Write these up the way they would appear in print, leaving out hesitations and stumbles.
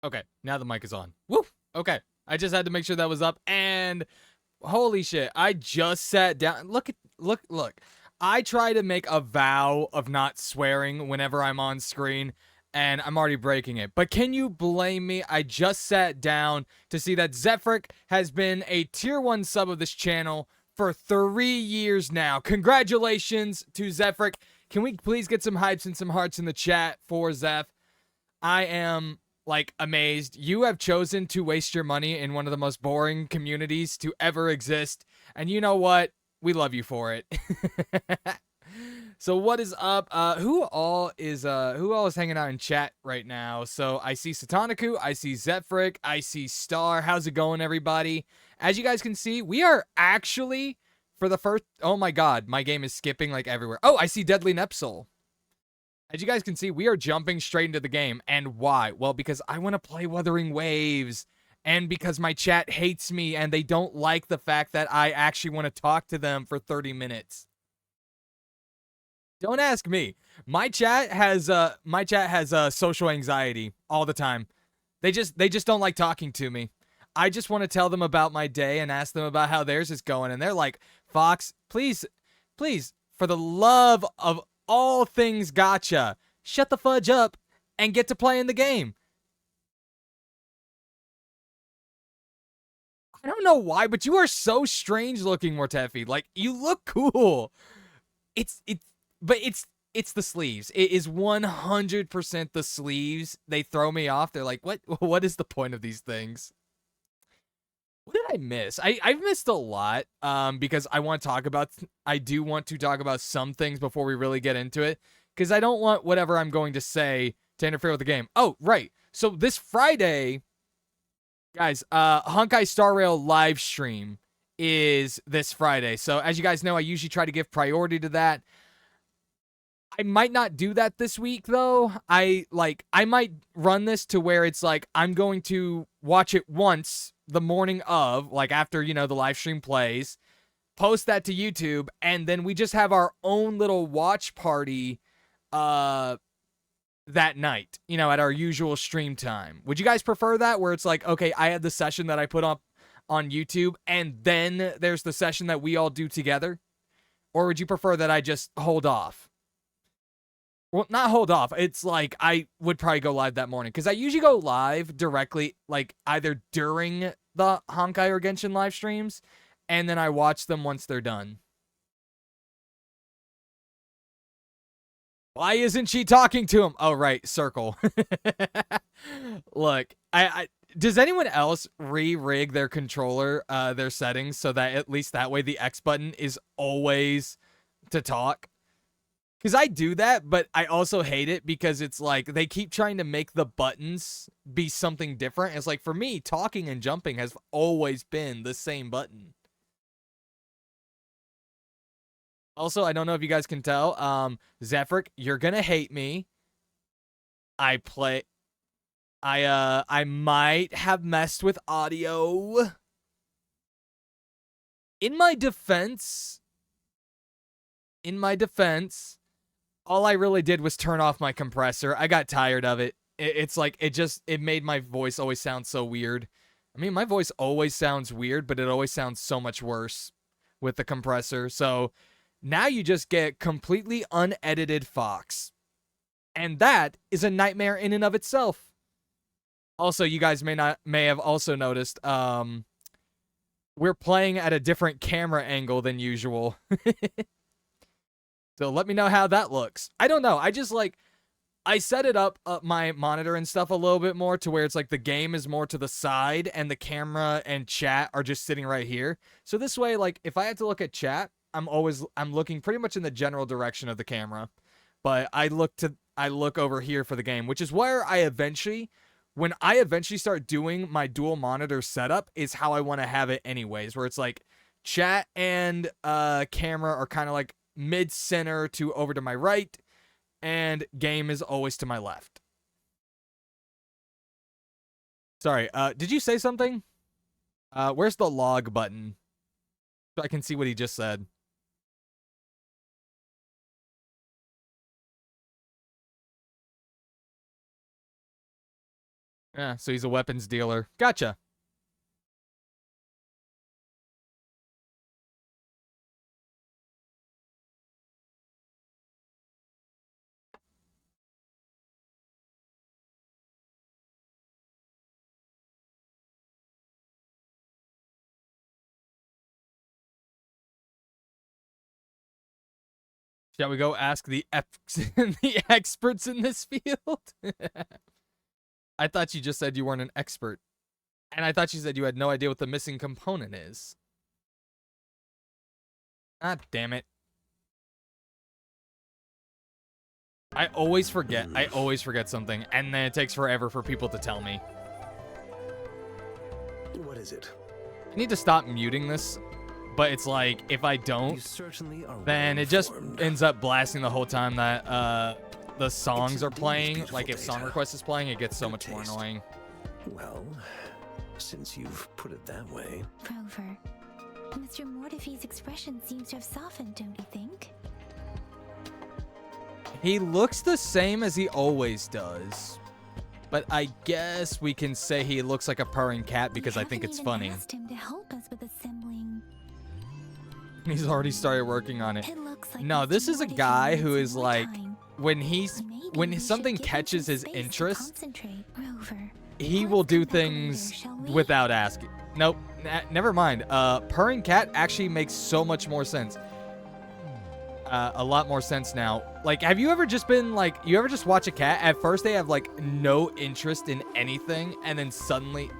Okay, now the mic is on. Woo! Okay, I just had to make sure that was up. And holy shit, I just sat down. Look. I try to make a vow of not swearing whenever I'm on screen, and I'm already breaking it. But can you blame me? I just sat down to see that Zephyric has been a tier 1 sub of this channel for 3 years now. Congratulations to Zephyric. Can we please get some hypes and some hearts in the chat for Zeph? I am like amazed. You have chosen to waste your money in one of the most boring communities to ever exist. And you know what? We love you for it. So what is up? Who all is hanging out in chat right now? So I see Satanaku, I see Zephyric, I see Star. How's it going, everybody? As you guys can see, we are actually for the first. Oh my god, my game is skipping like everywhere. Oh, I see Deadly Nepsol. As you guys can see, we are jumping straight into the game. And why? Well, because I want to play Wuthering Waves. And because my chat hates me and they don't like the fact that I actually want to talk to them for 30 minutes. Don't ask me. My chat has social anxiety all the time. They just don't like talking to me. I just want to tell them about my day and ask them about how theirs is going. And they're like, Fox, please, for the love of all things gotcha, shut the fudge up and get to playing the game. I don't know why, but you are so strange looking, Mortefi. Like, you look cool. It's but it's the sleeves. It is 100% the sleeves. They throw me off. They're like, what is the point of these things? What did I miss? I've missed a lot because I do want to talk about some things before we really get into it, because I don't want whatever I'm going to say to interfere with the game. Oh, right. So this Friday, guys, Honkai Star Rail live stream is this Friday. So as you guys know, I usually try to give priority to that. I might not do that this week though. I might run this to where it's like I'm going to watch it once the morning of, like after, the live stream plays, post that to YouTube, and then we just have our own little watch party that night, at our usual stream time. Would you guys prefer that, where it's like, okay, I had the session that I put up on YouTube and then there's the session that we all do together? Or would you prefer that I just hold off? Well, not hold off. It's like I would probably go live that morning, because I usually go live directly, like either during the Honkai or Genshin live streams, and then I watch them once they're done. Why isn't she talking to him? Oh, right, circle. Look, I does anyone else re-rig their controller, their settings, so that at least that way the X button is always to talk? Because I do that, but I also hate it because it's like they keep trying to make the buttons be something different. It's like, for me, talking and jumping has always been the same button. Also, I don't know if you guys can tell, Zephyric, you're gonna hate me. I might have messed with audio. In my defense, all I really did was turn off my compressor. I got tired of it. It's like, it made my voice always sound so weird. I mean, my voice always sounds weird, but it always sounds so much worse with the compressor. So now you just get completely unedited Fox. And that is a nightmare in and of itself. Also, you guys may have also noticed, we're playing at a different camera angle than usual. So let me know how that looks. I don't know. I set it up, my monitor and stuff, a little bit more to where it's like the game is more to the side and the camera and chat are just sitting right here. So this way, like, if I had to look at chat, I'm looking pretty much in the general direction of the camera. But I look over here for the game, which is where when I eventually start doing my dual monitor setup, is how I want to have it anyways, where it's like chat and camera are kind of like mid-center to over to my right, and game is always to my left. Sorry, did you say something? Where's the log button? So I can see what he just said. Yeah, so he's a weapons dealer. Gotcha. Shall we go ask the the experts in this field? I thought you just said you weren't an expert. And I thought you said you had no idea what the missing component is. Ah, damn it. I always forget. I always forget something, and then it takes forever for people to tell me. What is it? I need to stop muting this, but it's like, if I don't, then it just ends up blasting the whole time that the songs are playing. Like, if song request is playing, it gets so much more annoying. Well, since you've put it that way. Rover, Mr. Mortifee's expression seems to have softened, don't you think? He looks the same as he always does. But I guess we can say he looks like a purring cat because I think it's funny. Asked him to help us with assembling. He's already started working on it. It looks like No, this is a guy who is like, when when something catches his interest, Rover, he will do things without asking. Nope, never mind. Purring cat actually makes so much more sense. A lot more sense now. Like, have you ever just been like, you ever just watch a cat? At first they have like no interest in anything, and then suddenly,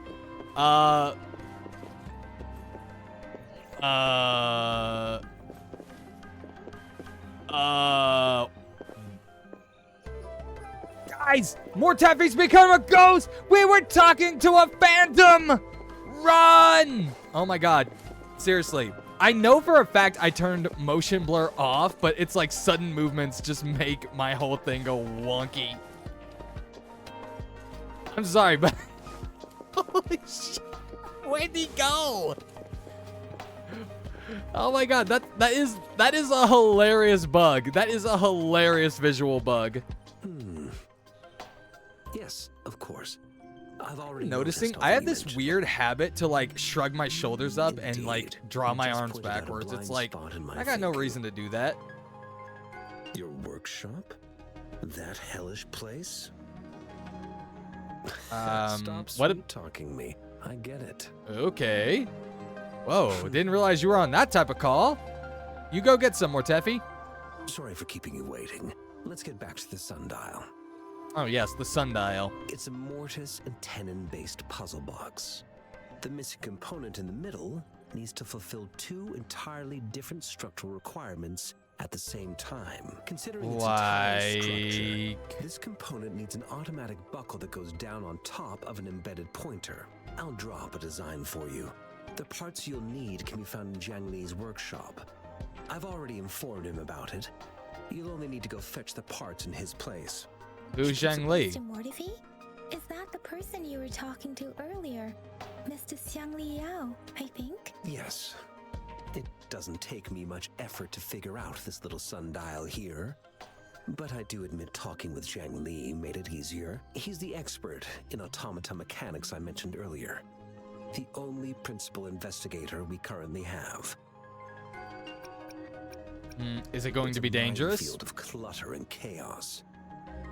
guys, Morteffi's become a ghost! We were talking to a phantom! Run! Oh my god. Seriously. I know for a fact I turned motion blur off, but it's like sudden movements just make my whole thing go wonky. I'm sorry, but holy shit. Where'd he go? Oh my god, that is a hilarious bug. That is a hilarious visual bug. Yes, of course. I've already noticing I have this weird habit to like shrug my shoulders up and like draw my arms backwards. It's like, I got no reason to do that. Your workshop? That hellish place? Stop sweet talking me. I get it. Okay. Whoa, didn't realize you were on that type of call. You go get some more, Teffy. Sorry for keeping you waiting. Let's get back to the sundial. Oh yes, the sundial. It's a mortise and tenon-based puzzle box. The missing component in the middle needs to fulfill two entirely different structural requirements at the same time. Considering its entire structure, this component needs an automatic buckle that goes down on top of an embedded pointer. I'll draw up a design for you. The parts you'll need can be found in Zhang Li's workshop. I've already informed him about it. You'll only need to go fetch the parts in his place. Who's Zhang Li? Mr. Mortifee? Is that the person you were talking to earlier? Mr. Xiang Li Yao, I think? Yes. It doesn't take me much effort to figure out this little sundial here. But I do admit talking with Zhang Li made it easier. He's the expert in automata mechanics I mentioned earlier. The only principal investigator we currently have. Is it going to be dangerous? A field of clutter and chaos.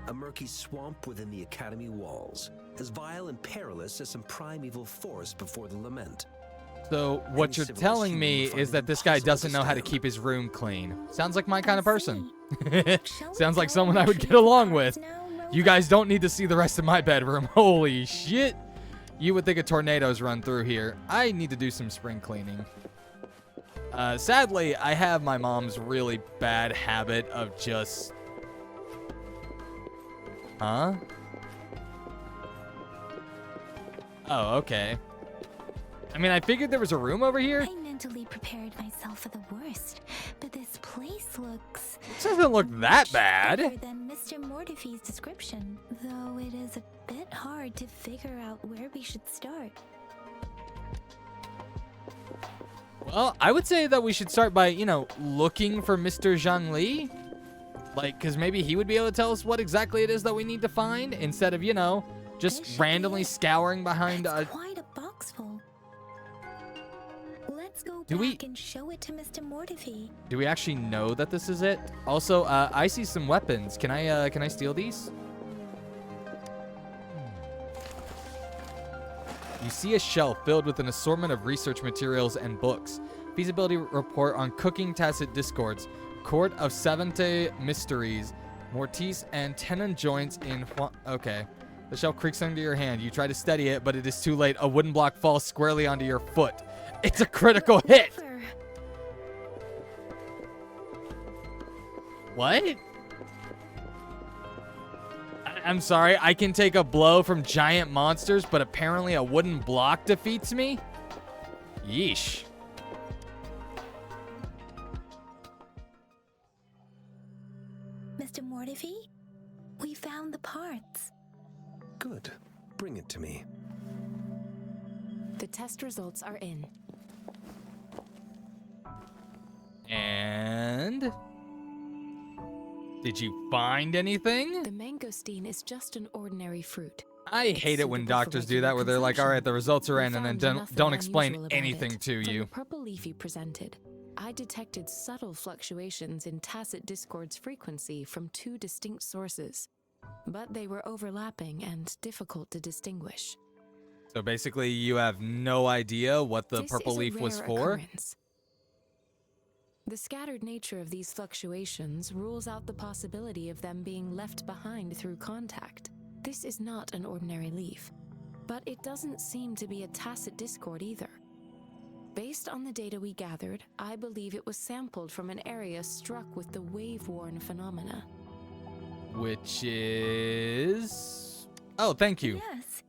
A murky swamp within the Academy walls, as vile and perilous as some primeval forest before the lament. So what you're telling me is that this guy doesn't know how to keep his room clean. Sounds like my kind of person. Sounds like someone I would get along with. You guys don't need to see the rest of my bedroom. Holy shit. You would think a tornado's run through here. I need to do some spring cleaning. Sadly, I have my mom's really bad habit of just... Huh? Oh, okay. I mean, I figured there was a room over here. I mentally prepared myself for the worst, but this place looks... This doesn't look that bad. Better than Mr. Mortifee's description, though it is a bit hard to figure out where we should start. Well, I would say that we should start by, you know, looking for Mr. Zhang Li. Like, because maybe he would be able to tell us what exactly it is that we need to find instead of, you know, Just This should be randomly it. scouring behind That's quite a box full. Let's go Do we- back and show it to Mr. Mortifi. Do we actually know that this is it? Also, I see some weapons. Can I steal these? You see a shelf filled with an assortment of research materials and books. Feasibility report on cooking tacit discords. Court of 70 mysteries. Mortice and tenon joints in... Okay. The shelf creaks under your hand. You try to steady it, but it is too late. A wooden block falls squarely onto your foot. It's a critical hit! Never. What? I'm sorry, I can take a blow from giant monsters, but apparently a wooden block defeats me? Yeesh. Mr. Mortifi, we found the parts. Good. Bring it to me. The test results are in. And... Did you find anything? The mangosteen is just an ordinary fruit. I hate it when suitable for doctors do regular that, where they're like, all right, the results are We in, and then found don't nothing explain unusual about anything it. to From you. the purple leaf you presented, I detected subtle fluctuations in tacit discord's frequency from 2 distinct sources, but they were overlapping and difficult to distinguish. So basically, you have no idea what the This purple is a leaf was rare for? occurrence. The scattered nature of these fluctuations rules out the possibility of them being left behind through contact. This is not an ordinary leaf, but it doesn't seem to be a tacit discord either. Based on the data we gathered, I believe it was sampled from an area struck with the wave-worn phenomena. Which is... Oh, thank you. Yes,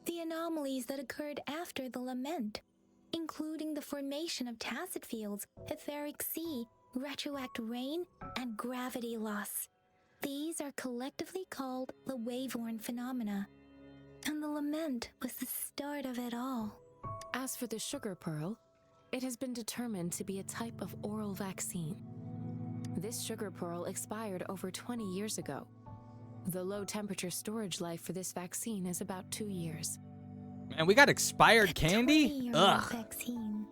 the anomalies that occurred after the lament, including the formation of tacit fields, etheric sea, retroact rain, and gravity loss. These are collectively called the wave-worn phenomena, and the lament was the start of it all. As for the sugar pearl, it has been determined to be a type of oral vaccine. This sugar pearl expired over 20 years ago. The low-temperature storage life for this vaccine is about 2 years. And we got expired candy? 20-year-old Ugh. vaccine.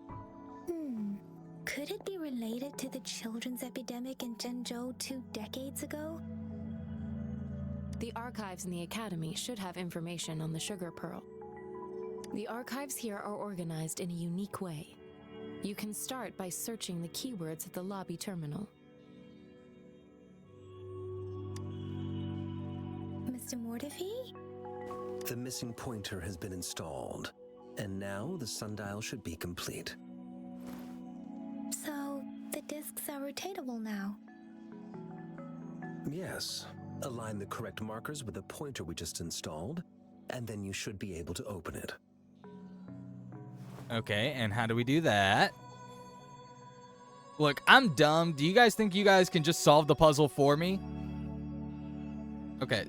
Could it be related to the children's epidemic in Zhengzhou 2 decades ago? The archives in the Academy should have information on the sugar pearl. The archives here are organized in a unique way. You can start by searching the keywords at the lobby terminal. Mr. Mortifi? The missing pointer has been installed, and now the sundial should be complete. So, the discs are rotatable now. Yes. Align the correct markers with the pointer we just installed, and then you should be able to open it. Okay, and how do we do that? Look, I'm dumb. Do you guys think you guys can just solve the puzzle for me? Okay.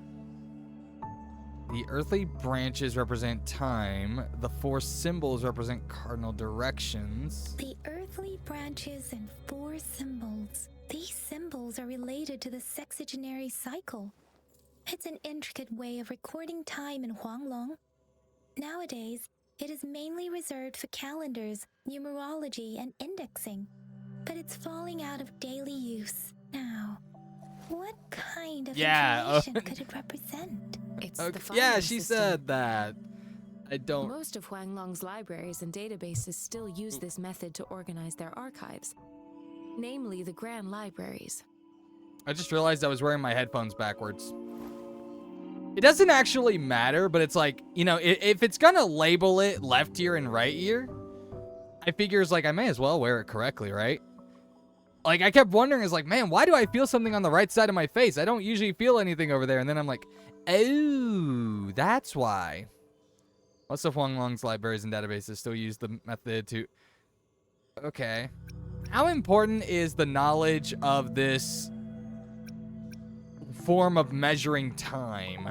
The earthly branches represent time. The 4 symbols represent cardinal directions. The earthly branches and 4 symbols. These symbols are related to the sexagenary cycle. It's an intricate way of recording time in Huanglong. Nowadays, it is mainly reserved for calendars, numerology, and indexing. But it's falling out of daily use now. What kind of information could it represent? It's the Okay. filing Yeah, she system. said that. I don't... Most of Huanglong's libraries and databases still use this method to organize their archives, namely the Grand Libraries. I just realized I was wearing my headphones backwards. It doesn't actually matter, but it's like, you know, if it's gonna label it left ear and right ear, I figure it's like, I may as well wear it correctly, right? Like, I kept wondering, is like, man, why do I feel something on the right side of my face? I don't usually feel anything over there. And then I'm like, oh, that's why. Most of Huanglong's libraries and databases still use the method to... Okay. How important is the knowledge of this form of measuring time?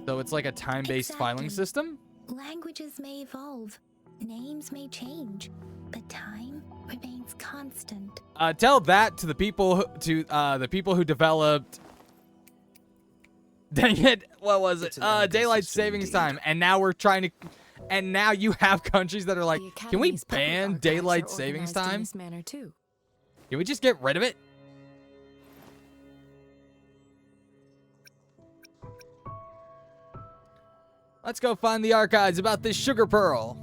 So it's like a time-based filing Exactly. system? Languages may evolve, names may change, but time remains constant. Tell that to the people who developed Dang it. What was it? It's an Daylight system savings indeed. time. And now we're trying to... And now you have countries that are like, The can we Academy's public ban archives daylight are savings organized in time? this manner too. Can we just get rid of it? Let's go find the archives about this sugar pearl.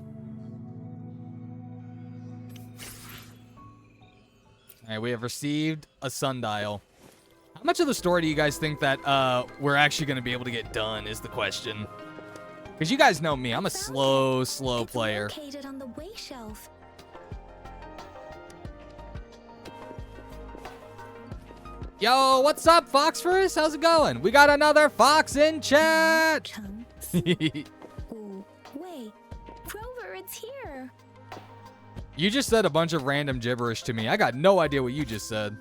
Alright, we have received a sundial. How much of the story do you guys think that we're actually going to be able to get done is the question. Because you guys know me, I'm a slow It's player. located on the way shelf. Yo, what's up, Foxforest? How's it going? We got another Fox in chat! Chunks. Ooh, wait. Rover, it's here. You just said a bunch of random gibberish to me. I got no idea what you just said.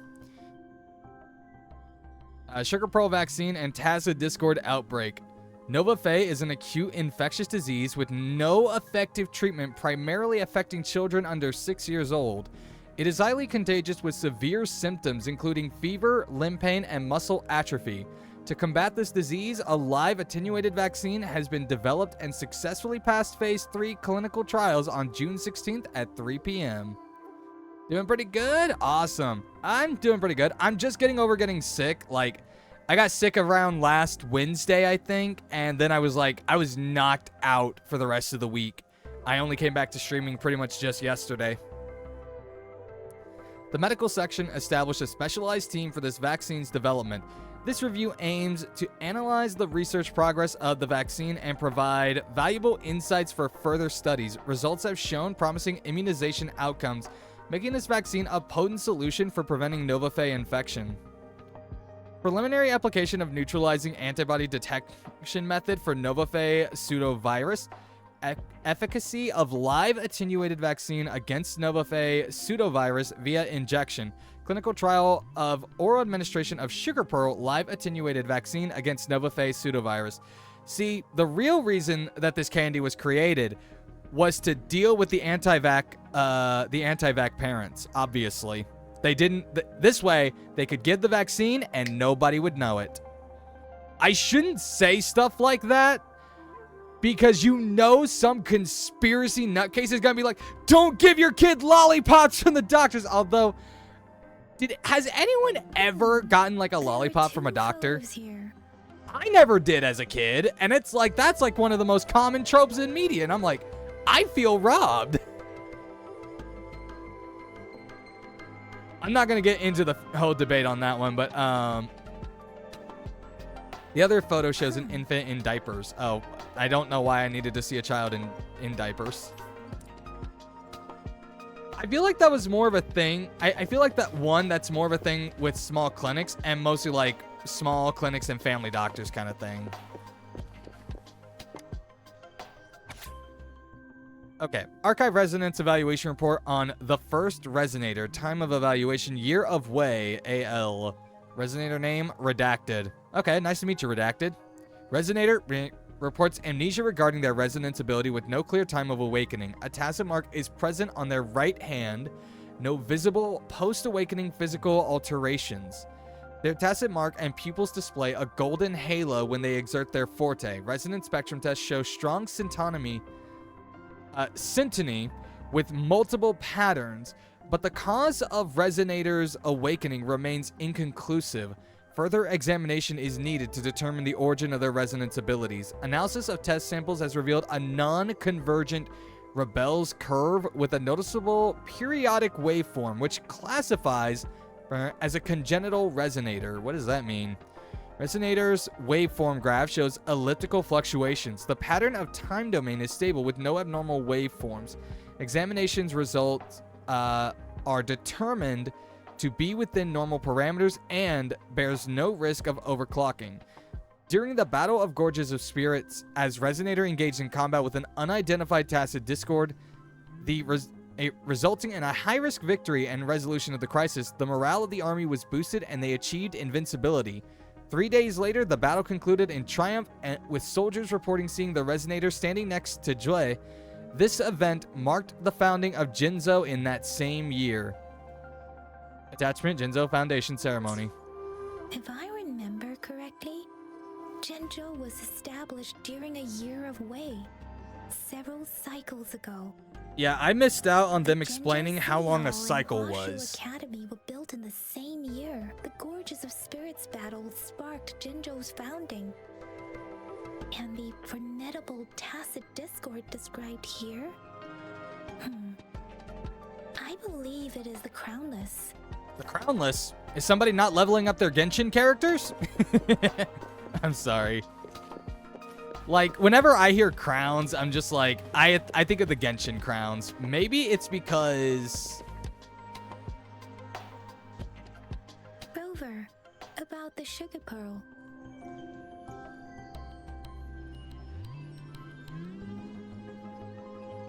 Sugar Pearl vaccine and Tacit Discord outbreak. Nova Fe is an acute infectious disease with no effective treatment, primarily affecting children under 6 years old. It is highly contagious with severe symptoms, including fever, limb pain, and muscle atrophy. To combat this disease, a live attenuated vaccine has been developed and successfully passed phase 3 clinical trials on June 16th at 3 p.m. Doing pretty good? Awesome. I'm doing pretty good. I'm just getting over getting sick. Like, I got sick around last Wednesday, I think, and then I was knocked out for the rest of the week. I only came back to streaming pretty much just yesterday. The medical section established a specialized team for this vaccine's development. This review aims to analyze the research progress of the vaccine and provide valuable insights for further studies. Results have shown promising immunization outcomes, making this vaccine a potent solution for preventing Nova Fe infection. Preliminary application of neutralizing antibody detection method for Nova Fe pseudovirus. Efficacy of live attenuated vaccine against Nova Fe pseudovirus via injection. Clinical trial of oral administration of Sugar Pearl live attenuated vaccine against Nova Fe pseudovirus. See, the real reason that this candy was created was to deal with the anti-vac parents, obviously. They didn't... This way, they could give the vaccine and nobody would know it. I shouldn't say stuff like that, because you know some conspiracy nutcase is gonna be like, don't give your kid lollipops from the doctors. Although, has anyone ever gotten like a lollipop from a doctor? Here. I never did as a kid, and it's like, that's like one of the most common tropes in media, and I'm like, I feel robbed. I'm not gonna get into the whole debate on that one, but the other photo shows an infant in diapers. Oh, I don't know why I needed to see a child in diapers. I feel like that was more of a thing. I feel like that's more of a thing with small clinics and mostly like small clinics and family doctors kind of thing. Okay, Archive Resonance Evaluation Report on the first Resonator. Time of evaluation, year of way, AL. Resonator name, Redacted. Okay, nice to meet you, Redacted. Resonator reports amnesia regarding their resonance ability with no clear time of awakening. A tacit mark is present on their right hand. No visible post-awakening physical alterations. Their tacit mark and pupils display a golden halo when they exert their forte. Resonance spectrum tests show strong syntony with multiple patterns, but the cause of Resonator's awakening remains inconclusive. Further examination is needed to determine the origin of their resonance abilities. Analysis of test samples has revealed a non-convergent Rebel's curve with a noticeable periodic waveform, which classifies as a congenital resonator. What does that mean? Resonator's waveform graph shows elliptical fluctuations. The pattern of time domain is stable with no abnormal waveforms. Examinations results are determined to be within normal parameters and bears no risk of overclocking. During the Battle of Gorges of Spirits, as Resonator engaged in combat with an unidentified Tacit Discord, resulting in a high-risk victory and resolution of the crisis, the morale of the army was boosted and they achieved invincibility. 3 days later, the battle concluded in triumph, and with soldiers reporting seeing the Resonator standing next to Jue. This event marked the founding of Jinzo in that same year. Attachment, Jinzo Foundation Ceremony. If I remember correctly, Jinzhou was established during a year of Wei, several cycles ago. Yeah, I missed out on them The explaining Jinzhou how long a City Hall cycle and Hwashu was. Academy were built in the same year. The Gorges of Spirits battle sparked Jinzhou's founding. And the formidable tacit discord described here? I believe it is the Crownless. The Crownless? Is somebody not leveling up their Genshin characters? I'm sorry. Like, whenever I hear crowns, I'm just like, I think of the Genshin crowns. Maybe it's because... Rover, about the sugar pearl.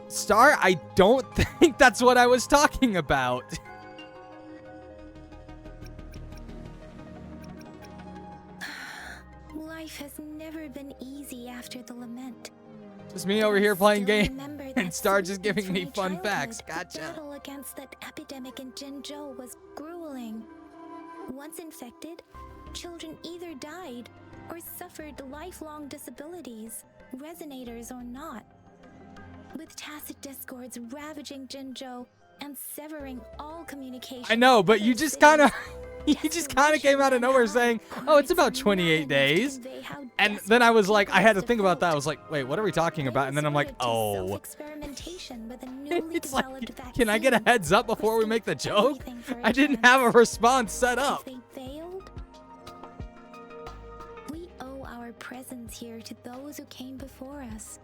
Star, I don't think that's what I was talking about. Life has never been easy after the lament. Just me over here playing Still games remember and that Star sweet just giving me sweet fun childhood. facts. The Gotcha. battle against that epidemic in Jinzhou was grueling. Once infected, children either died or suffered lifelong disabilities, resonators or not. With tacit discords ravaging Jinzhou and severing all communication. I know, but with you other just kind of... cities, You just kind of came out of nowhere saying, oh, it's about 28 days. And then I was like, I had to think about that. I was like, wait, what are we talking about? And then I'm like, oh. It's like, can I get a heads up before we make the joke? I didn't have a response set up. If they failed, we owe our presence here to those who came before us.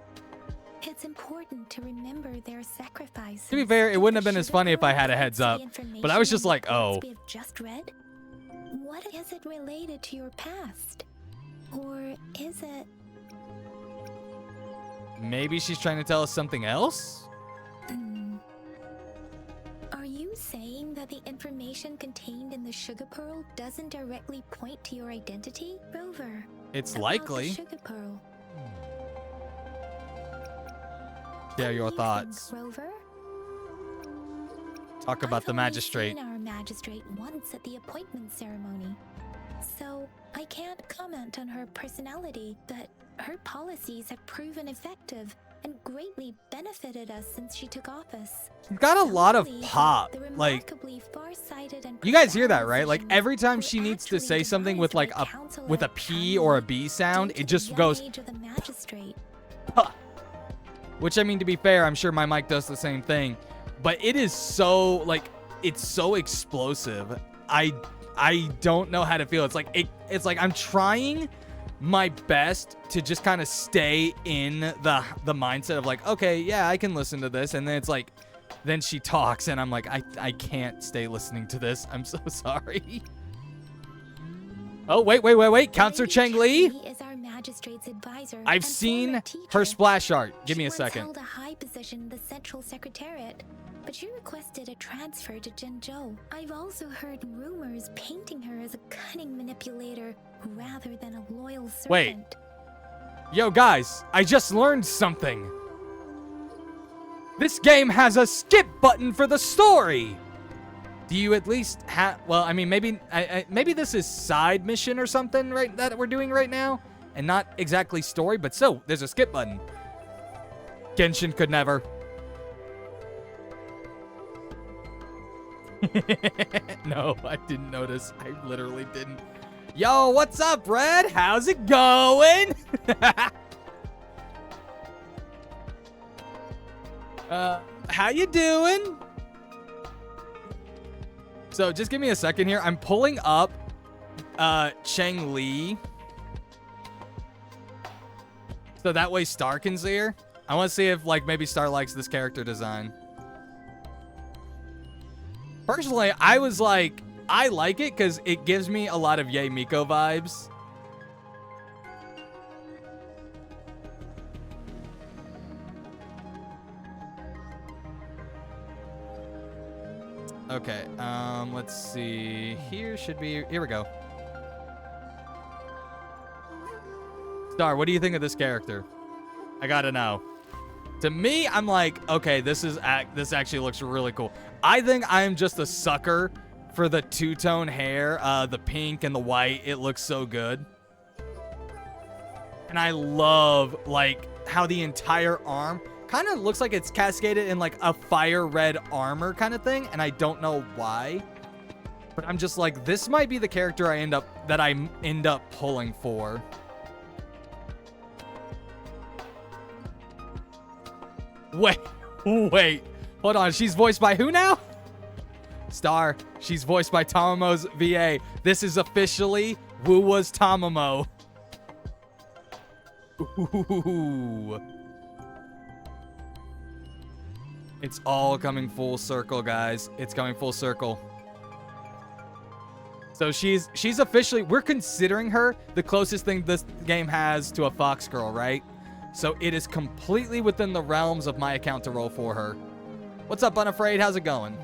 It's important to remember their sacrifices. To be fair, it wouldn't have been as funny if I had a heads up. But I was just like, oh. We have just read. What is it related to your past? Or is it... Maybe she's trying to tell us something else? Are you saying that the information contained in the sugar pearl doesn't directly point to your identity, Rover? It's About likely. The sugar pearl. Share your What do you thoughts. think, Rover? Talk about the I've only magistrate. seen our magistrate once at the appointment ceremony, so I can't comment on her personality, but her policies have proven effective and greatly benefited us since she took office. She's got a lot of Some pop. believe the Like, remarkably farsighted and you guys hear that, profound right? Like, decisions every time were she needs to actually say something with devised like by a counsel with a at P or a Academy B sound, due to it the just young goes. age of the magistrate. Huh. Which, I mean, to be fair, I'm sure my mic does the same thing. But it is so, like, it's so explosive. I don't know how to feel. It's like I'm trying my best to just kind of stay in the mindset of like, okay, yeah, I can listen to this. And then it's like, then she talks and I'm like, I can't stay listening to this. I'm so sorry. Oh, wait. Counselor Cheng Li? Is our magistrate's advisor I've and seen former her teacher. splash art. Give me a She second. once held a high position in the Central Secretariat, but she requested a transfer to Jinzhou. I've also heard rumors painting her as a cunning manipulator rather than a loyal servant. Wait. Yo, guys, I just learned something. This game has a skip button for the story. Do you at least have... Well, I mean, maybe maybe this is side mission or something, right, that we're doing right now? And not exactly story, but so, there's a skip button. Genshin could never. No, I didn't notice. I literally didn't. Yo, what's up, Red? How's it going? How you doing? So just give me a second here. I'm pulling up Cheng Li. So that way Star can see her. I want to see if like maybe Star likes this character design. Personally, I was like, I like it because it gives me a lot of Yae Miko vibes. Okay, let's see. Here we go. Star, what do you think of this character? I gotta know. To me, I'm like, okay, this actually looks really cool. I think I'm just a sucker for the two-tone hair, the pink and the white. It looks so good. And I love, like, how the entire arm kind of looks like it's cascaded in, like, a fire red armor kind of thing. And I don't know why. But I'm just like, this might be the character I end up pulling for. Wait. Hold on. She's voiced by who now? Star. She's voiced by Tamamo's VA. This is officially Wuwa's Tamamo. Ooh. It's all coming full circle, guys. It's coming full circle. So she's officially, we're considering her the closest thing this game has to a Fox girl, right? So it is completely within the realms of my account to roll for her. What's up, Unafraid? How's it going?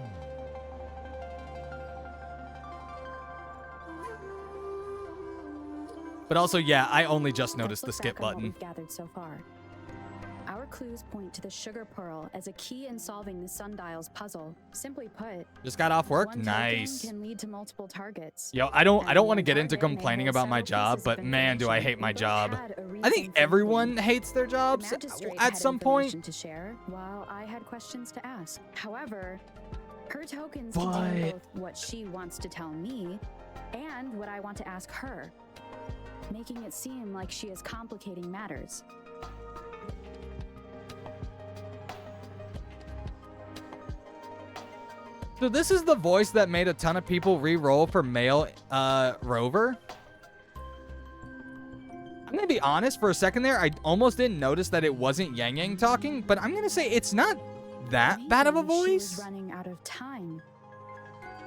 But also, yeah, I only just noticed the skip button. We've gathered so far. Our clues point to the sugar pearl as a key in solving the sundial's puzzle. Simply put, Just got off work? one token Nice. can lead to multiple targets. Yo, I don't want to And get one into target may complaining hold about my several job, pieces but of man, do I information. hate my We both job. had a I reason think for everyone thinking. hates their The jobs magistrate at had some point. information to share, while I had questions to ask. However, her tokens But- contain both what she wants to tell me and what I want to ask her, making it seem like she is complicating matters. So this is the voice that made a ton of people re-roll for male Rover. I'm gonna be honest, for a second there, I almost didn't notice that it wasn't Yang Yang talking, but I'm gonna say it's not that bad of a Maybe she was voice. running out of time.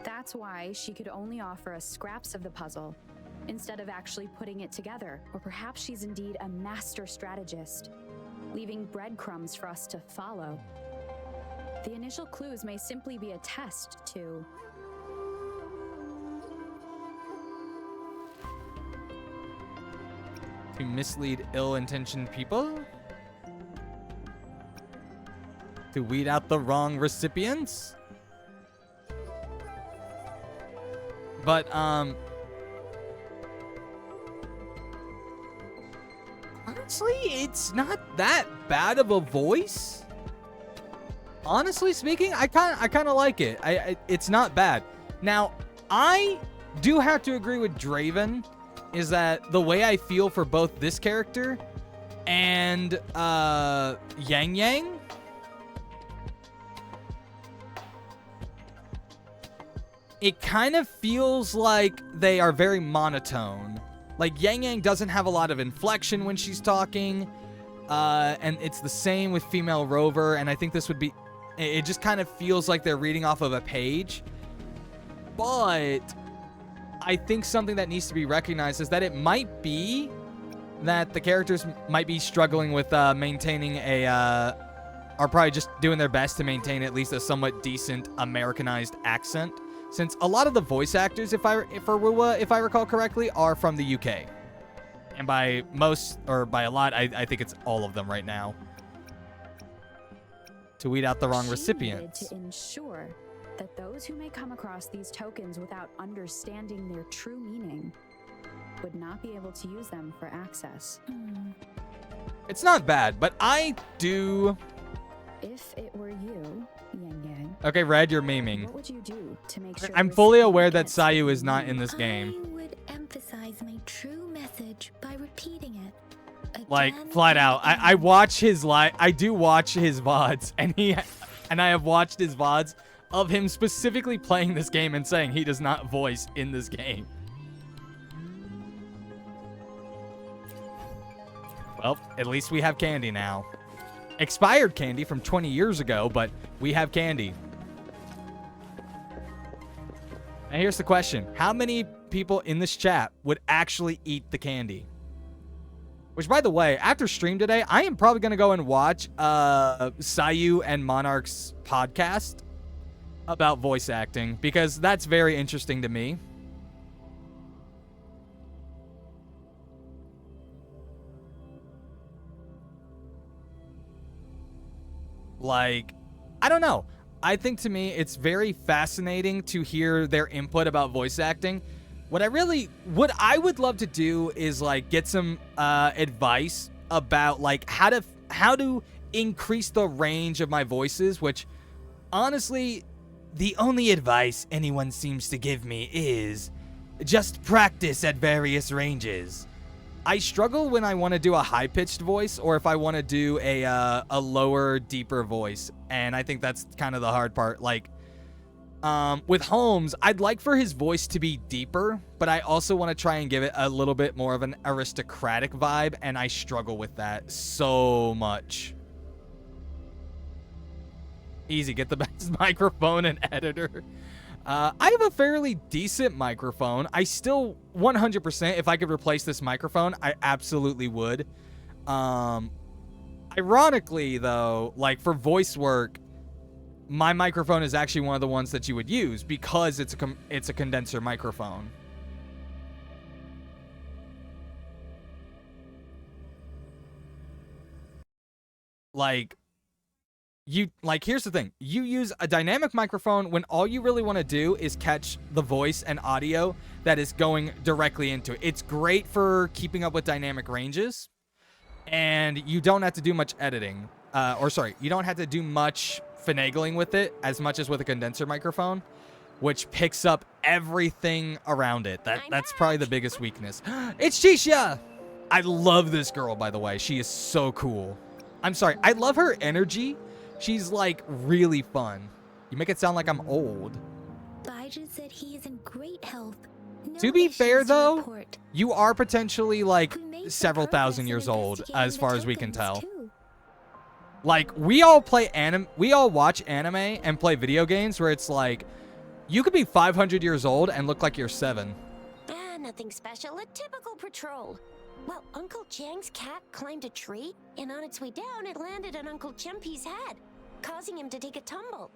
That's why she could only offer us scraps of the puzzle instead of actually putting it together. Or perhaps she's indeed a master strategist, leaving breadcrumbs for us to follow. The initial clues may simply be a test to To mislead ill-intentioned people? To weed out the wrong recipients? But, honestly, it's not that bad of a voice. Honestly speaking, I kind of like it. It's not bad. Now, I do have to agree with Draven, is that the way I feel for both this character and Yang Yang, it kind of feels like they are very monotone. Like, Yang Yang doesn't have a lot of inflection when she's talking, and it's the same with female Rover, and I think this would be... It just kind of feels like they're reading off of a page. But I think something that needs to be recognized is that it might be that the characters might be struggling with maintaining are probably just doing their best to maintain at least a somewhat decent Americanized accent. Since a lot of the voice actors, if I recall correctly, are from the UK. And by most, or by a lot, I think it's all of them right now. To weed out the wrong She recipients. needed to ensure that those who may come across these tokens without understanding their true meaning would not be able to use them for access. It's not bad, but I do... If it were you, Yang Yang, Okay, Red, you're memeing. what would you do to make sure I'm the fully recipient aware that gets Sayu what is they not need? in this game. I would emphasize my true message by repeating it. Like, again flat and out. I again. watch his I do watch his VODs, and I have watched his VODs of him specifically playing this game and saying he does not voice in this game. Well, at least we have candy now. Expired candy from 20 years ago, but we have candy. And here's the question. How many people in this chat would actually eat the candy? Which, by the way, after stream today, I am probably going to go and watch Sayu and Monarch's podcast about voice acting, because that's very interesting to me. Like, I don't know. I think to me it's very fascinating to hear their input about voice acting, what I would love to do is like get some advice about like how to increase the range of my voices, which honestly, the only advice anyone seems to give me is just practice at various ranges. I struggle when I want to do a high-pitched voice or if I want to do a lower, deeper voice, and I think that's kind of the hard part. Like, with Holmes, I'd like for his voice to be deeper, but I also want to try and give it a little bit more of an aristocratic vibe, and I struggle with that so much. Easy, get the best microphone and editor. I have a fairly decent microphone. I still 100%, if I could replace this microphone, I absolutely would. Ironically, though, like for voice work, my microphone is actually one of the ones that you would use because it's a condenser microphone. Here's the thing. You use a dynamic microphone when all you really want to do is catch the voice and audio that is going directly into it. It's great for keeping up with dynamic ranges, and you don't have to do much editing. You don't have to do much finagling with it as much as with a condenser microphone, which picks up everything around it. That's probably the biggest weakness. It's Shisha! I love this girl, by the way. She is so cool. I'm sorry. I love her energy. She's, like, really fun. You make it sound like I'm old. Baiju said he is in great health. No To be fair, issues to though, report. you are potentially, like, We made some several progress thousand in years old, investigating as the far as we can tokens, tell. too. Like, we all watch anime and play video games where it's like, you could be 500 years old and look like you're 7. Nothing special. A typical patrol. Well, Uncle Chang's cat climbed a tree, and on its way down, it landed on Uncle Chimpi's head, causing him to take a tumble.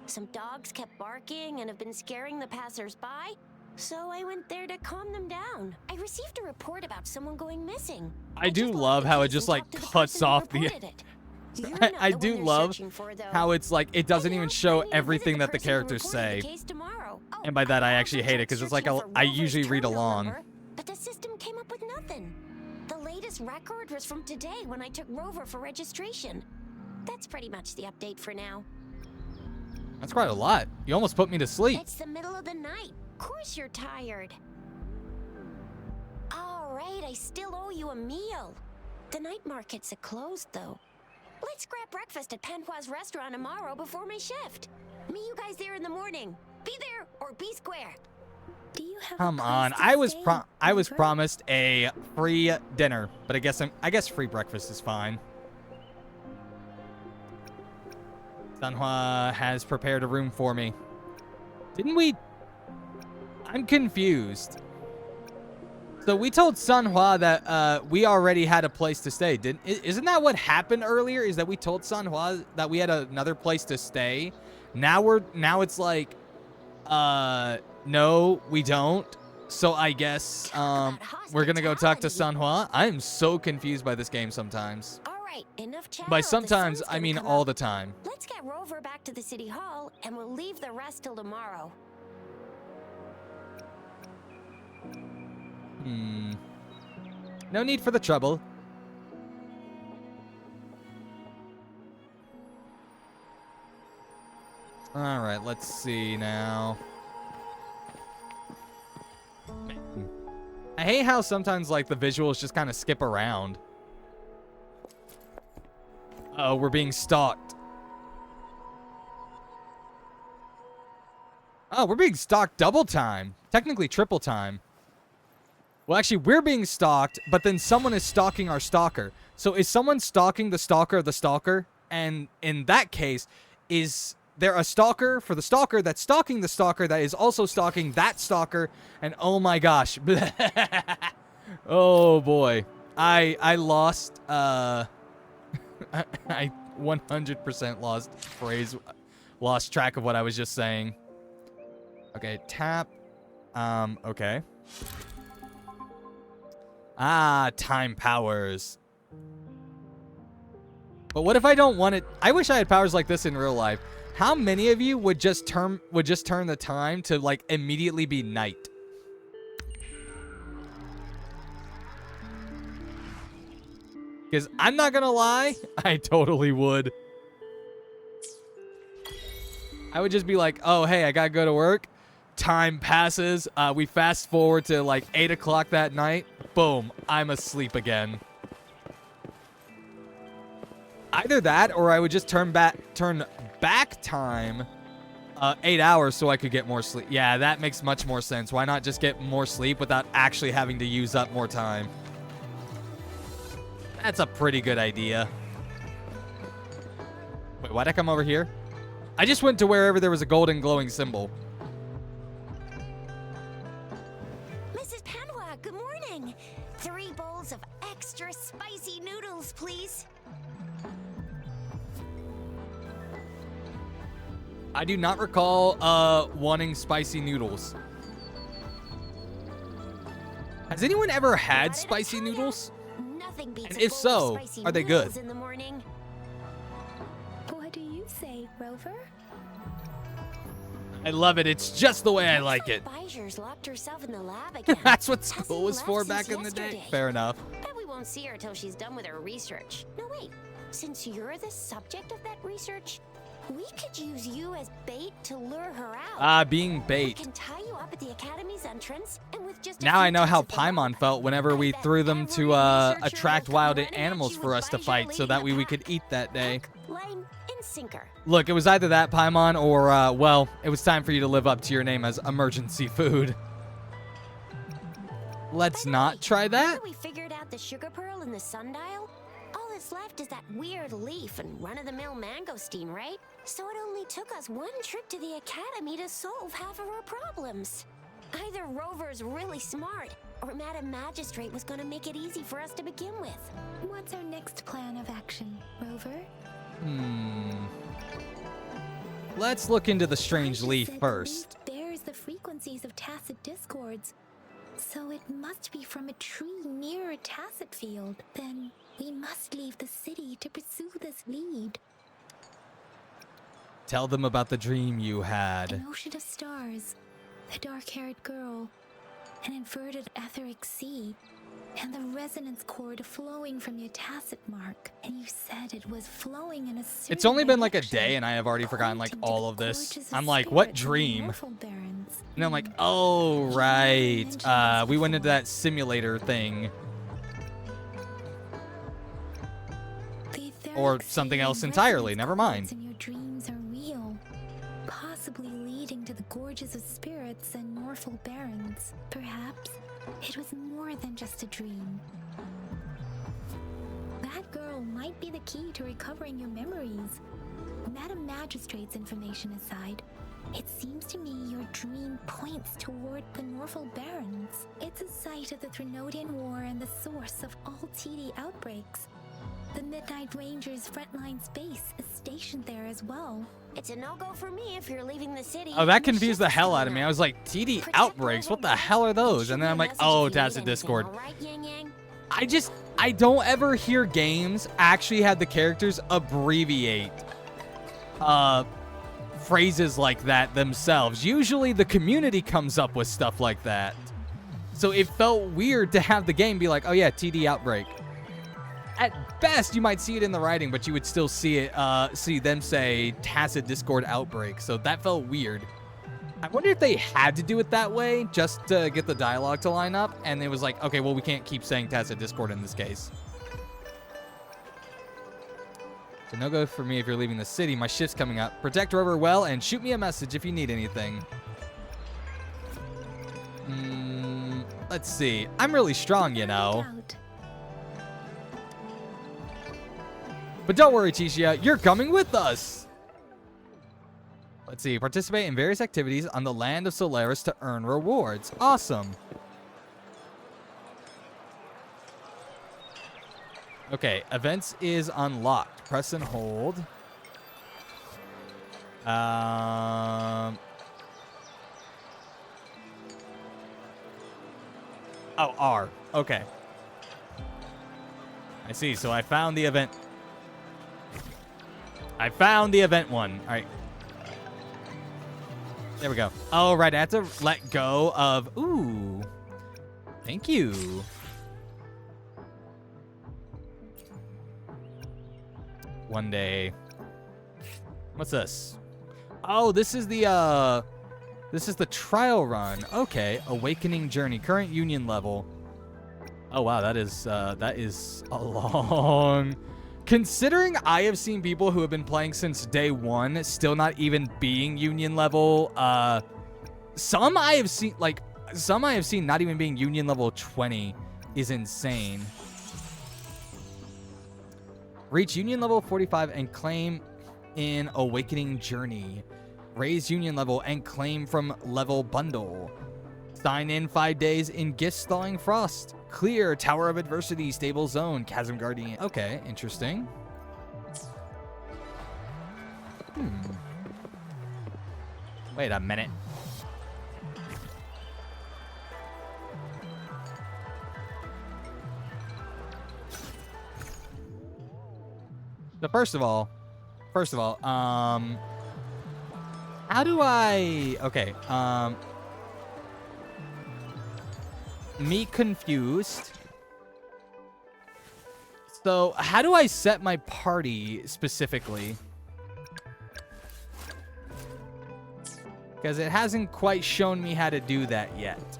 Some dogs kept barking and have been scaring the passers-by, so I went there to calm them down. I received a report about someone going missing. I do just logged love the how it case just, and like, talked to the cuts person who off the- reported it. You're I not the do one they're love searching for, though. how it's like, it doesn't even show Maybe everything visit that the person who characters reported say. the case tomorrow. Oh, And by that, I also actually hate it, because it's like, searching for I Rover's usually read terminal along. number, but the system came up with nothing. The latest record was from today when I took Rover for registration. That's pretty much the update for now. That's quite a lot. You almost put me to sleep. It's the middle of the night. Of course you're tired. All right, I still owe you a meal. The night markets are closed, though. Let's grab breakfast at Panhua's restaurant tomorrow before my shift. Meet you guys there in the morning. Be there or be square. Do you have a Come place on. to I was stay, Rover? promised a free dinner, but I guess free breakfast is fine. Sanhua has prepared a room for me. Didn't we? I'm confused. So we told Sanhua that we already had a place to stay. Isn't that what happened earlier? Is that we told Sanhua that we had another place to stay? Now it's like no, we don't. So I guess we're going to go talk to Sanhua. I am so confused by this game sometimes. All right, enough chatter. By The sometimes, sun's I gonna mean come all up. the time. Let's get Rover back to the city hall, and we'll leave the rest till tomorrow. No need for the trouble. All right, let's see now. I hate how sometimes like the visuals just kind of skip around. Oh, we're being stalked. Oh, we're being stalked double time. Technically triple time. Well, actually, we're being stalked, but then someone is stalking our stalker. So is someone stalking the stalker of the stalker? And in that case, is there a stalker for the stalker that's stalking the stalker that is also stalking that stalker? And oh my gosh. Oh boy. I lost, I 100% lost track of what I was just saying. Okay, tap. Okay. Ah, time powers. But what if I don't want it? I wish I had powers like this in real life. How many of you would just turn the time to like immediately be night? Because I'm not going to lie, I totally would. I would just be like, oh, hey, I got to go to work. Time passes. We fast forward to like 8 o'clock that night. Boom. I'm asleep again. Either that or I would just turn back time 8 hours so I could get more sleep. Yeah, that makes much more sense. Why not just get more sleep without actually having to use up more time? That's a pretty good idea. Wait, why'd I come over here? I just went to wherever there was a golden glowing symbol. Mrs. Panwa, good morning. 3 bowls of extra spicy noodles, please. I do not recall wanting spicy noodles. Has anyone ever had spicy noodles? Nothing beats And a if bowl of so, spicy are they noodles good? in the morning. What do you say, Rover? I love it. It's just the way I like it. Bijers locked herself in the lab again. That's what Hasn't school was left for since back in the day. yesterday. Fair enough. Bet we won't see her till she's done with her research. No, wait. Since you're the subject of that research, we could use you as bait to lure her out. Being We bait. can tie you up at the academy's entrance, and with just a Now few I know how taps of the Paimon rope, felt whenever we I bet threw them every to researcher attract will come wild running at animals you for with us to Bijou fight so leading that the way we pack. could eat that day. Hook, line, and sinker. Look, it was either that, Paimon, or, well, it was time for you to live up to your name as emergency food. Let's By the not way, try now that. we figured out the sugar pearl and the sundial, all that's left is that weird leaf and run-of-the-mill mangosteen, right? So it only took us one trip to the academy to solve half of our problems. Either Rover's really smart, or Madam Magistrate was gonna make it easy for us to begin with. What's our next plan of action, Rover? Let's look into the strange Aisha leaf said the first. leaf bears the frequencies of tacit discords, so it must be from a tree near a tacit field. Then we must leave the city to pursue this lead. Tell them about the dream you had. An ocean of stars, the dark-haired girl, an inverted etheric sea, and the resonance cord flowing from your tacit mark. And you said it was flowing in a certain It's only been like a direction, day and I have already forgotten like pointing to all the of this. gorges of I'm like, what spirit and dream? mortal barons. And I'm like, oh, right. We went into that simulator thing. The etheric Or sea something and else entirely, resonance never cords mind. in your dreams are real, possibly leading to the gorges of spirits and mortal barons. Perhaps it was more than just a dream. That girl might be the key to recovering your memories. Madam Magistrate's information aside, it seems to me your dream points toward the Norfolk Barons. It's a site of the Threnodian War and the source of all TD outbreaks. The Midnight Rangers' frontline space is stationed there as well. It's a no-go for me if you're leaving the city. Oh, that and the confused the ship's hell coming out of me. up. I was like, TD Protect outbreaks? What the Rover hell are well, and those? shoot And me then a I'm like, message oh, if you need Tacit anything, Discord. all right, Yang Yang? I don't ever hear games actually have the characters abbreviate phrases like that themselves. Usually the community comes up with stuff like that. So it felt weird to have the game be like, oh yeah, TD Outbreak. At best, you might see it in the writing, but you would still see it, see them say Tacit Discord Outbreak. So that felt weird. I wonder if they had to do it that way just to get the dialogue to line up, and it was like, okay, well, we can't keep saying Tacit Discord in this case. So no go for me if you're leaving the city. My shift's coming up. Protect Rover well, and shoot me a message if you need anything. Let's see. I'm really strong, you know. Out. But don't worry, Tisha, you're coming with us. Let's see. Participate in various activities on the land of Solaris to earn rewards. Awesome. Okay, events is unlocked. Press and hold. Oh, R. Okay. I see. So I found the event. I found the event one. All right. There we go. Oh, right. I have to let go of... Ooh. Thank you. one day. What's this? Oh, this is the trial run. Okay, Awakening Journey, current union level. Oh wow, that is a long. Considering I have seen people who have been playing since day one still not even being union level. Some I have seen not even being union level 20 is insane. Reach union level 45 and claim in Awakening Journey. Raise union level and claim from level bundle. Sign in 5 days in Gift Thawing Frost. Clear Tower of Adversity, Stable Zone, Chasm Guardian. Okay, interesting. Wait a minute. So first of all, how do I, okay, me confused. So how do I set my party specifically? Because it hasn't quite shown me how to do that yet.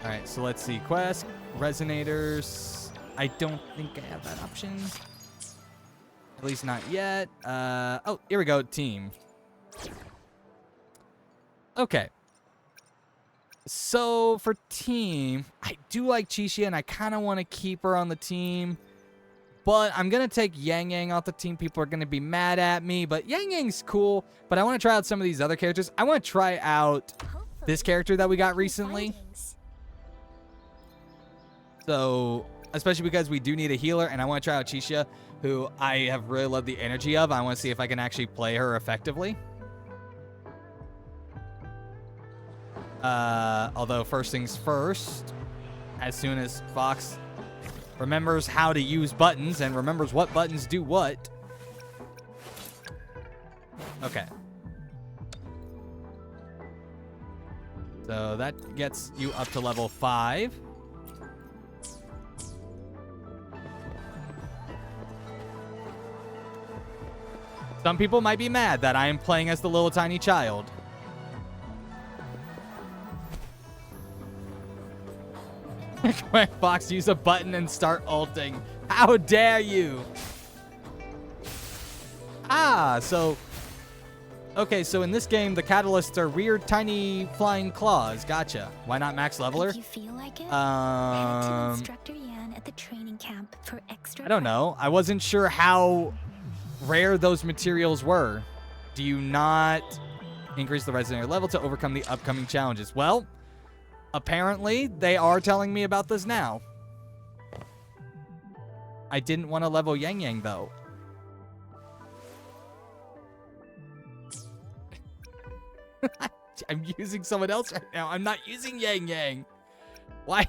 All right, so let's see. Quest, Resonators. I don't think I have that option. At least not yet. Oh, here we go. Team. Okay. So for team, I do like Chi-Chi and I kind of want to keep her on the team. But I'm going to take Yang Yang off the team. People are going to be mad at me. But Yang Yang's cool. But I want to try out some of these other characters. I want to try out this character that we got recently. So, especially because we do need a healer. And I want to try out Chi-Chi, who I have really loved the energy of. I want to see if I can actually play her effectively. Although, first things first, as soon as Fox remembers how to use buttons and remembers what buttons do what. Okay. So that gets you up to level 5. Some people might be mad that I am playing as the little tiny child. When Fox use a button and start ulting. How dare you? Ah, so... Okay, so in this game, the catalysts are weird, tiny, flying claws. Gotcha. Why not max leveler? If you feel like it, head to Instructor Yan at the training camp for extra. I don't know. I wasn't sure how rare those materials were. Do you not increase the resonator level to overcome the upcoming challenges? Well... apparently, they are telling me about this now. I didn't want to level Yang Yang, though. I'm using someone else right now. I'm not using Yang Yang. Why?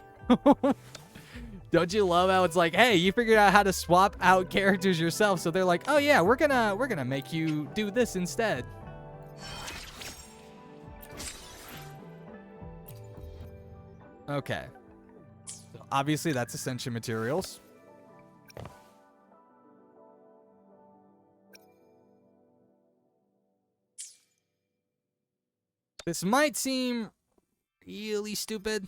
Don't you love how it's like, hey, you figured out how to swap out characters yourself, so they're like, oh yeah, we're gonna make you do this instead. Okay. So obviously, that's Ascension materials. This might seem really stupid.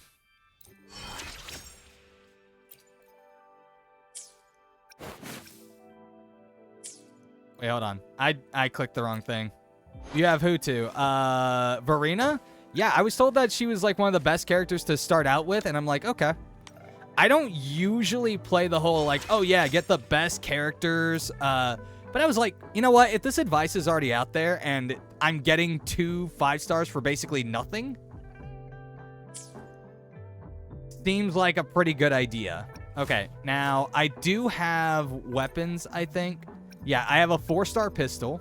Wait, hold on. I clicked the wrong thing. You have who to? Verena? Yeah, I was told that she was like one of the best characters to start out with, and I'm like, okay. I don't usually play the whole like, oh yeah, get the best characters. But I was like, you know what? If this advice is already out there and I'm getting 2 5 stars for basically nothing, seems like a pretty good idea. Okay, now I do have weapons, I think. Yeah, I have a 4-star pistol.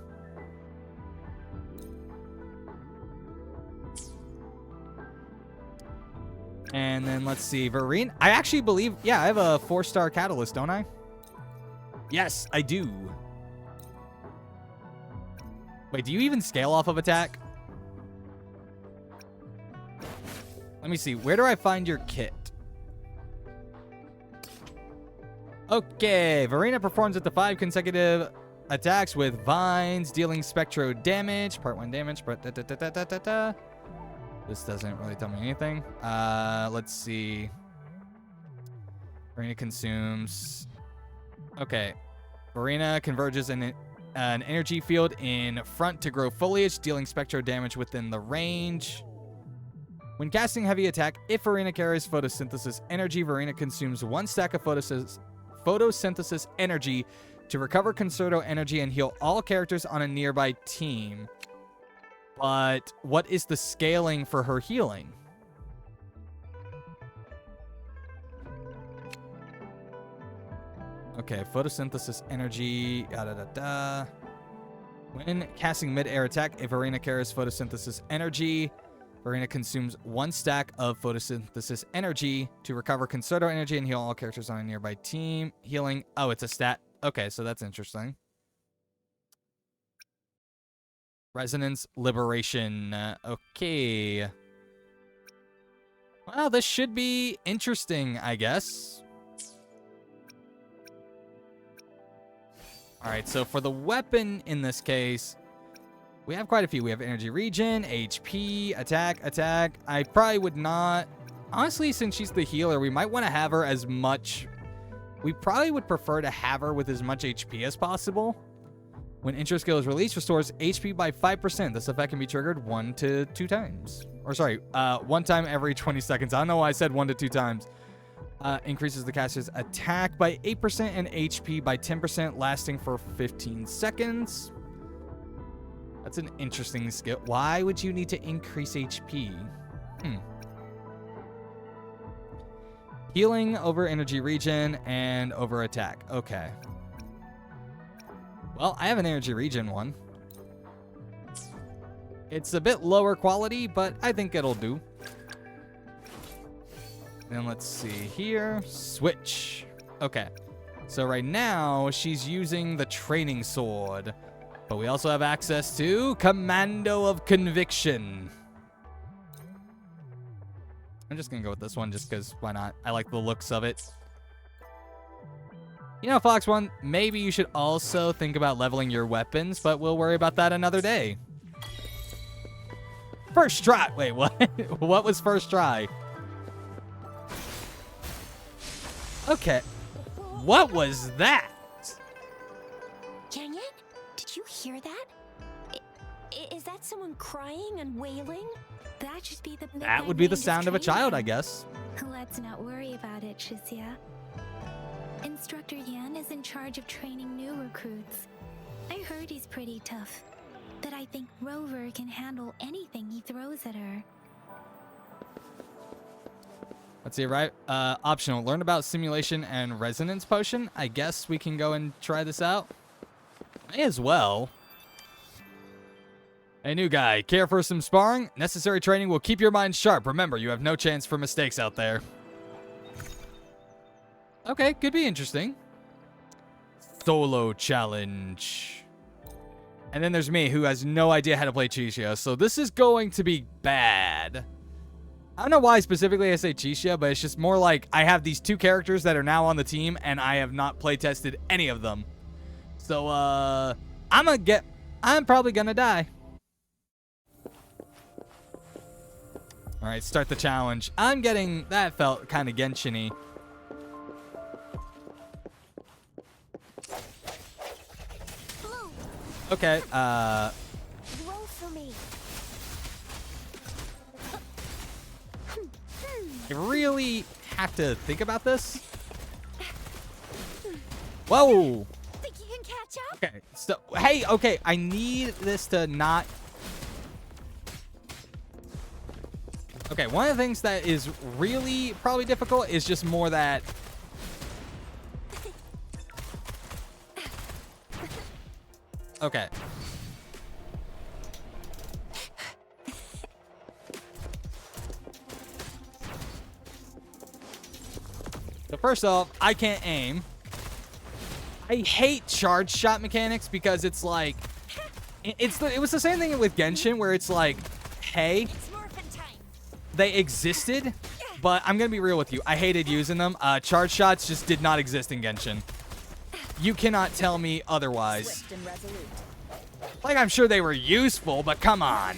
And then let's see, Vereen. I actually believe, yeah, I have a 4-star catalyst, don't I? Yes, I do. Wait, do you even scale off of attack? Let me see. Where do I find your kit? Okay, Verena performs up to 5 consecutive attacks with vines, dealing spectro damage. Part 1 damage. This doesn't really tell me anything. Let's see. Verena consumes. Okay. Verena converges in an energy field in front to grow foliage, dealing spectro damage within the range. When casting heavy attack, if Verena carries photosynthesis energy, Verena consumes 1 stack of photosynthesis energy to recover concerto energy and heal all characters on a nearby team. But what is the scaling for her healing? Okay, photosynthesis energy. When casting mid-air attack, if Verena carries photosynthesis energy, Verena consumes 1 stack of photosynthesis energy to recover concerto energy and heal all characters on a nearby team. Healing. Oh, it's a stat. Okay, so that's interesting. Resonance liberation. Okay. Well, this should be interesting, I guess. All right, so for the weapon in this case, we have quite a few. We have energy regen, HP, attack. I probably would not... Honestly, since she's the healer, we might want to have her as much... We probably would prefer to have her with as much HP as possible. When intro skill is released, restores HP by 5%. This effect can be triggered 1 to 2 times. Or sorry, 1 time every 20 seconds. I don't know why I said 1 to 2 times. Increases the caster's attack by 8% and HP by 10%, lasting for 15 seconds. That's an interesting skill. Why would you need to increase HP? Healing over energy regen and over attack. Okay. Well, I have an energy regen one. It's a bit lower quality, but I think it'll do. And let's see here. Switch. Okay. So right now, she's using the training sword. But we also have access to Commando of Conviction. I'm just going to go with this one just because why not? I like the looks of it. You know, Fox One, maybe you should also think about leveling your weapons, but we'll worry about that another day. First try. Wait, what? What was first try? Okay. What was that? Dang it! Did you hear that? Is that someone crying and wailing? That should be the That would be the sound of a child, I guess. Let's not worry about it, Shizia. Instructor Yan is in charge of training new recruits. I heard he's pretty tough, but I think Rover can handle anything he throws at her. Let's see, right? Optional. Learn about simulation and resonance potion. I guess we can go and try this out. May as well. Hey, new guy. Care for some sparring? Necessary training will keep your mind sharp. Remember, you have no chance for mistakes out there. Okay, could be interesting. Solo challenge. And then there's me, who has no idea how to play Chisha, so this is going to be bad. I don't know why specifically I say Chisha, but it's just more like I have these 2 characters that are now on the team, and I have not playtested any of them. So, I'm probably gonna die. Alright, start the challenge. That felt kind of Genshin-y. Okay, Roll for me. I really have to think about this. Whoa! Think you can catch up? Okay, so, hey, okay, I need this to not... Okay, one of the things that is really probably difficult is just more that... Okay. So first off, I can't aim. I hate charge shot mechanics because it's like... It was the same thing with Genshin where it's like, hey... It's morphin' time. they existed, but I'm gonna be real with you. I hated using them. Charge shots just did not exist in Genshin. You cannot tell me otherwise. Like, I'm sure they were useful, but come on.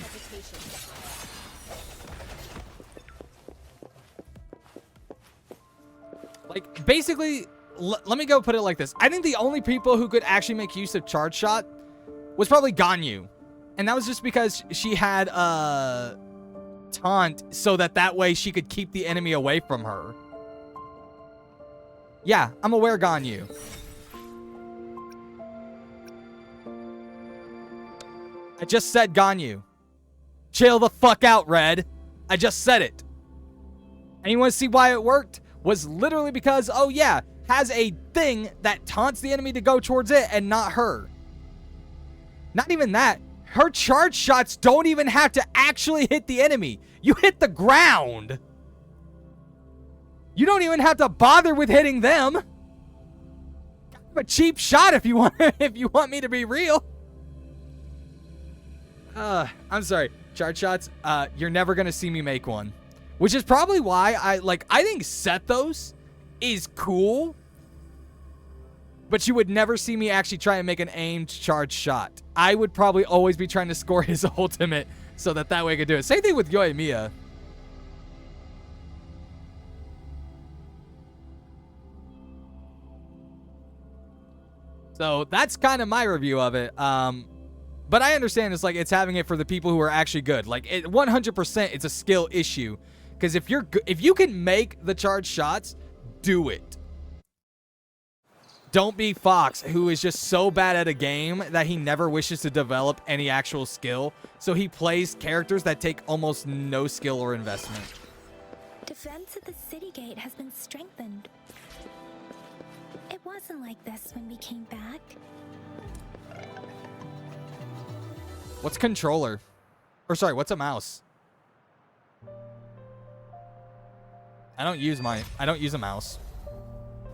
Like, basically, let me go put it like this. I think the only people who could actually make use of charge shot was probably Ganyu. And that was just because she had taunt so that way she could keep the enemy away from her. Yeah, I'm aware Ganyu. I just said Ganyu. Chill the fuck out, Red. I just said it. And you want to see why it worked? Was literally because, oh yeah, has a thing that taunts the enemy to go towards it and not her. Not even that. Her charge shots don't even have to actually hit the enemy. You hit the ground. You don't even have to bother with hitting them. A cheap shot if you want if you want me to be real. I'm sorry. Charge shots, you're never gonna see me make one. Which is probably why I think Sethos is cool. But you would never see me actually try and make an aimed charge shot. I would probably always be trying to score his ultimate so that way I could do it. Same thing with Yoimiya. So that's kind of my review of it. But I understand it's having it for the people who are actually good. Like 100% it's a skill issue. Because if you can make the charge shots, do it. Don't be Fox, who is just so bad at a game that he never wishes to develop any actual skill. So he plays characters that take almost no skill or investment. Defense at the city gate has been strengthened. It wasn't like this when we came back. What's controller? Or sorry, what's a mouse? I don't use a mouse.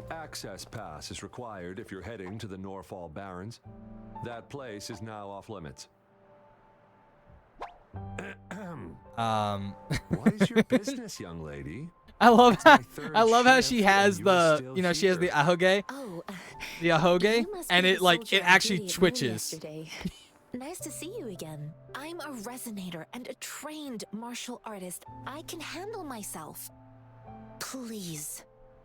Access pass is required if you're heading to the Norfall Barrens. That place is now off limits. What is your business, young lady? I love how she has the, she has the ahoge. Oh, the ahoge, and it actually twitches. Nice to see you again. I'm a resonator and a trained martial artist. I can handle myself. Please.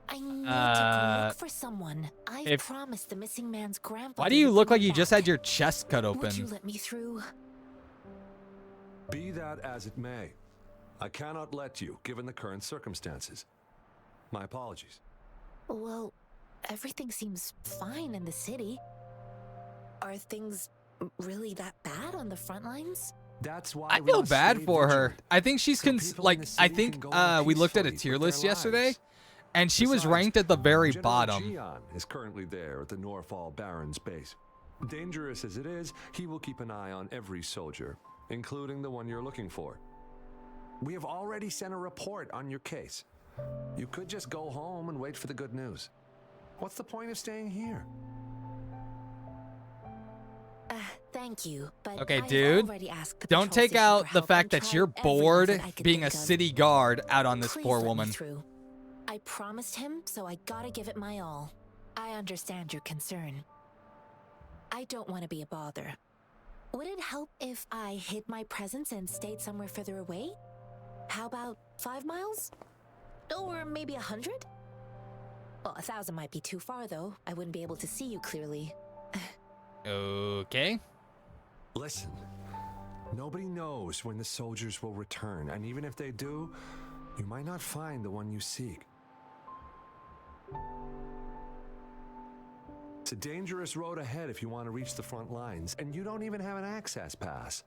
I need to look for someone. I promised the missing man's grandfather. Why do you look like you just had your chest cut open? Would you let me through? Be that as it may, I cannot let you, given the current circumstances. My apologies. Well, everything seems fine in the city. Are things really that bad on the front lines? That's why I feel bad for her. I think she's I think we looked at a tier list yesterday. And she was ranked at the very bottom. Gian is currently there at the Norfall Barrens base. Dangerous as it is, he will keep an eye on every soldier, including the one you're looking for. We have already sent a report on your case. You could just go home and wait for the good news. What's the point of staying here? Thank you, but okay, I've dude, already asked the don't patrol take station out for the help fact and that tried you're everything bored that I could being think a of. city guard out on this Please poor let me woman. through. I promised him, so I gotta give it my all. I understand your concern. I don't want to be a bother. Would it help if I hid my presence and stayed somewhere further away? How about 5 miles? Or maybe 100? Well, 1,000 might be too far, though. I wouldn't be able to see you clearly. Okay. Listen, nobody knows when the soldiers will return, and even if they do, you might not find the one you seek. It's a dangerous road ahead if you want to reach the front lines, and you don't even have an access pass.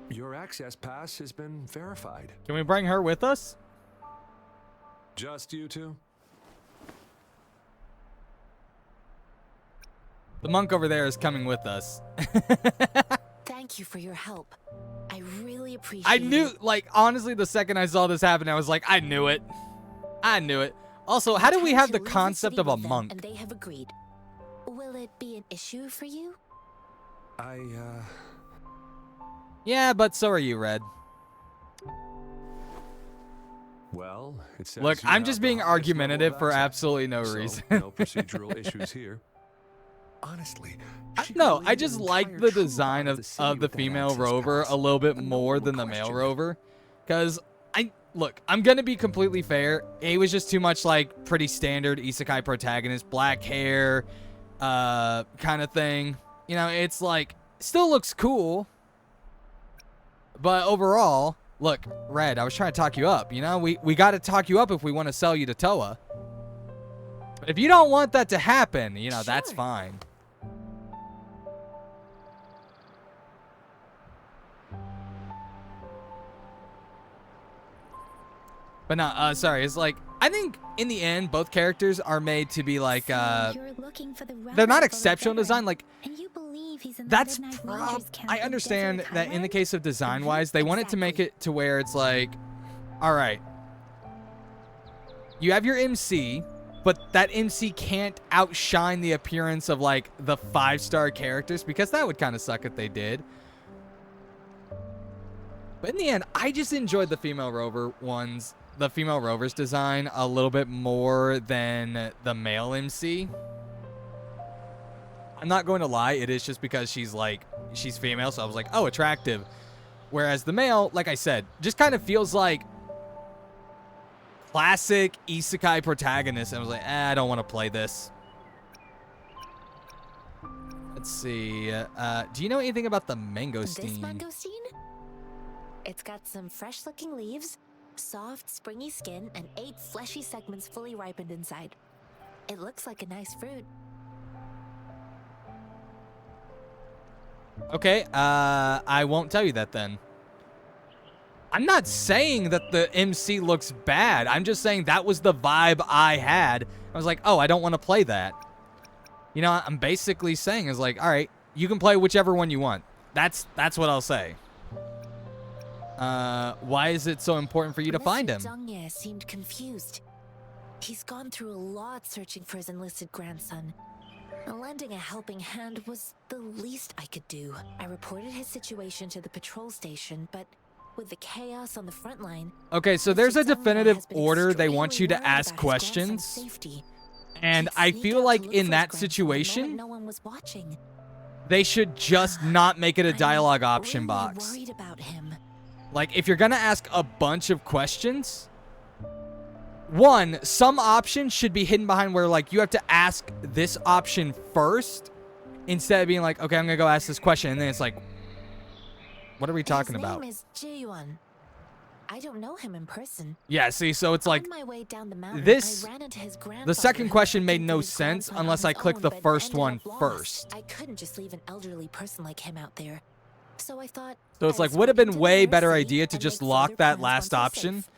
Your access pass has been verified. Can we bring her with us? Just you two? The monk over there is coming with us. Thank you for your help. I really appreciate I it. knew, honestly, the second I saw this happen, I was like, I knew it. I knew it. Also, I'm how do we trying have to the leave concept city of a with them, monk? And they have agreed. Will it be an issue for you? Yeah, but so are you, Red. Well, it says Look, you I'm have just the being highest level of argumentative for access, absolutely no so reason. no procedural issues here. Honestly, she No, could I lead just an like entire the troop design out of city the with that female access rover pass, a little bit and no more one than would the male question it. rover. Because, I'm going to be completely fair. It was just too much like pretty standard isekai protagonist, black hair, kind of thing. You know, it's like, still looks cool. But overall, look, Red, I was trying to talk you up. You know, we got to talk you up if we want to sell you to Toa. But if you don't want that to happen, you know, that's Sure. fine. But no, sorry, it's like, I think in the end, both characters are made to be like, So you're looking for the they're not relic of a exceptional veteran, design. Like, and you believe he's in the that's Midnight Rangers camp I in understand Desert that in the Highlands? case of design-wise, they wanted to make Exactly. it to where it's like, all right, you have your MC, but that MC can't outshine the appearance of like the 5-star characters, because that would kind of suck if they did. But in the end, I just enjoyed the female rover's design a little bit more than the male MC. I'm not going to lie, it is just because she's female, so I was like, oh, attractive. Whereas the male, like I said, just kind of feels like classic isekai protagonist. And I was like, I don't want to play this. Let's see. Do you know anything about the This mangosteen? mangosteen? It's got some fresh-looking leaves, soft, springy skin, and 8 fleshy segments fully ripened inside. It looks like a nice fruit. Okay, I won't tell you that then. I'm not saying that the MC looks bad. I'm just saying that was the vibe I had. I was like, oh, I don't want to play that. You know, I'm basically saying is like, all right, you can play whichever one you want. That's what I'll say. Why is it so important for you to find him? Mr. Zhongye seemed confused. He's gone through a lot searching for his enlisted grandson. Lending a helping hand was the least I could do. I reported his situation to the patrol station, but with the chaos on the front line... Okay, so there's a definitive order they want you to ask questions. Safety. And He'd I sneak feel out to like look in for that his grandson the situation, moment no one was watching. they should just not make it a dialogue option really box. Worried about him. Like, if you're gonna ask a bunch of questions, one, some options should be hidden behind where, like, you have to ask this option first, instead of being like, okay, I'm gonna go ask this question, and then it's like, what are we talking about? His name is Ji-yuan. I don't know him in person. Yeah, see, so it's like, On my way down the mountain, this- I ran into his the grandfather second who question had made been no through his sense grandson on unless I his clicked own, the but first ended one up lost. first. I couldn't just leave an elderly person like him out there. So I thought So it's I like, was would have going been to way the better city idea to and just make lock further that plans last once we're option safe.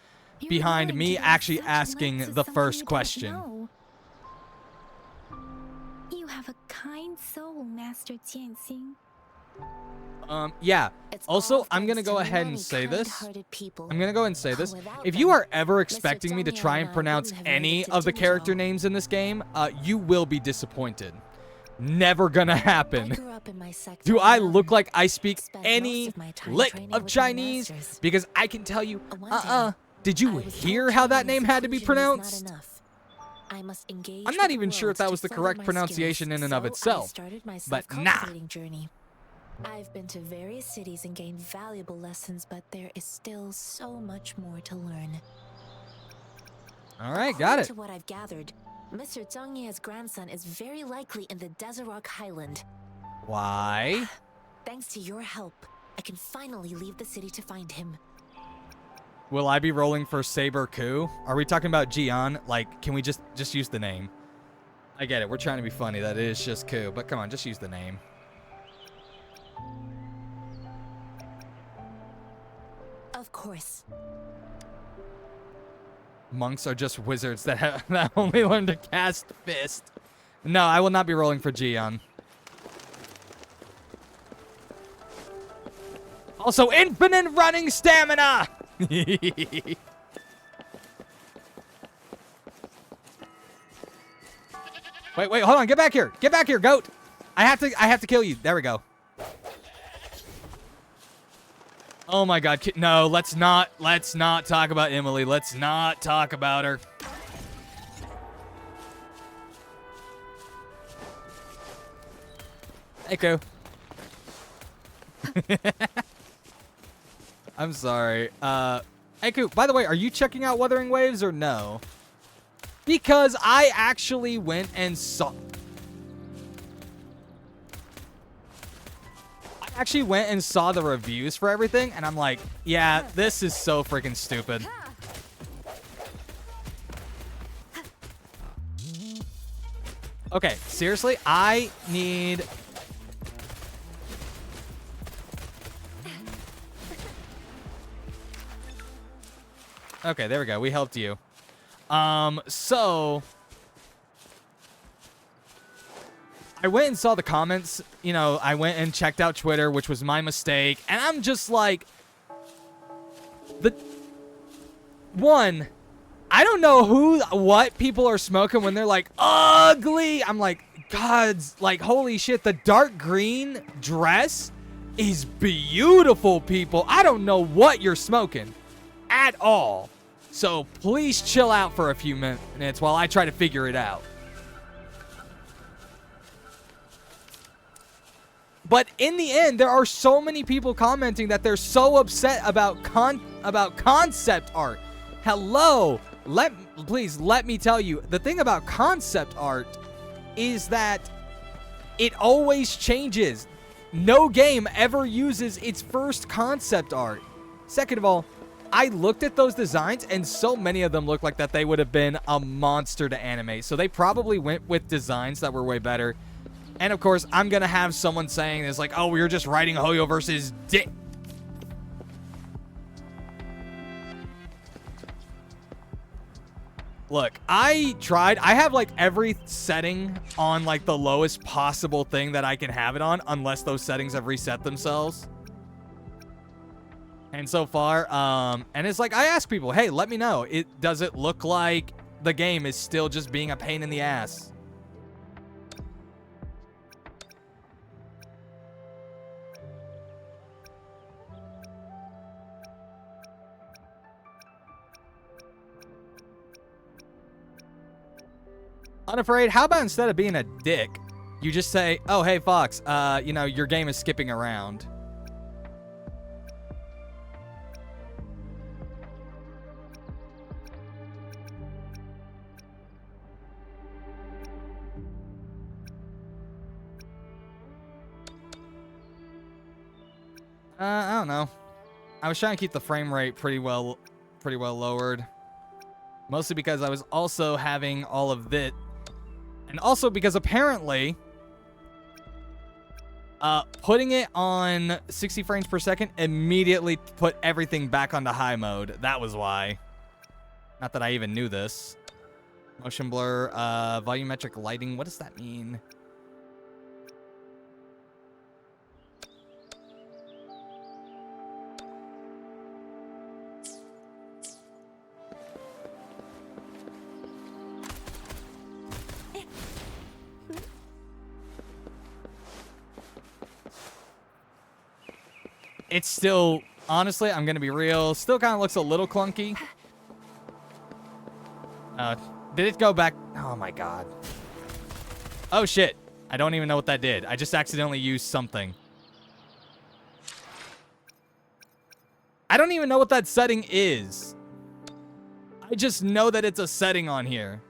You're behind willing me to give actually such asking lengths to the someone first you don't question. know. You have a kind soul, Master Jianxing. Yeah. It's Also, all I'm gonna thanks go to ahead and many say this. kind-hearted people. I'm gonna go ahead and say this. Without If you them, are ever Mr. expecting me to Zhongye try and and I pronounce wouldn't have made any it to of the character Digito. names in this game, you will be disappointed. Never gonna I happen. grew up in my sector Do I alone. look like I speak Spent any most of my time lick training of with my Chinese? masters. Because I can tell you, One day, did you I was told hear how that training name had to be seclusion was not pronounced? enough. I must engage I'm not with the even sure world if that to was the further correct my pronunciation skills, in and of so itself. I started my But nah. self-cultivating journey. I've been to various cities and gained valuable lessons, but there is still so much more to learn. All right, got According it. to what I've gathered, Mr. Zhongye's grandson is very likely in the Desert Rock Highland. Why? Thanks to your help, I can finally leave the city to find him. Will I be rolling for Saber Coup? Are we talking about Jian? Like, can we just use the name? I get it. We're trying to be funny that it is just Coup, but come on, just use the name. Of course. Monks are just wizards that that only learn to cast Fist. No, I will not be rolling for Jian. Also, infinite running stamina! Wait, wait, hold on. Get back here. Get back here, goat. I have to kill you. There we go. Oh my god. No, let's not talk about Emily. Let's not talk about her. Echo. I'm sorry. Echo, by the way, are you checking out Wuthering Waves or no? Because I actually went and saw... I actually went and saw the reviews for everything, and I'm like, yeah, this is so freaking stupid. Okay, seriously, I need... Okay, there we go. We helped you. So... I went and saw the comments. You know, I went and checked out Twitter, which was my mistake. And I'm just like... One, I don't know what people are smoking when they're like, ugly! I'm like, God's, like, holy shit, the dark green dress is beautiful, people. I don't know what you're smoking at all. So please chill out for a few minutes while I try to figure it out. But in the end, there are so many people commenting that they're so upset about concept art. Hello, please let me tell you, the thing about concept art is that it always changes. No game ever uses its first concept art. Second of all, I looked at those designs, and so many of them look like that they would have been a monster to animate. So they probably went with designs that were way better. And of course, I'm going to have someone saying this like, oh, we were just writing Hoyo versus Dick. Look, I tried. I have like every setting on like the lowest possible thing that I can have it on, unless those settings have reset themselves. And so far, and it's like, I ask people, hey, let me know. Does it look like the game is still just being a pain in the ass? Unafraid, how about instead of being a dick, you just say, oh, hey, Fox, you know, your game is skipping around. I don't know. I was trying to keep the frame rate pretty well lowered. Mostly because I was also having all of this. And also because apparently, putting it on 60 frames per second immediately put everything back onto high mode. That was why. Not that I even knew this. Motion blur, volumetric lighting. What does that mean? It's still, honestly, I'm going to be real, still kind of looks a little clunky. Did it go back? Oh my god. Oh shit. I don't even know what that did. I just accidentally used something. I don't even know what that setting is. I just know that it's a setting on here.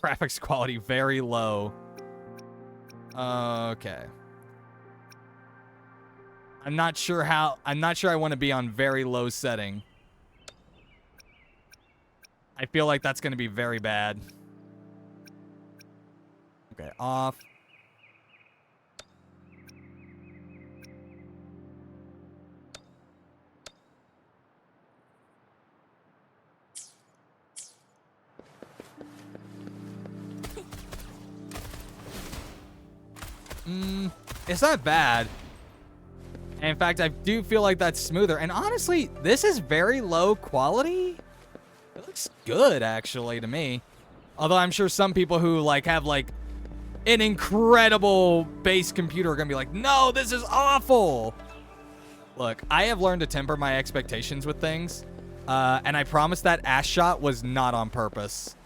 Graphics quality very low. Okay. I'm not sure I want to be on very low setting. I feel like that's going to be very bad. Okay, off. It's not bad. And in fact, I do feel like that's smoother. And honestly, this is very low quality. It Looks good, actually, to me. Although I'm sure some people who, like, have, like, an incredible base computer are gonna be like, no, this is awful. Look, I have learned to temper my expectations with things, and I promise that ass shot was not on purpose.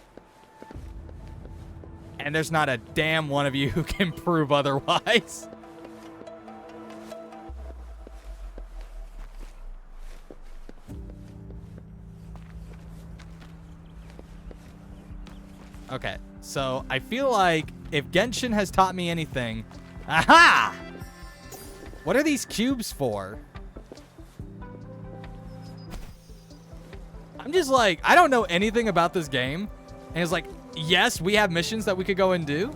And there's not a damn one of you who can prove otherwise. Okay, so I feel like if Genshin has taught me anything... Aha! What are these cubes for? I'm just like, I don't know anything about this game. And it's like, yes, we have missions that we could go and do.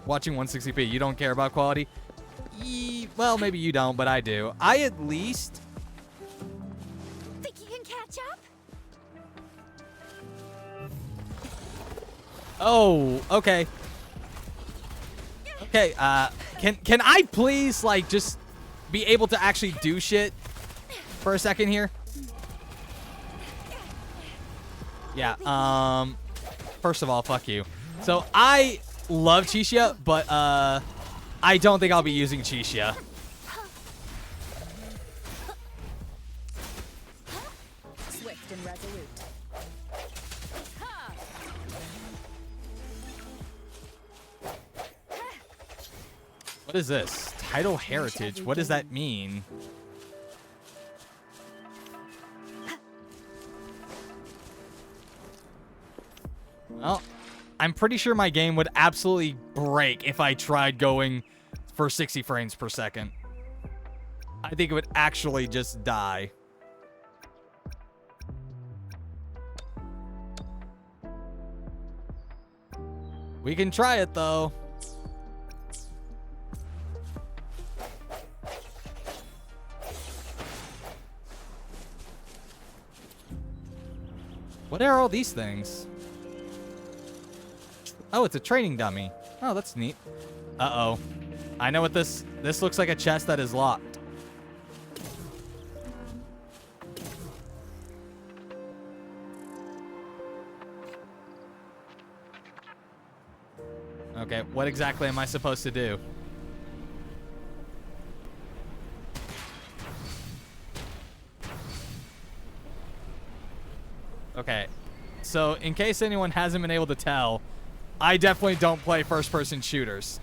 Watching 160p, you don't care about quality? Well, maybe you don't, but I do. I at least... Think you can catch up? Oh, okay. Okay, can I please, like, just be able to actually do shit for a second here? Yeah, first of all, fuck you. So, I love Chisha, but, I don't think I'll be using Chisha. Swift and resolute. What is this? Tidal Heritage. What does that mean? Well, I'm pretty sure my game would absolutely break if I tried going for 60 frames per second. I think it would actually just die. We can try it, though. What are all these things? Oh, it's a training dummy. Oh, that's neat. Uh-oh. I know what this looks like, a chest that is locked. Okay, what exactly am I supposed to do? Okay, so in case anyone hasn't been able to tell, I definitely don't play first-person shooters.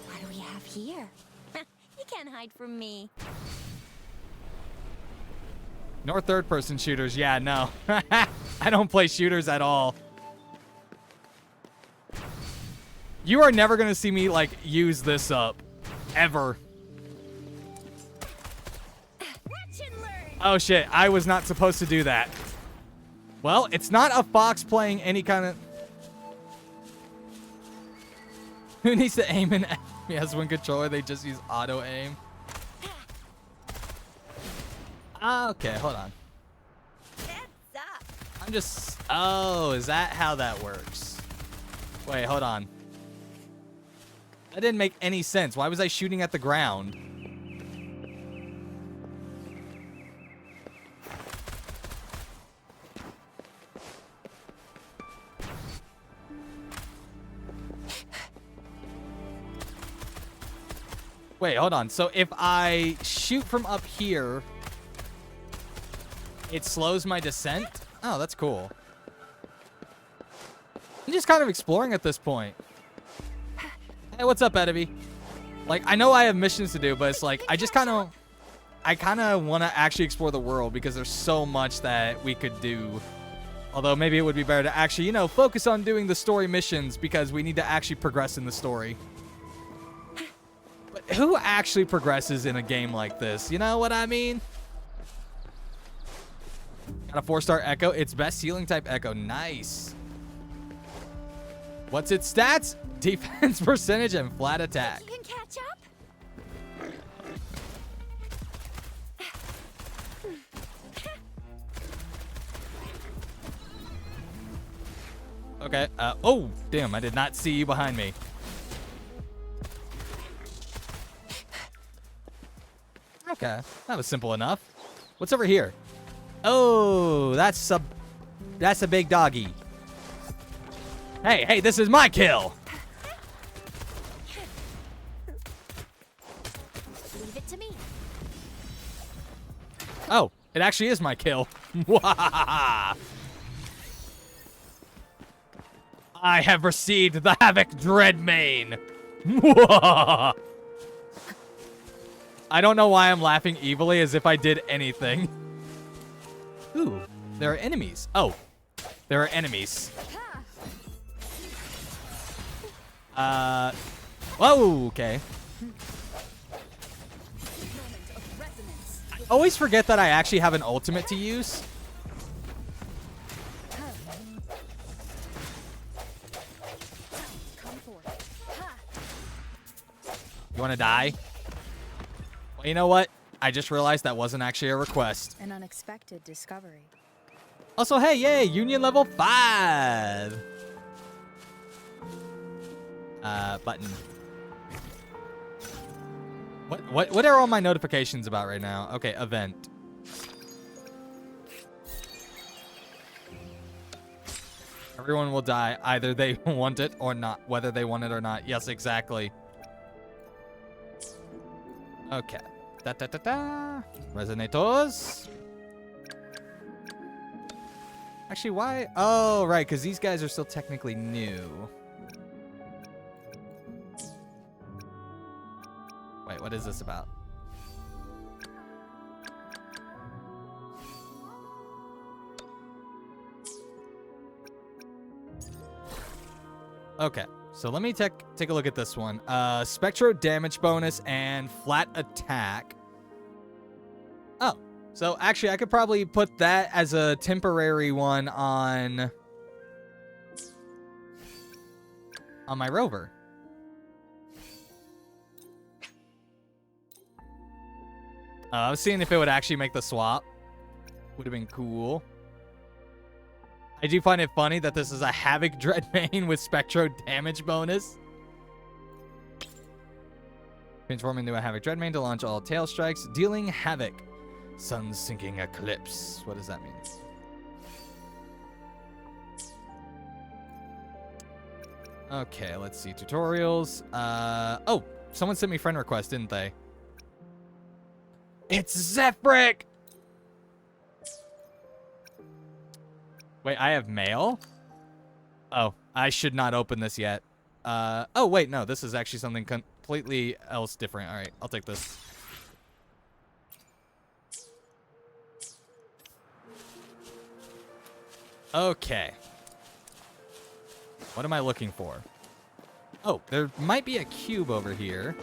What do we have here? You can't hide from me. Nor third-person shooters, yeah, no. I don't play shooters at all. You are never gonna see me, like, use this up. Ever. Oh, shit. I was not supposed to do that. Well, it's not a fox playing any kind of... Who needs to aim in FPS when controller? They just use auto-aim. Okay, hold on. I'm just... Oh, is that how that works? Wait, hold on. That didn't make any sense. Why was I shooting at the ground? Wait, hold on. So if I shoot from up here, it slows my descent? Oh, that's cool. I'm just kind of exploring at this point. Hey, what's up, Edivy? Like, I know I have missions to do, but it's like, I kind of want to actually explore the world because there's so much that we could do. Although maybe it would be better to actually, you know, focus on doing the story missions because we need to actually progress in the story. But who actually progresses in a game like this? You know what I mean? Got a 4-star Echo. It's best healing type Echo. Nice. What's its stats? Defense percentage and flat attack. You can catch up? Okay. Oh, damn. I did not see you behind me. Okay. That was simple enough. What's over here? Oh, that's a big doggy. Hey, this is my kill. Leave it to me. Oh, it actually is my kill. I have received the Havoc Dreadmane. I don't know why I'm laughing evilly as if I did anything. Ooh, there are enemies. Oh, there are enemies. Whoa, okay. I always forget that I actually have an ultimate to use. You want to die? Well, you know what? I just realized that wasn't actually a request. An unexpected discovery. Also, hey, yay, Union level 5. Button. What are all my notifications about right now? Okay, event. Everyone will die. Either they want it or not. Whether they want it or not. Yes, exactly. Okay. Da-da-da-da. Resonators. Actually, why? Oh, right, because these guys are still technically new. Wait, what is this about? Okay, so let me take a look at this one. Spectro damage bonus and flat attack. Oh, so actually I could probably put that as a temporary one on my rover. I was seeing if it would actually make the swap. Would have been cool. I do find it funny that this is a Havoc Dreadmane with Spectro damage bonus. Transform into a Havoc Dreadmane to launch all tail strikes, dealing Havoc. Sun sinking eclipse. What does that mean? Okay, let's see. Tutorials. Oh, someone sent me friend request, didn't they? It's Zephyric! Wait, I have mail? Oh, I should not open this yet. Oh, wait, no. This is actually something completely else different. All right, I'll take this. Okay. What am I looking for? Oh, there might be a cube over here.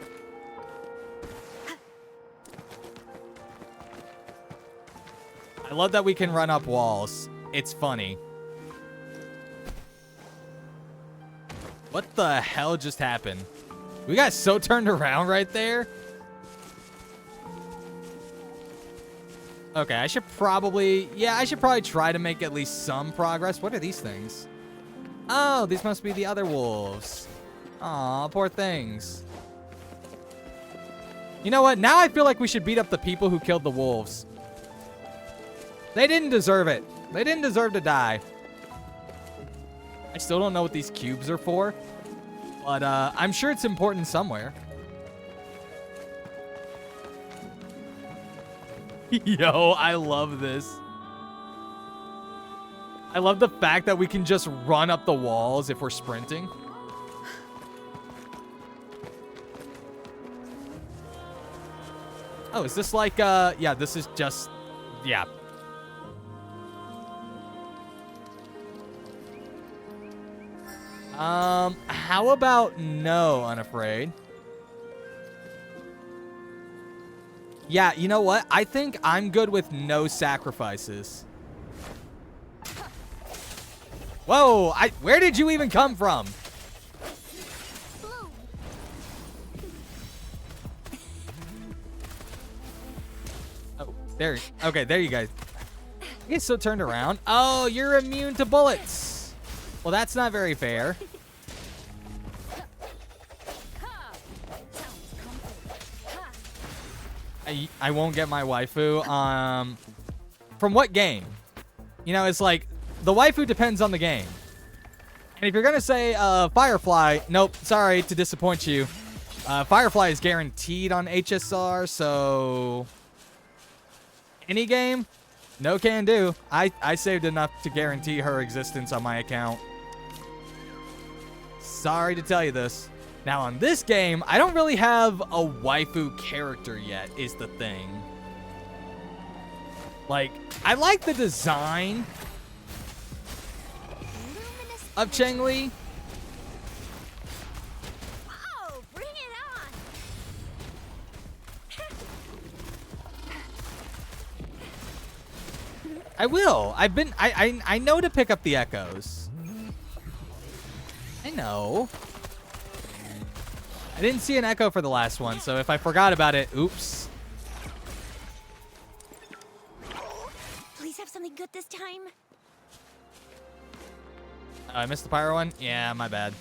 I love that we can run up walls. It's funny. What the hell just happened? We got so turned around right there. Okay, I should probably try to make at least some progress. What are these things? Oh, these must be the other wolves. Aw, poor things. You know what? Now I feel like we should beat up the people who killed the wolves. They didn't deserve it. They didn't deserve to die. I still don't know what these cubes are for, but I'm sure it's important somewhere. Yo, I love this. I love the fact that we can just run up the walls if we're sprinting. Oh, is this like, yeah, this is just, yeah. How about no, Unafraid? Yeah, you know what? I think I'm good with no sacrifices. Whoa, where did you even come from? Oh, there. Okay, there you guys. You get so turned around. Oh, you're immune to bullets. Well, that's not very fair. I won't get my waifu. From what game? You know, it's like the waifu depends on the game. And if you're gonna say Firefly, nope, sorry to disappoint you. Firefly is guaranteed on HSR, so any game, no can do. I saved enough to guarantee her existence on my account. Sorry to tell you this. Now on this game, I don't really have a waifu character yet, is the thing. Like, I like the design of Cheng-Li. Oh, bring it on! I will. I know to pick up the echoes. I know. I didn't see an echo for the last one, so if I forgot about it, oops. Please have something good this time. I missed the pyro one? Yeah, my bad.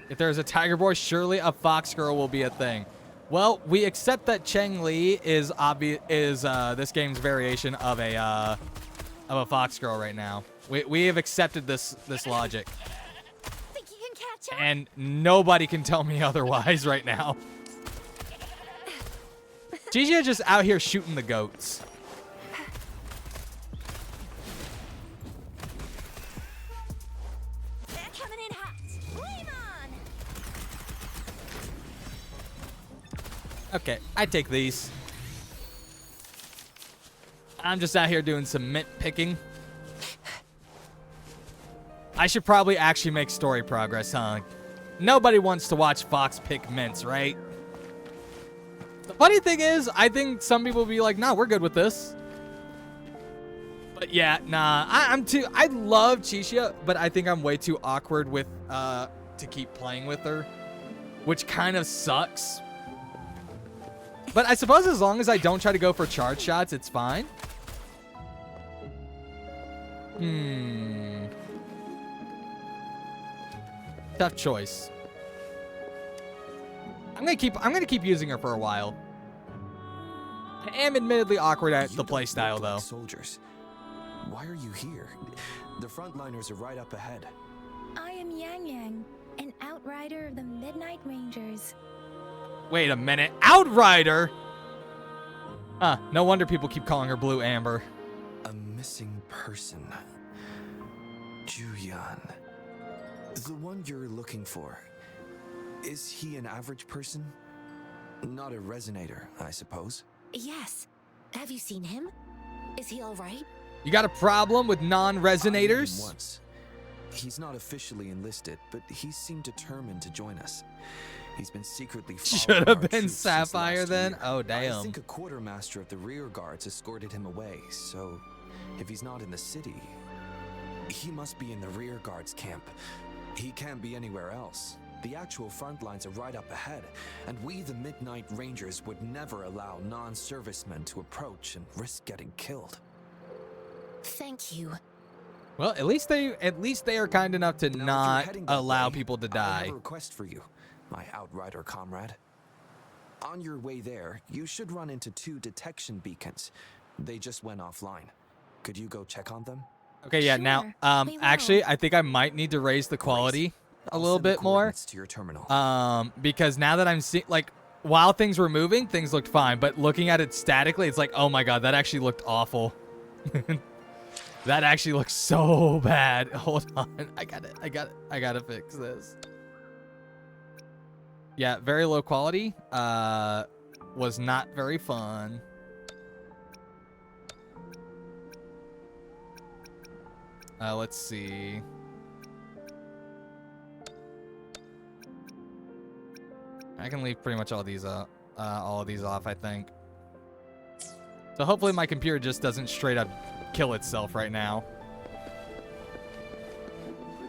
If there's a tiger boy, surely a fox girl will be a thing. Well, we accept that Cheng-Li is this game's variation of a fox girl right now. We have accepted this logic. Think you can catch up? And nobody can tell me otherwise right now. Gigi is just out here shooting the goats. They're coming in hot. Flame on! Okay, I take these. I'm just out here doing some mint picking. I should probably actually make story progress, huh? Nobody wants to watch Fox pick mints, right? The funny thing is, I think some people will be like, nah, we're good with this. But yeah, nah, I love Chichia, but I think I'm way too awkward with, to keep playing with her, which kind of sucks. But I suppose as long as I don't try to go for charge shots, it's fine. Tough choice. I'm gonna keep using her for a while. I am admittedly awkward at the playstyle though. Soldiers, why are you here? The frontliners are right up ahead. I am Yang Yang, an outrider of the Midnight Rangers. Wait a minute, Outrider? Huh, no wonder people keep calling her Blue Amber. A missing person. Juyan. The one you're looking for. Is he an average person? Not a resonator, I suppose. Yes. Have you seen him? Is he all right? You got a problem with I met him non-resonators? once. He's not officially enlisted, but he seemed determined to join us. He's been secretly following Should have our been troops since Sapphire last then? year. Oh, I damn. think a quartermaster of the rear guards escorted him away, so if he's not in the city, he must be in the rear guards camp. He can't be anywhere else. The actual front lines are right up ahead, and we, the Midnight Rangers, would never allow non-servicemen to approach and risk getting killed. Thank you. Well, at least they are kind enough to Now, if you're not heading that allow way, people to I die. have a request for you, my Outrider comrade. On your way there, you should run into 2 detection beacons. They just went offline. Could you go check on them? Okay, yeah, now, Sure, we actually, will. I think I might need to raise the quality a I'll little send the bit more. coordinates to your terminal. Because now that I'm seeing, like, while things were moving, things looked fine, but looking at it statically, it's like, oh my god, that actually looked awful. That actually looks so bad. Hold on, I gotta fix this. Yeah, very low quality. Was not very fun. Let's see. I can leave pretty much all these off, I think. So hopefully my computer just doesn't straight up kill itself right now.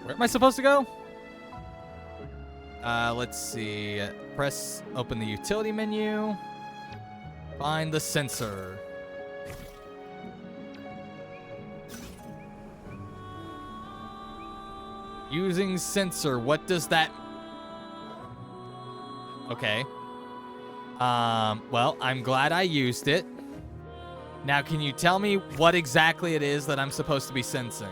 Where am I supposed to go? Let's see. Open the utility menu. Find the sensor. Using sensor. What does that... Okay. Well, I'm glad I used it. Now, can you tell me what exactly it is that I'm supposed to be sensing?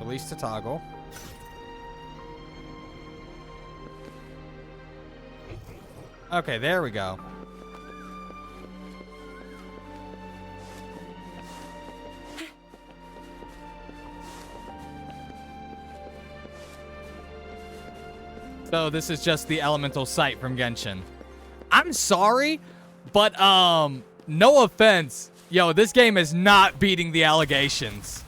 Release to toggle. Okay, there we go. So this is just the elemental sight from Genshin. I'm sorry, but no offense. Yo, this game is not beating the allegations.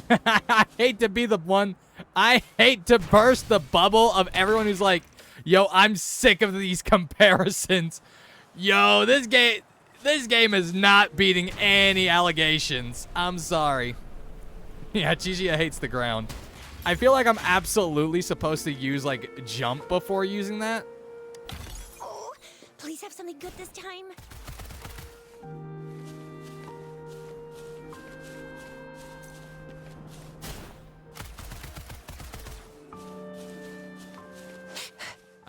I hate to be the one. I hate to burst the bubble of everyone who's like, yo, I'm sick of these comparisons. Yo, this game is not beating any allegations. I'm sorry. Yeah, Chichia hates the ground. I feel like I'm absolutely supposed to use, like, jump before using that. Oh, please have something good this time.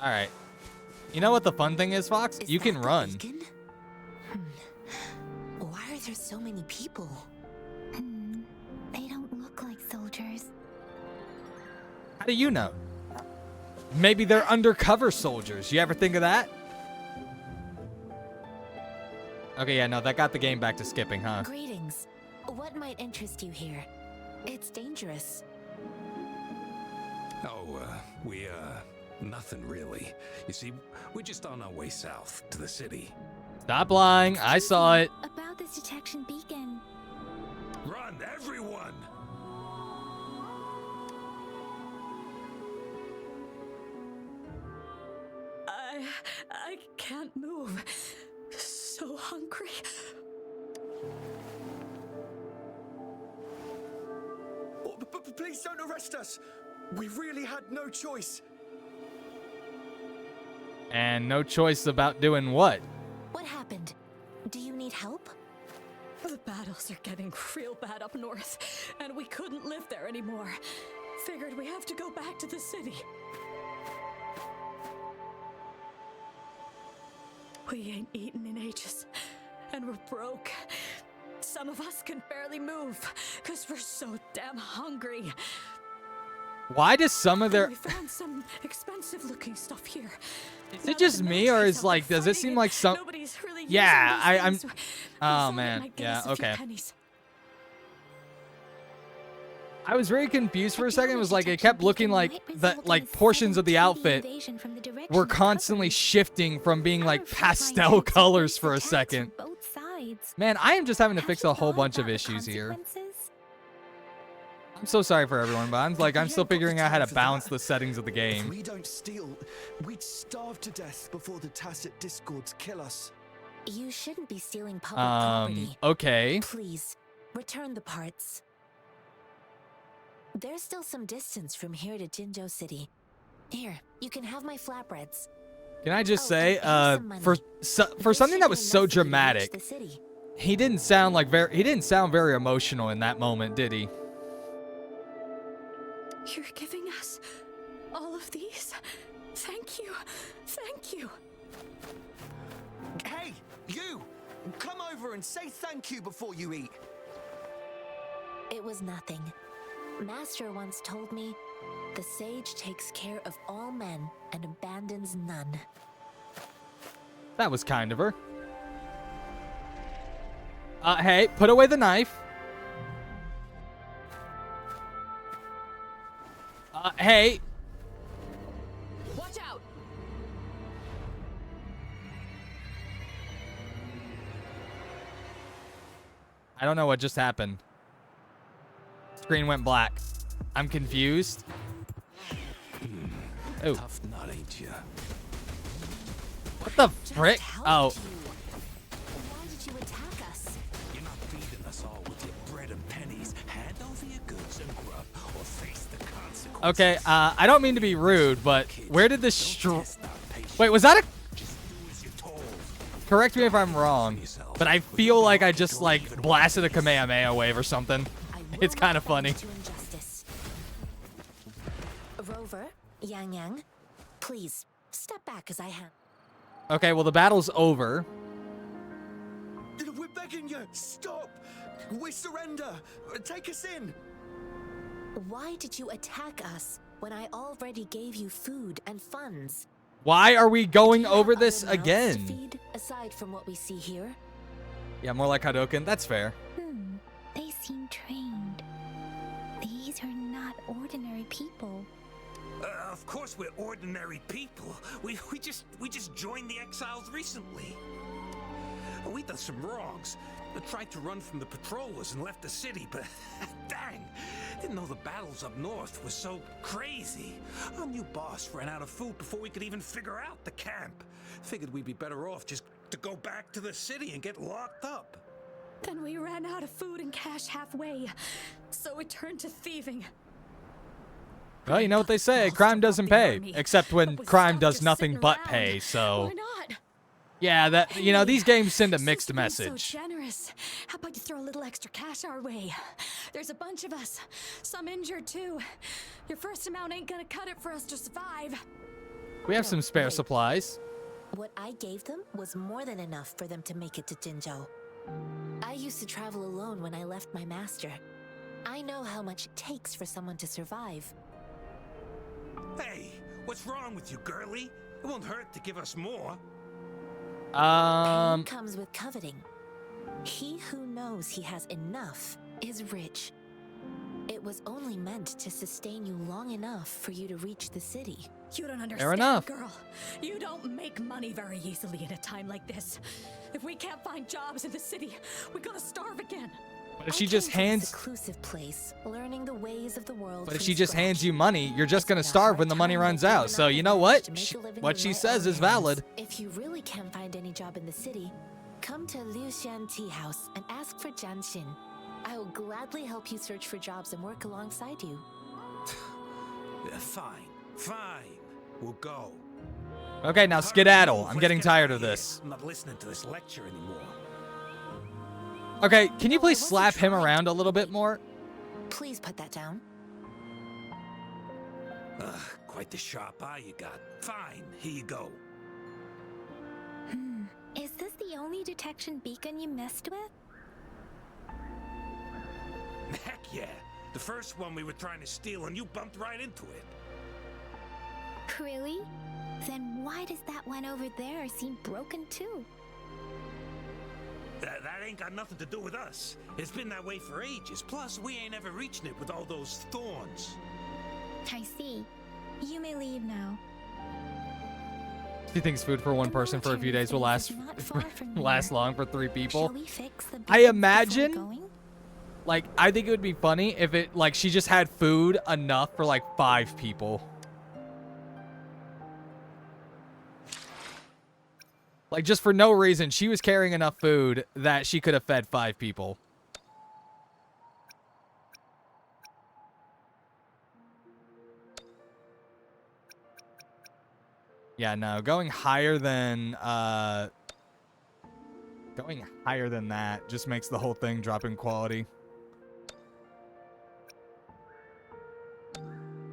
All right. You know what the fun thing is, Fox? You can run. Why are there so many people? They don't look like soldiers. How do you know? Maybe they're undercover soldiers. You ever think of that? Okay, yeah, no, that got the game back to skipping, huh? Greetings. What might interest you here? It's dangerous. Oh, nothing really. You see, we're just on our way south to the city. Stop lying. I saw it. About this detection beacon. Run, everyone! I can't move. So hungry. Oh, please don't arrest us. We really had no choice. And no choice about doing what? What happened? Do you need help? The battles are getting real bad up north, and we couldn't live there anymore. Figured we have to go back to the city. We ain't eaten in ages, and we're broke. Some of us can barely move, because we're so damn hungry. Why does some of their... We found some expensive-looking stuff here. Is it just me, or is like, does it seem like some... Really Yeah, I'm... things. Oh, man. Yeah, okay. I was very confused for a second. It was like, it kept looking like the, like, portions of the outfit were constantly shifting from being like pastel colors for a second. Man, I am just having to fix a whole bunch of issues here. I'm so sorry for everyone, but I'm still figuring out how to balance the settings of the If game. we don't steal, we'd starve to death before the Tacit Discords kill us. You shouldn't be stealing public property. Okay. Please, return the parts. There's still some distance from here to Jinzhou City. Here, you can have my flatbreads. Can I just Oh, say, and here's some money. for something This that was should so be enough for you to reach dramatic, the city. he didn't sound very emotional in that moment, did he? You're giving us all of these? Thank you. Thank you. Hey, you! Come over and say thank you before you eat. It was nothing. Master once told me, the sage takes care of all men and abandons none. That was kind of her. Hey, put away the knife. Hey. Watch out! I don't know what just happened. Screen went black. I'm confused. Oh. Tough nut, ain't ya? What the frick? Oh. Why did you attack us? You're not feeding us all with your bread and pennies. Hand over your goods and grub, or face the consequences. Okay, I don't mean to be rude, but where did this Test our patience. Wait, was that a... Just do as you're told. Correct me if I'm wrong, but I feel like I just, like, blasted a Kamehameha wave or something. I will It's kind not of funny. bend to injustice. Rover, Yang Yang, please step back as I hand. Okay, well, the battle's over. We're begging you, stop! We surrender! Take us in! Why did you attack us when I already gave you food and funds? Why are we going Do you have over this other mouths to again? feed, aside from what we see here? Yeah, more like Hadouken. That's fair. They seem trained. These are not ordinary people. Of course we're ordinary people. We just joined the exiles recently. We done some wrongs. We tried to run from the patrollers and left the city, but dang, didn't know the battles up north were so crazy. Our new boss ran out of food before we could even figure out the camp. Figured we'd be better off just to go back to the city and get locked up. Then we ran out of food and cash halfway, so we turned to thieving. Well, you know what they say, crime doesn't pay. Except when crime does nothing but pay, so... Why not? Yeah, that, you know, these games send a Since mixed you're being message. So generous. How about you throw a little extra cash our way? There's a bunch of us, some injured too. Your first amount ain't gonna cut it for us to survive. We have some spare supplies. What I gave them was more than enough for them to make it to Jinzhou. I used to travel alone when I left my master. I know how much it takes for someone to survive. Hey, what's wrong with you, girlie? It won't hurt to give us more. Pain comes with coveting. He who knows he has enough is rich. It was only meant to sustain you long enough for you to reach the city. You don't understand, Fair enough. girl. You don't make money very easily in a time like this. If we can't find jobs in the city, we're gonna starve again. But if she just hands... Seclusive place, learning the ways of the world. But if from she just hands scratch. you money, you're just gonna It's been a starve hard when the money time runs making out. enough So you know to what? make a living What with she my says own is valid. hands. If you really can't find any job in the city, come to Liushan Tea House and ask for Jianxin. I will gladly help you search for jobs and work alongside you. Fine. We'll go. Okay, now skedaddle. I'm Let's getting get tired out of here. this. I'm not listening to this lecture anymore. Okay, can you please slap him around a little bit more? Please put that down. Quite the sharp eye you got. Fine, here you go. Is this the only detection beacon you messed with? Heck yeah. The first one we were trying to steal and you bumped right into it. Really? Then why does that one over there seem broken too? That ain't got nothing to do with us. It's been that way for ages. Plus, we ain't ever reaching it with all those thorns. I see. You may leave now. Do you think food for one person for a few days will last last long for 3 people? Shall we fix the I beacon before imagine, going? like, I think it would be funny if it, like, she just had food enough for, like, 5 people. Like, just for no reason, she was carrying enough food that she could have fed 5 people. Yeah, no, going higher than that just makes the whole thing drop in quality.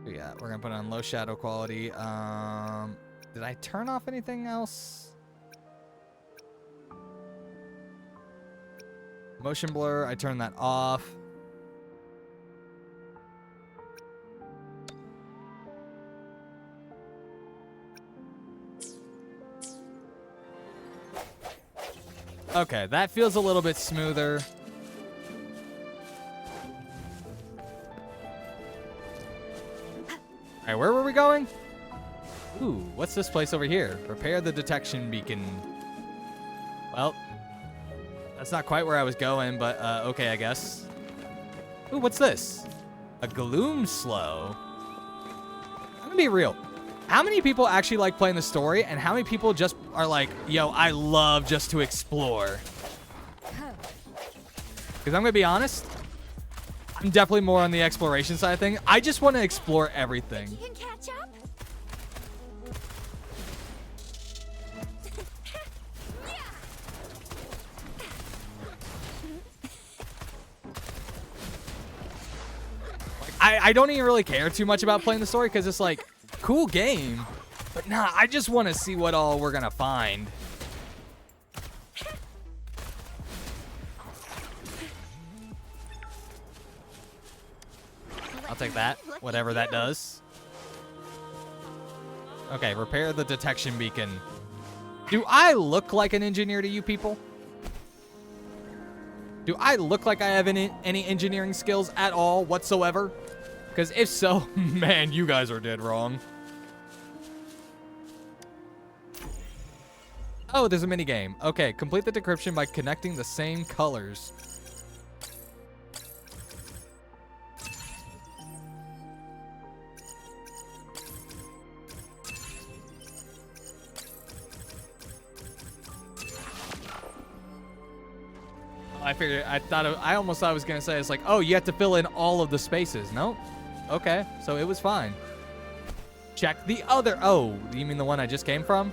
Yeah, we're gonna put on low shadow quality. Did I turn off anything else? Motion blur, I turned that off. Okay, that feels a little bit smoother. Alright, where were we going? Ooh, what's this place over here? Repair the detection beacon. Well, that's not quite where I was going, but okay, I guess. Ooh, what's this? A gloom slow. I'm gonna be real. How many people actually like playing the story, and how many people just are like, yo, I love just to explore? Because I'm gonna be honest, I'm definitely more on the exploration side of things. I just want to explore everything. You can catch up? I don't even really care too much about playing the story because it's like, cool game. But nah, I just want to see what all we're going to find. I'll take that, whatever that does. Okay, repair the detection beacon. Do I look like an engineer to you people? Do I look like I have any engineering skills at all whatsoever? Because if so, man, you guys are dead wrong. Oh, there's a mini game. Okay, complete the decryption by connecting the same colors. I almost thought I was going to say, it's like, oh, you have to fill in all of the spaces. Nope. Okay, so it was fine. Check the other. Oh, you mean the one I just came from?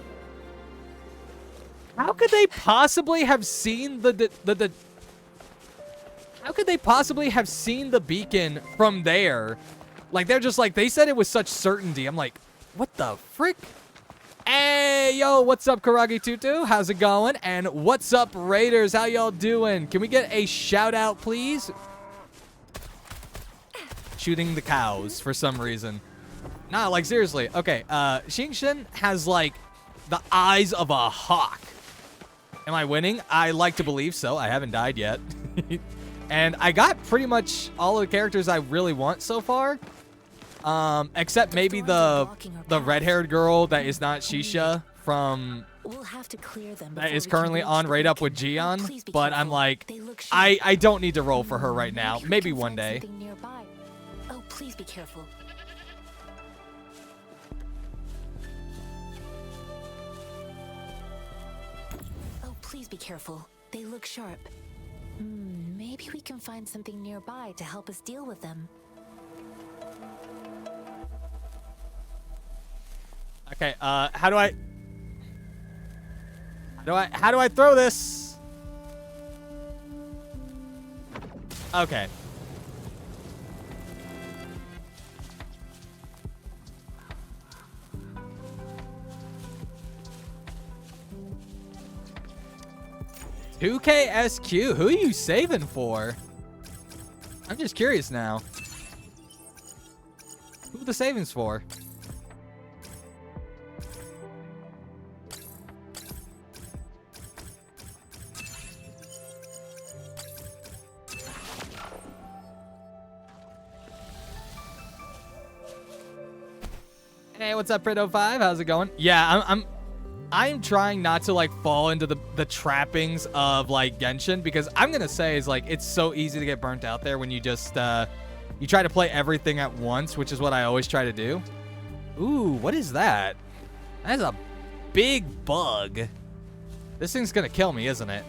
How could they possibly have seen how could they possibly have seen the beacon from there? Like, they're just like, they said it with such certainty. I'm like, what the frick? Hey, yo, what's up, Karagi Tutu? How's it going? And what's up, Raiders? How y'all doing? Can we get a shout out, please? Shooting the cows for some reason. Nah, like, seriously. Okay, Xingshen has, like, the eyes of a hawk. Am I winning? I like to believe so. I haven't died yet. And I got pretty much all of the characters I really want so far. Except maybe the red-haired girl that is not Shisha from that is currently on Raid Up with Gion. But I'm like, I don't need to roll for her right now. Maybe one day. Oh, please be careful. Oh, please be careful. They look sharp. Maybe we can find something nearby to help us deal with them. Okay, how do I throw this? Okay. $2K SQ, who are you saving for? I'm just curious now. Who are the savings for? Hey, what's up, Prit05? How's it going? Yeah, I'm trying not to like fall into the trappings of like Genshin, because I'm gonna say is like it's so easy to get burnt out there when you just you try to play everything at once, which is what I always try to do. Ooh, what is that? That's a big bug. This thing's gonna kill me, isn't it?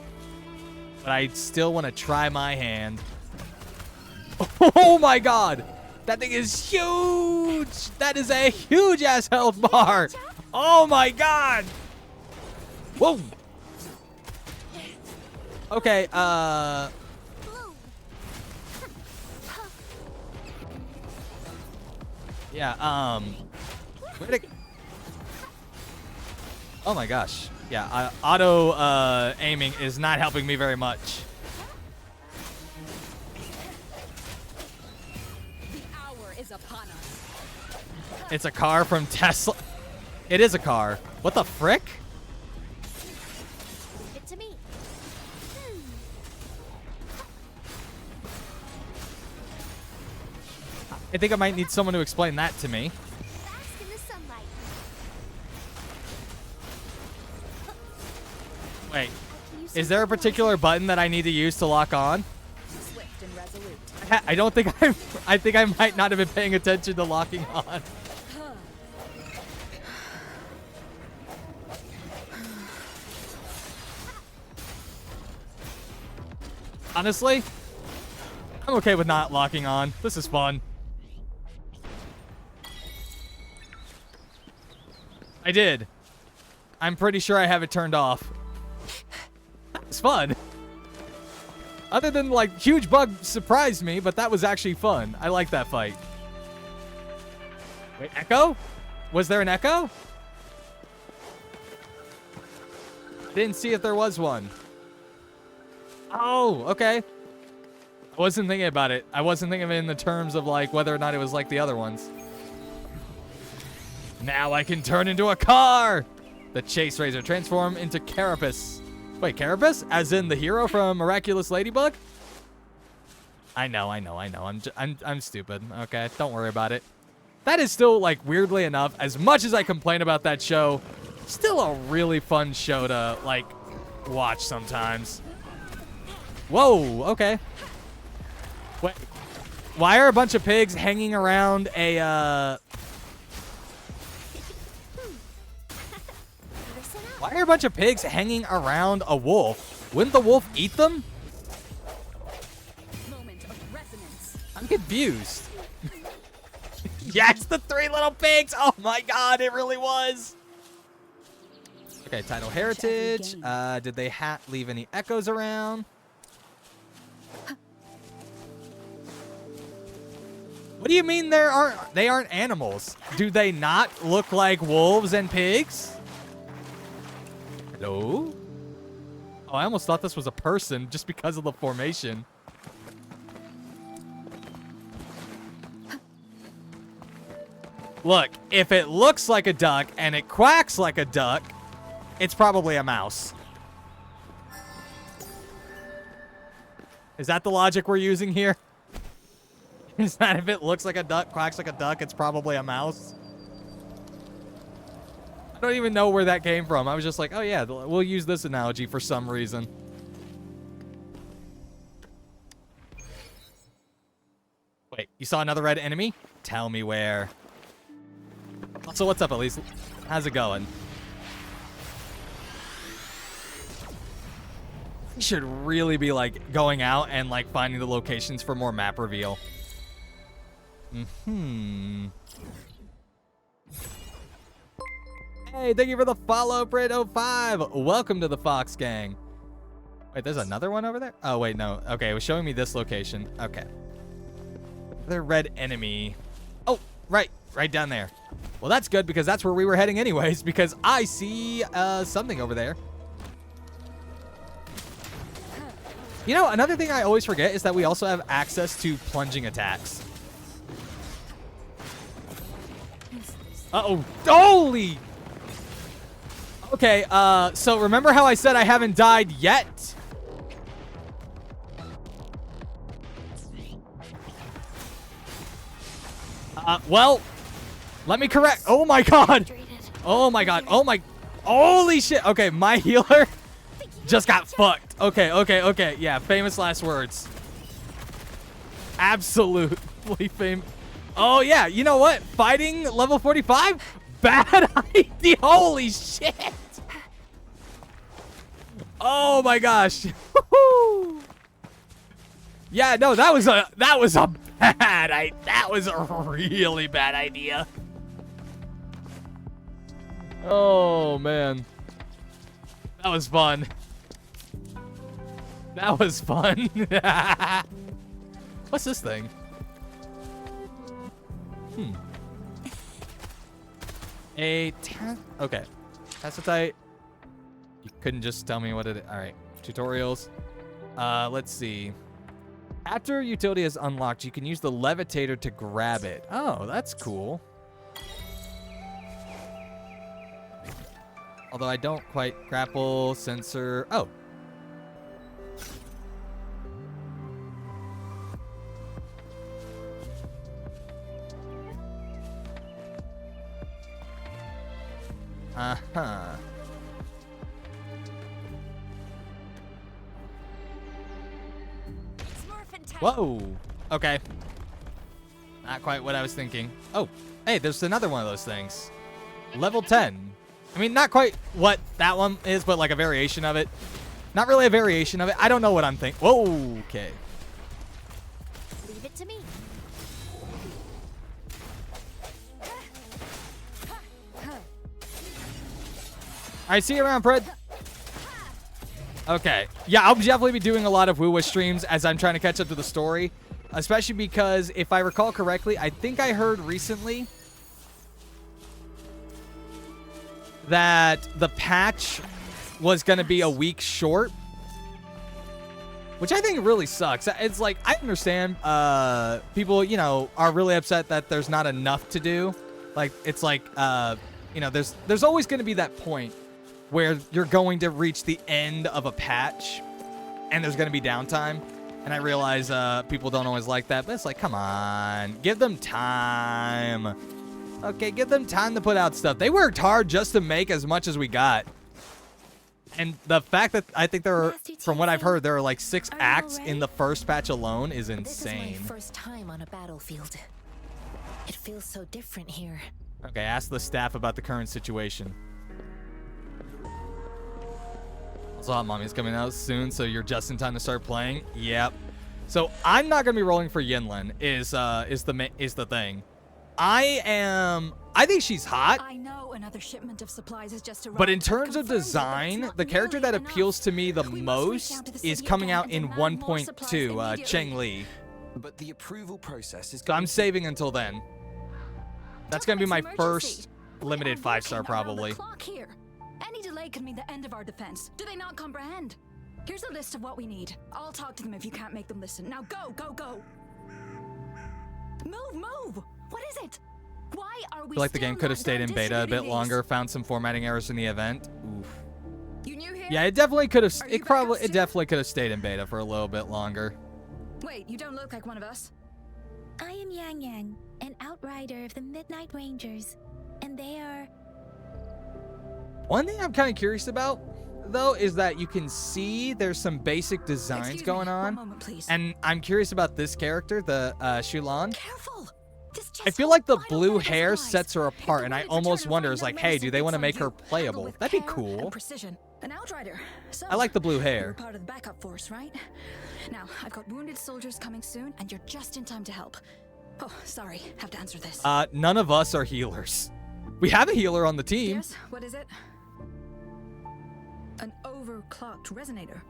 But I still want to try my hand. Oh my god! That thing is huge! That is a huge-ass health bar! Oh my god! Whoa! Okay, yeah, where'd it... Oh my gosh. Yeah, auto, aiming is not helping me very much. It's a car from Tesla. It is a car. What the frick? It to me. I think I might need someone to explain that to me. Bask in the sunlight. Wait, is there a particular button that I need to use to lock on? Swift and resolute. I don't think I think I might not have been paying attention to locking on. Honestly, I'm okay with not locking on. This is fun. I did. I'm pretty sure I have it turned off. It's fun. Other than, like, huge bug surprised me, but that was actually fun. I like that fight. Wait, echo? Was there an echo? Didn't see if there was one. Oh, okay. I wasn't thinking about it. I wasn't thinking of it in the terms of, like, whether or not it was like the other ones. Now I can turn into a car! The Chase Razor transform into Carapace. Wait, Carapace? As in the hero from Miraculous Ladybug? I know. I'm stupid. Okay, don't worry about it. That is still, like, weirdly enough, as much as I complain about that show, still a really fun show to, like, watch sometimes. Whoa, okay. Wait, why are a bunch of pigs hanging around a, Why are a bunch of pigs hanging around a wolf? Wouldn't the wolf eat them? Moment of resonance. I'm confused. Yes, the 3 little pigs! Oh my god, it really was! Okay, title heritage. Did they leave any echoes around? What do you mean they aren't animals? Do they not look like wolves and pigs? Hello? Oh, I almost thought this was a person just because of the formation. Look, if it looks like a duck and it quacks like a duck, it's probably a mouse. Is that the logic we're using here? Is that if it looks like a duck, quacks like a duck, it's probably a mouse? I don't even know where that came from. I was just like, oh yeah, we'll use this analogy for some reason. Wait, you saw another red enemy? Tell me where. Also, what's up, Elise? How's it going? We should really be, like, going out and, like, finding the locations for more map reveal. Hey, thank you for the follow, Brit05. Welcome to the Fox Gang. Wait, there's another one over there? Oh, wait, no. Okay, it was showing me this location. Okay. Another red enemy. Oh, right down there. Well, that's good because that's where we were heading anyways, because I see something over there. You know, another thing I always forget is that we also have access to plunging attacks. Uh-oh. Holy! Okay, so remember how I said I haven't died yet? Well, let me correct. Oh my god. Oh my god. Oh my. Holy shit. Okay, my healer just got fucked. Okay. Yeah, famous last words. Absolutely famous. Oh yeah, you know what? Fighting level 45? Bad idea. Holy shit. Oh my gosh. Yeah, no, that was a that was a really bad idea. Oh man. That was fun. That was fun. What's this thing? Okay. Tacitite. You couldn't just tell me what it is. All right. Tutorials. Let's see. After utility is unlocked, you can use the levitator to grab it. Oh, that's cool. Although I don't quite grapple, sensor. Oh. Uh-huh. Whoa. Okay. Not quite what I was thinking. Oh, hey, there's another one of those things. Level 10. I mean, not quite what that one is, but like a variation of it. Not really a variation of it. I don't know what I'm thinking. Whoa, okay. Leave it to me. All right, see you around, Pred. Okay. Yeah, I'll definitely be doing a lot of Woo-Wah streams as I'm trying to catch up to the story. Especially because, if I recall correctly, I think I heard recently that the patch was going to be a week short. Which I think really sucks. It's like, I understand people, you know, are really upset that there's not enough to do. Like, it's like, you know, there's always going to be that point where you're going to reach the end of a patch and there's going to be downtime. And I realize people don't always like that, but it's like, come on, give them time. Okay, give them time to put out stuff. They worked hard just to make as much as we got. And the fact that I think there are, from what I've heard, there are like 6 acts in the first patch alone is insane. This is my first time on a battlefield. It feels so different here. Okay, ask the staff about the current situation. Also, Hot Mommy's coming out soon, so you're just in time to start playing. Yep. So I'm not gonna be rolling for Yinlin. Is the thing. I think she's hot. I know another shipment of supplies is just arrived. But in terms of design, the character that appeals to me the most is coming out in 1.2, Cheng Li. But the approval process is. So I'm saving until then. That's gonna be my first limited 5-star probably. Any delay could mean the end of our defense. Do they not comprehend? Here's a list of what we need. I'll talk to them if you can't make them listen. Now go, go, go. Move. What is it? Why are we I feel like the game could have stayed in beta a bit longer, found some formatting errors in the event. Oof. You new here? Yeah, it definitely could have. It definitely could have stayed in beta for a little bit longer. Wait, you don't look like one of us. I am Yang Yang, an outrider of the Midnight Rangers, and they are... One thing I'm kind of curious about, though, is that you can see there's some basic designs going on. One moment, please. And I'm curious about this character, the Shulan. Careful. I feel like the blue hair sets her apart, and I almost wonder, is like, hey, do they want to make her playable? That'd be cool. Precision. An outrider. So, I like the blue hair. You're part of the backup force, right? Now, I've got wounded soldiers coming soon, and you're just in time to help. Oh, sorry, have to answer this. None of us are healers. We have a healer on the team. Yes, what is it? An overclocked resonator.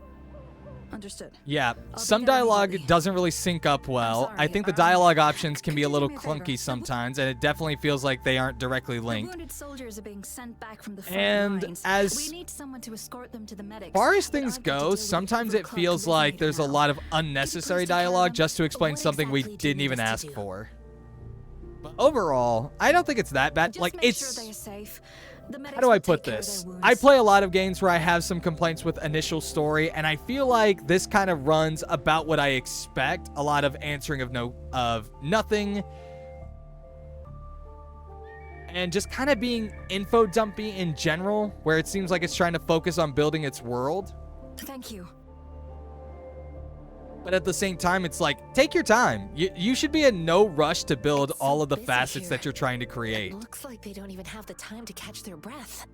Understood. Yeah, some dialogue doesn't really sync up well. I think the dialogue options can be a little clunky sometimes, and it definitely feels like they aren't directly linked. Wounded soldiers are being sent back from the front And lines. as we need someone to escort them to the medics. far as things go, sometimes it feels like there's a lot of unnecessary dialogue just to explain something we didn't even ask for. But overall, I don't think it's that bad. Like, it's... How do I put this? I play a lot of games where I have some complaints with initial story, and I feel like this kind of runs about what I expect. A lot of answering of nothing. And just kind of being info dumpy in general, where it seems like it's trying to focus on building its world. Thank you. But at the same time, it's like, take your time. You should be in no rush to build all of the facets that you're trying to create. It looks like they don't even have the time to catch their breath.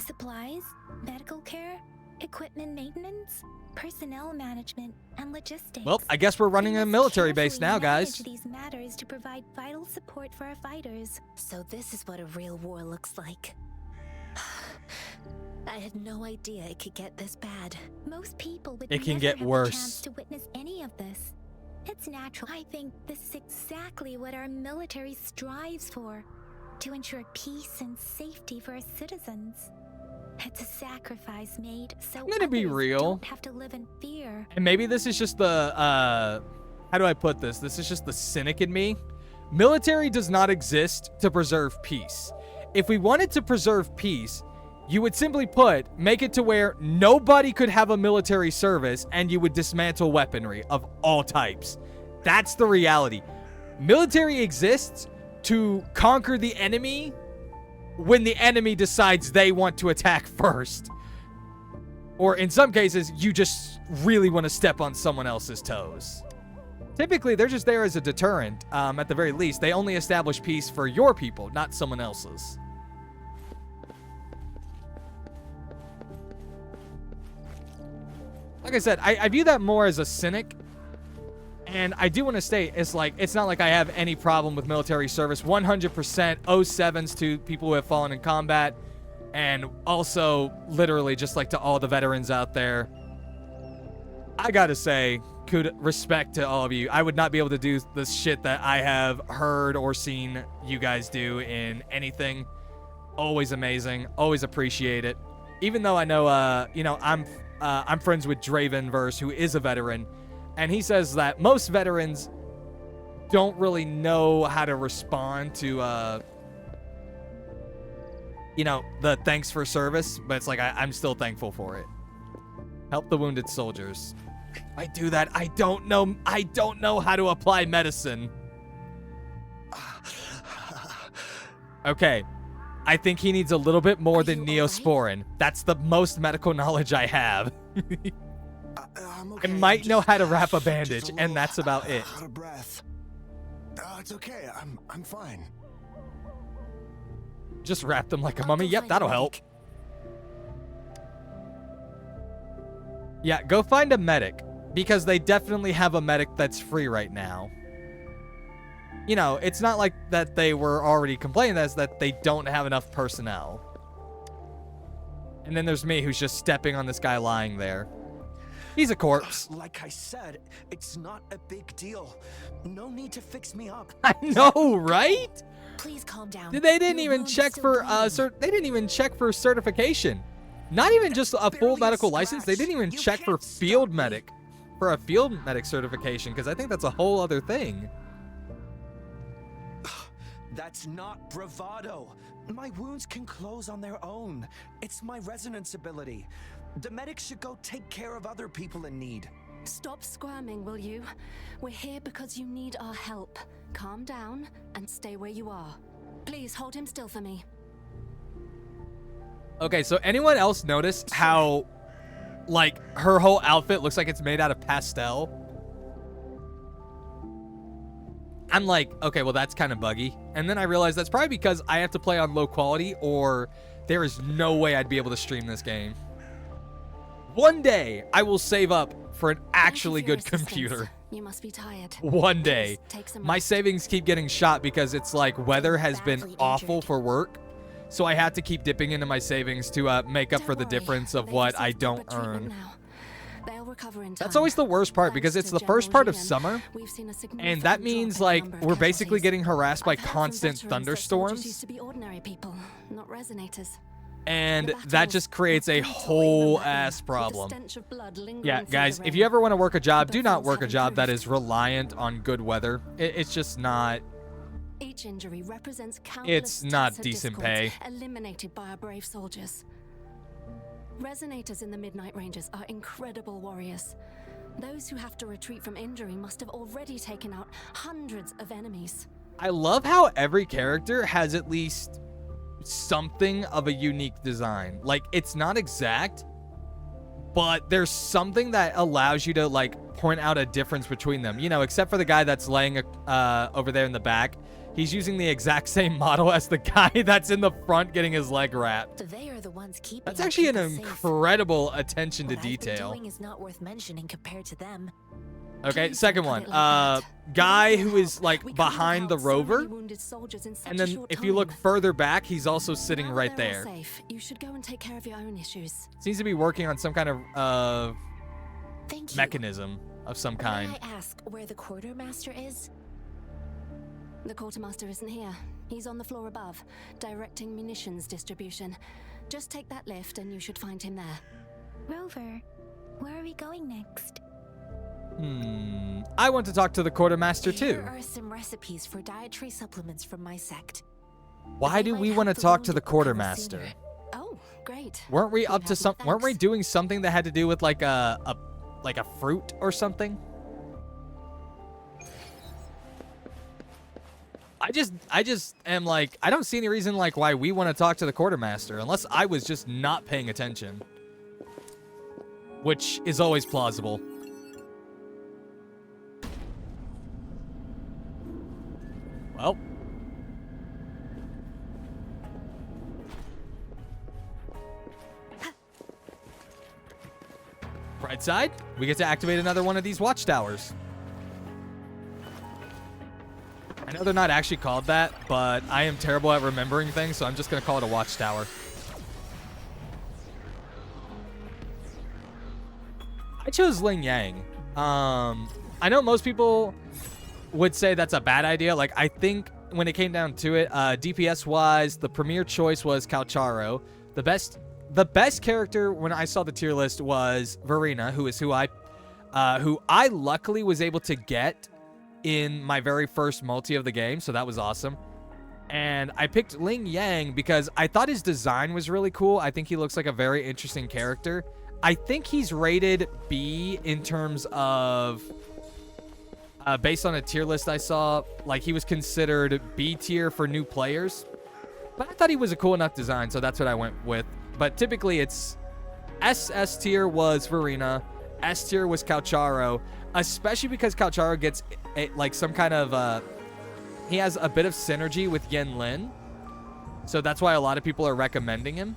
Supplies, medical care, equipment maintenance, personnel management, and logistics. Well, I guess we're running a military base now, Carefully guys. manage these matters to provide vital support for our fighters. So this is what a real war looks like. I had no idea it could get this bad. Most people would It can never get have worse. the chance to witness any of this. It's natural. I think this is exactly what our military strives for, to ensure peace and safety for our citizens. It's a sacrifice made so I'm gonna be others real. don't have to live in fear. And maybe this is just the, how do I put this? This is just the cynic in me. Military does not exist to preserve peace. If we wanted to preserve peace, you would simply make it to where nobody could have a military service, and you would dismantle weaponry of all types. That's the reality. Military exists to conquer the enemy when the enemy decides they want to attack first. Or in some cases, you just really want to step on someone else's toes. Typically, they're just there as a deterrent. At the very least, they only establish peace for your people, not someone else's. Like I said, I view that more as a cynic. And I do want to state, it's not like I have any problem with military service. 100% 07s to people who have fallen in combat. And also, literally, just like to all the veterans out there. I gotta say, respect to all of you. I would not be able to do the shit that I have heard or seen you guys do in anything. Always amazing. Always appreciate it. Even though I know, I'm friends with Dravenverse, who is a veteran. And he says that most veterans don't really know how to respond to, the thanks for service. But it's like, I'm still thankful for it. Help the wounded soldiers. I do that. I don't know how to apply medicine. Okay. I think he needs a little bit more than Neosporin. That's the most medical knowledge I have. Okay. I might know how to wrap a bandage, and that's about it. Out of breath. It's okay. I'm fine. Just wrap them like a mummy. Yep, that'll help. Yeah, go find a medic, because they definitely have a medic that's free right now. You know, it's not like that they were already complaining, that's that they don't have enough personnel. And then there's me, who's just stepping on this guy lying there. He's a corpse. Like I said, it's not a big deal. No need to fix me up. I know, right? Please calm down. They didn't even check for they didn't even check for certification. Not even just a full medical license. They didn't even check for field medic, for a field medic certification, because I think that's a whole other thing. That's not bravado. My wounds can close on their own. It's my resonance ability. The medics should go take care of other people in need. Stop squirming, will you? We're here because you need our help. Calm down and stay where you are. Please hold him still for me. Okay, so anyone else notice how, like, her whole outfit looks like it's made out of pastel? I'm like, okay, well, that's kind of buggy. And then I realized that's probably because I have to play on low quality, or there is no way I'd be able to stream this game. One day, I will save up for an actually good computer. You must be tired. One day. My rest. savings keep getting shot because it's like weather has been awful for work. So I have to keep dipping into my savings to make up for the difference of what I don't earn. They'll recover in time. That's always the worst part because it's the first part of summer, and that means like we're basically getting harassed by constant thunderstorms, used to be ordinary people, not resonators. and that just creates a whole ass problem. Yeah, guys, if you ever want to work a job, do not work a job that is reliant on good weather. It's just not. Each injury represents It's not decent pay. Eliminated by our brave soldiers. Resonators in the Midnight Rangers are incredible warriors. Those who have to retreat from injury must have already taken out hundreds of enemies. I love how every character has at least something of a unique design. Like, it's not exact, but there's something that allows you to, like, point out a difference between them. You know, except for the guy that's laying over there in the back. He's using the exact same model as the guy that's in the front getting his leg wrapped. They are the ones keeping That's actually an incredible attention to what detail. I've been doing is not worth mentioning compared to them. Okay, second one. Guy who is like behind the rover, and then if you look further back, he's also sitting right there. You should go and take care of your own issues. Seems to be working on some kind of Thank you. mechanism of some kind. May I ask where the quartermaster is? The quartermaster isn't here. He's on the floor above, directing munitions distribution. Just take that lift and you should find him there. Rover, where are we going next? I want to talk to the quartermaster too. Here are some recipes for dietary supplements from my sect. Why do we want to talk to the quartermaster? Oh, great. Weren't we up to some? Weren't we doing something that had to do with like a fruit or something? I just am like, I don't see any reason like why we want to talk to the quartermaster unless I was just not paying attention, which is always plausible. Bright side, we get to activate another one of these watchtowers. I know they're not actually called that, but I am terrible at remembering things, so I'm just going to call it a watchtower. I chose Ling Yang. I know most people would say that's a bad idea. Like, I think when it came down to it, DPS-wise, the premier choice was Calcharo. The best character when I saw the tier list was Verena, who I luckily was able to get in my very first multi of the game, so that was awesome. And I picked Ling Yang because I thought his design was really cool. I think he looks like a very interesting character. I think he's rated B in terms of, based on a tier list I saw, like he was considered B tier for new players. But I thought he was a cool enough design, so that's what I went with. But typically it's S tier was Verena, S tier was Calcharo, especially because Calcharo gets like some kind of, he has a bit of synergy with Yen Lin. So that's why a lot of people are recommending him.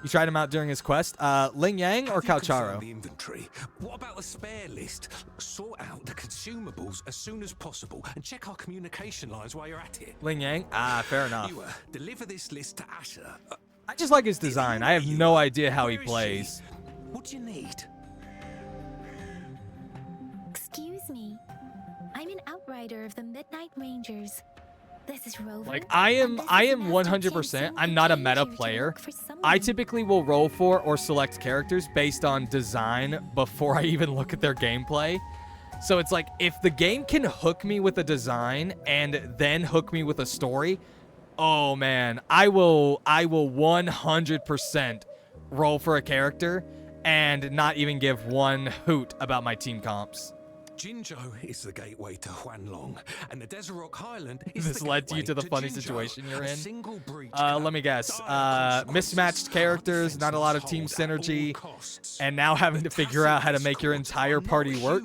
You tried him out during his quest. Ling Yang or Calcharo? The inventory. What about the spare list? Sort out the consumables as soon as possible and check our communication lines while you're at it. Ling Yang? Fair enough. You deliver this list to Asher. I just like his design. I have no idea how he plays. What do you need? Excuse me. I'm an outrider of the Midnight Rangers. This is Rover. Like, I am 100%. I'm not a meta player. I typically will roll for or select characters based on design before I even look at their gameplay. So it's like, if the game can hook me with a design and then hook me with a story, oh man, I will 100% roll for a character and not even give one hoot about my team comps. Jinzhou is the gateway to Huanlong, and the Desert Rock Highland is This the led you to the gateway funny Jinzhou. situation you're A in. single breach Let me guess. Mismatched characters, not a lot of team synergy, and now having to figure out how to make your entire party work.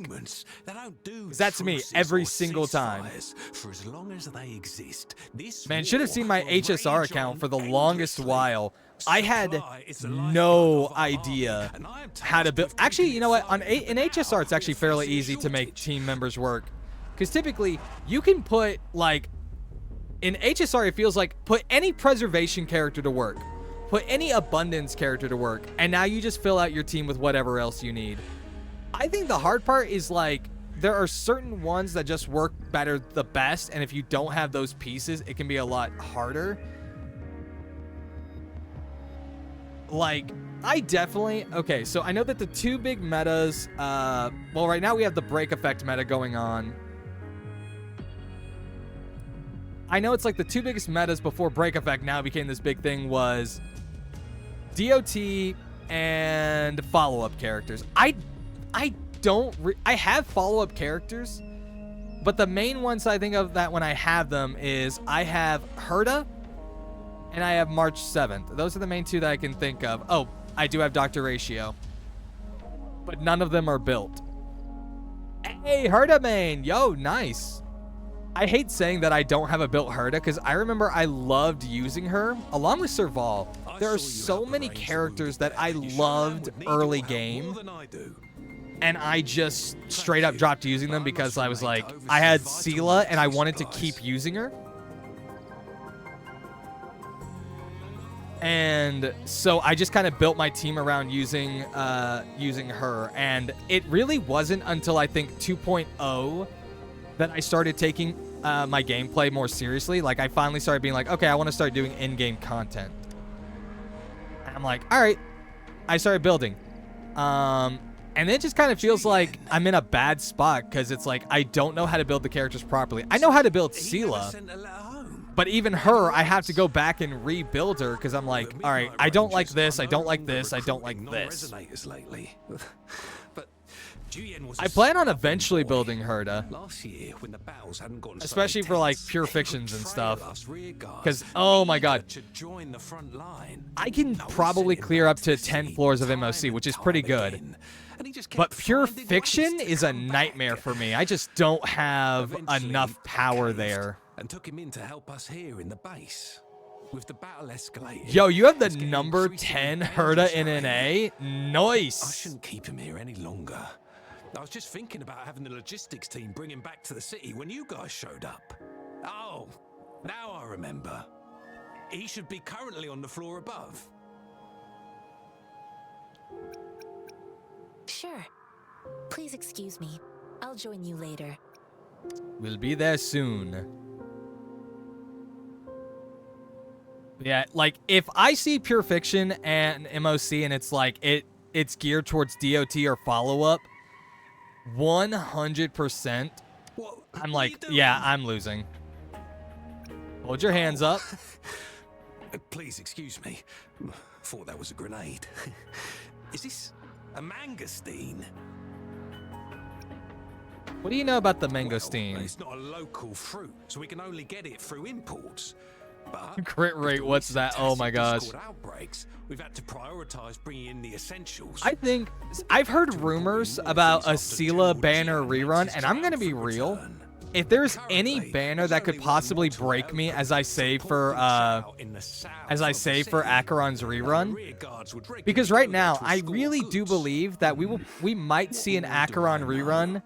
That's me every single time. For as long as they exist, this Man, should have war seen my will HSR rage account on for the longest endlessly. while. I had no idea how to build. Actually, you know what? In HSR, it's actually fairly easy to make team members work. Because typically, you can put, like, in HSR, it feels like, put any preservation character to work. Put any abundance character to work. And now you just fill out your team with whatever else you need. I think the hard part is, like, there are certain ones that just work better the best. And if you don't have those pieces, it can be a lot harder. Like, I definitely... Okay, so I know that the two big metas... well, right now we have the break effect meta going on. I know it's like the two biggest metas before break effect now became this big thing was DOT and follow-up characters. I have follow-up characters, but the main ones I think of that when I have them is I have Herta and I have March 7th. Those are the main two that I can think of. Oh, I do have Dr. Ratio. But none of them are built. Hey, Herta main. Yo, nice. I hate saying that I don't have a built Herta because I remember I loved using her along with Serval. There are so many characters that I loved early game. And I just straight up dropped using them because I was like, I had Sela and I wanted to keep using her. And so I just kind of built my team around using her. And it really wasn't until I think 2.0 that I started taking my gameplay more seriously. Like, I finally started being like, okay, I want to start doing in-game content. And I'm like, all right. I started building. And it just kind of feels like I'm in a bad spot because it's like I don't know how to build the characters properly. I know how to build Sela. But even her, I have to go back and rebuild her because I'm like, all right, I don't like this, I don't like this, I don't like this. I plan on eventually building Herta. Especially for like pure fictions and stuff. Because, oh my god. I can probably clear up to 10 floors of MOC, which is pretty good. But pure fiction is a nightmare for me. I just don't have enough power there. And took him in to help us here in the base. With the battle escalating. Yo, you have the it's getting number increasingly 10 Herda in dangerous an out A? here. I Nice. shouldn't keep him here any longer. I was just thinking about having the logistics team bring him back to the city when you guys showed up. Oh, now I remember. He should be currently on the floor above. Sure. Please excuse me. I'll join you later. We'll be there soon. Yeah, like, if I see Pure Fiction and MOC and it's like, it's geared towards DOT or follow-up, 100%, I'm like, yeah, I'm losing. Hold your hands up. Please excuse me. Thought that was a grenade. Is this a mangosteen? What do you know about the Well, mangosteen? it's not a local fruit, so we can only get it through imports. But Crit rate, what's that? Oh my gosh. Discord outbreaks, we've had to prioritize bringing in the essentials. I think I've heard rumors about a Sela banner rerun, and I'm gonna be real. If there's any banner that could possibly break me as I save for Acheron's rerun, because right now I really do believe that we might see an Acheron rerun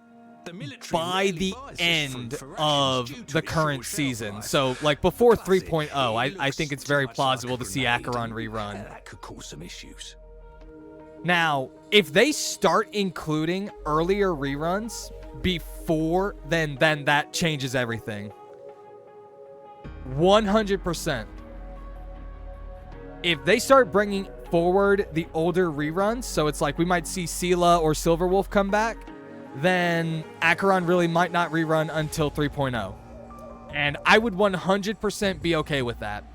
by the end of the current season. So, like, before 3.0, I think it's very plausible to see Acheron rerun. That could cause some issues. Now, if they start including earlier reruns before, then that changes everything. 100%. If they start bringing forward the older reruns, so it's like we might see Sela or Silverwolf come back, then Acheron really might not rerun until 3.0. And I would 100% be okay with that,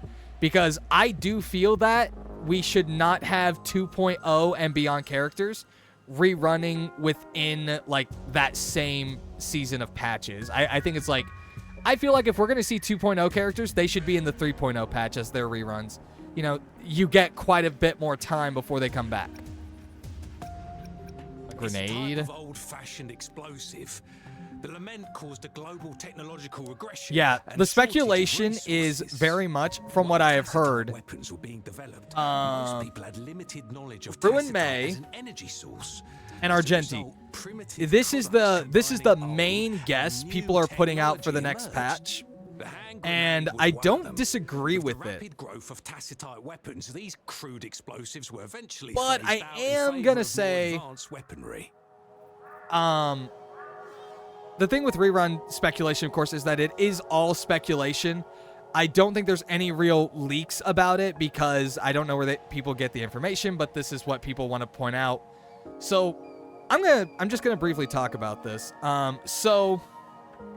because I do feel that we should not have 2.0 and beyond characters rerunning within, like, that same season of patches. I think it's like, I feel like if we're going to see 2.0 characters, they should be in the 3.0 patch as their reruns. You know, you get quite a bit more time before they come back. Grenade. This type of old-fashioned explosive. The lament caused a global technological regression. Yeah, and the shortage of speculation is resources. very much, from what I have heard, Weapons were being developed. Most people had limited knowledge of Ruin tacitite May as an energy source. and As a Argenti. result, primitive This is products the combining main old guess and people new are putting out for the technology next emerged. patch. The hand And grenade was I one of don't them. disagree With with the it. rapid growth of tacitite weapons, these crude explosives were eventually But phased I out in am favor gonna of more say, advanced weaponry. The thing with rerun speculation, of course, is that it is all speculation. I don't think there's any real leaks about it, because I don't know where people get the information, but this is what people want to point out. So I'm just gonna briefly talk about this. So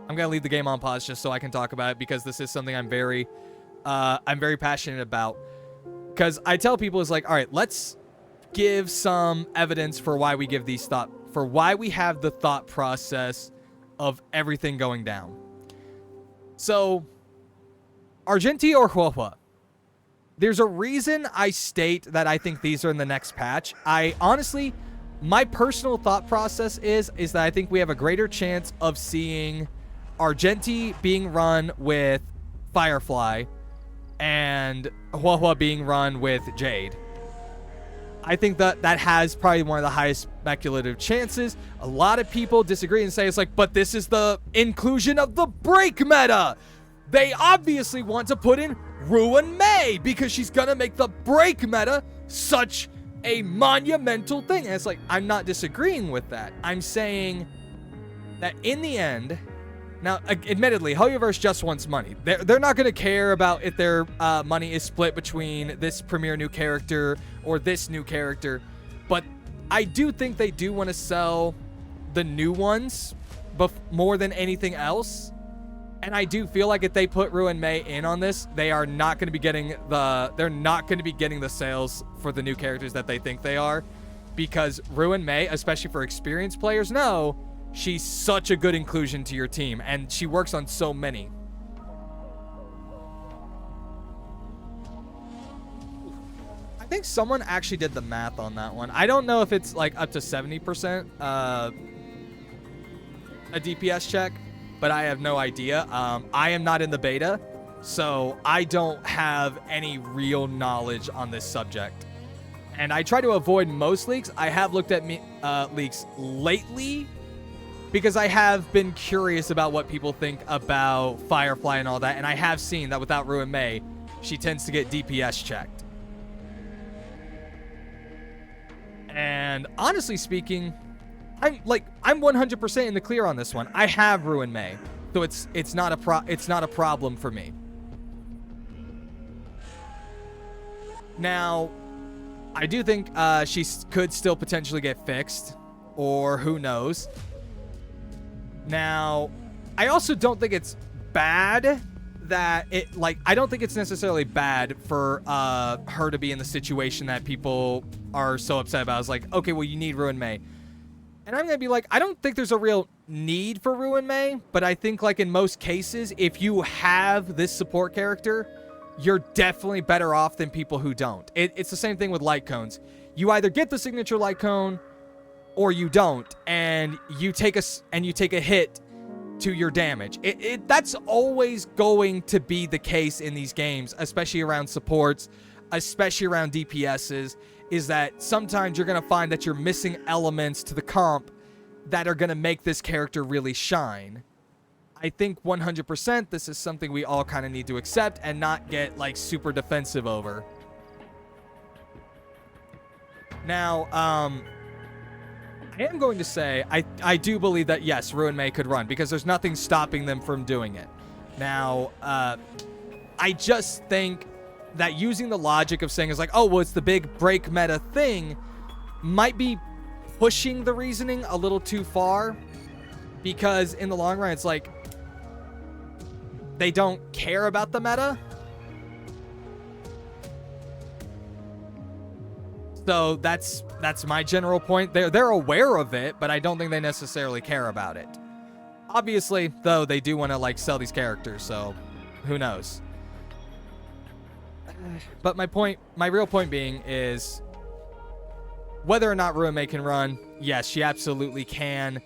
I'm gonna leave the game on pause just so I can talk about it, because this is something I'm very passionate about. Because I tell people, it's like, all right, let's give some evidence for why we have the thought process of everything going down. So, Argenti or Huohua? There's a reason I state that I think these are in the next patch. I honestly, my personal thought process is that I think we have a greater chance of seeing Argenti being run with Firefly and Huohua being run with Jade. I think that has probably one of the highest speculative chances. A lot of people disagree and say it's like, but this is the inclusion of the break meta. They obviously want to put in Ruin May because she's gonna make the break meta such a monumental thing. And it's like, I'm not disagreeing with that. I'm saying that in the end, now, admittedly, Hoyoverse just wants money. They're not going to care about if their money is split between this premier new character or this new character. But I do think they do want to sell the new ones more than anything else. And I do feel like if they put Ruin May in on this, they are not going to be getting the sales for the new characters that they think they are, because Ruin May, especially for experienced players, know she's such a good inclusion to your team, and she works on so many. I think someone actually did the math on that one. I don't know if it's like up to 70% a DPS check, but I have no idea. I am not in the beta, So I don't have any real knowledge on this subject. And I try to avoid most leaks. I have looked at leaks lately because I have been curious about what people think about Firefly and all that. And I have seen that without Ruin Mei, she tends to get DPS checked. And honestly speaking, I'm 100% in the clear on this one. I have Ruin Mei, so it's not a problem for me. Now, I do think she could still potentially get fixed, or who knows. Now, I also don't think it's bad that I don't think it's necessarily bad for her to be in the situation that people are so upset about. It's like, okay, well, you need Ruin Mei. And I'm going to be like, I don't think there's a real need for Ruin Mei, but I think like in most cases, if you have this support character, you're definitely better off than people who don't. It's the same thing with light cones. You either get the signature light cone or you don't, and you take a hit to your damage. That's always going to be the case in these games, especially around supports, especially around DPSs, is that sometimes you're going to find that you're missing elements to the comp that are going to make this character really shine. I think 100% this is something we all kind of need to accept and not get like super defensive over. Now, I am going to say I do believe that yes, Ruin Mei could run because there's nothing stopping them from doing it. Now, I just think that using the logic of saying it's like, oh, well, it's the big break meta thing might be pushing the reasoning a little too far, because in the long run, it's like they don't care about the meta. So that's my general point. They're aware of it, but I don't think they necessarily care about it. Obviously, though, they do want to like sell these characters, so who knows? But my real point being is whether or not Ruin Mei can run, yes, she absolutely can.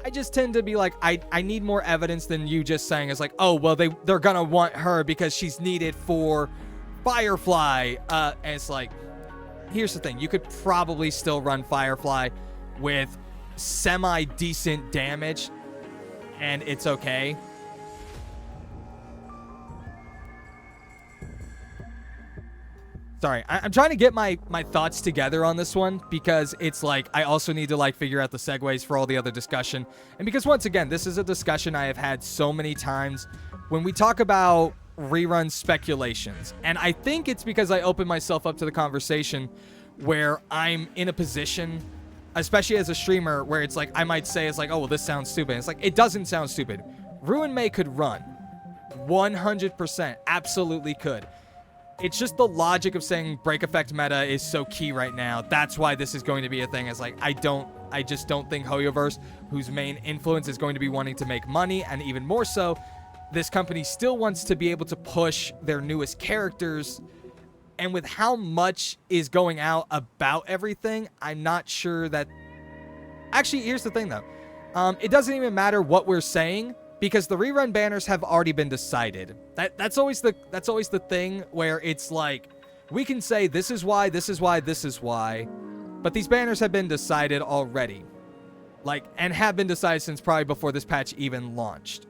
I just tend to be like, I need more evidence than you just saying it's like, oh, well, they're gonna want her because she's needed for Firefly. And it's like, here's the thing. You could probably still run Firefly with semi-decent damage, and it's okay. Sorry, I'm trying to get my thoughts together on this one, because it's like I also need to like figure out the segues for all the other discussion. And because once again, this is a discussion I have had so many times when we talk about rerun speculations. And I think it's because I open myself up to the conversation where I'm in a position, especially as a streamer, where it's like I might say it's like, oh, well, this sounds stupid. It's like, it doesn't sound stupid. Ruin Mei could run 100%, absolutely could. It's just the logic of saying break effect meta is so key right now. That's why this is going to be a thing. It's like, I just don't think Hoyoverse, whose main influence is going to be wanting to make money, and even more so, this company still wants to be able to push their newest characters. And with how much is going out about everything, I'm not sure that... Actually, here's the thing, though. It doesn't even matter what we're saying, because the rerun banners have already been decided. That's always the thing where it's like, we can say this is why, this is why, this is why, but these banners have been decided already. Like, and have been decided since probably before this patch even launched.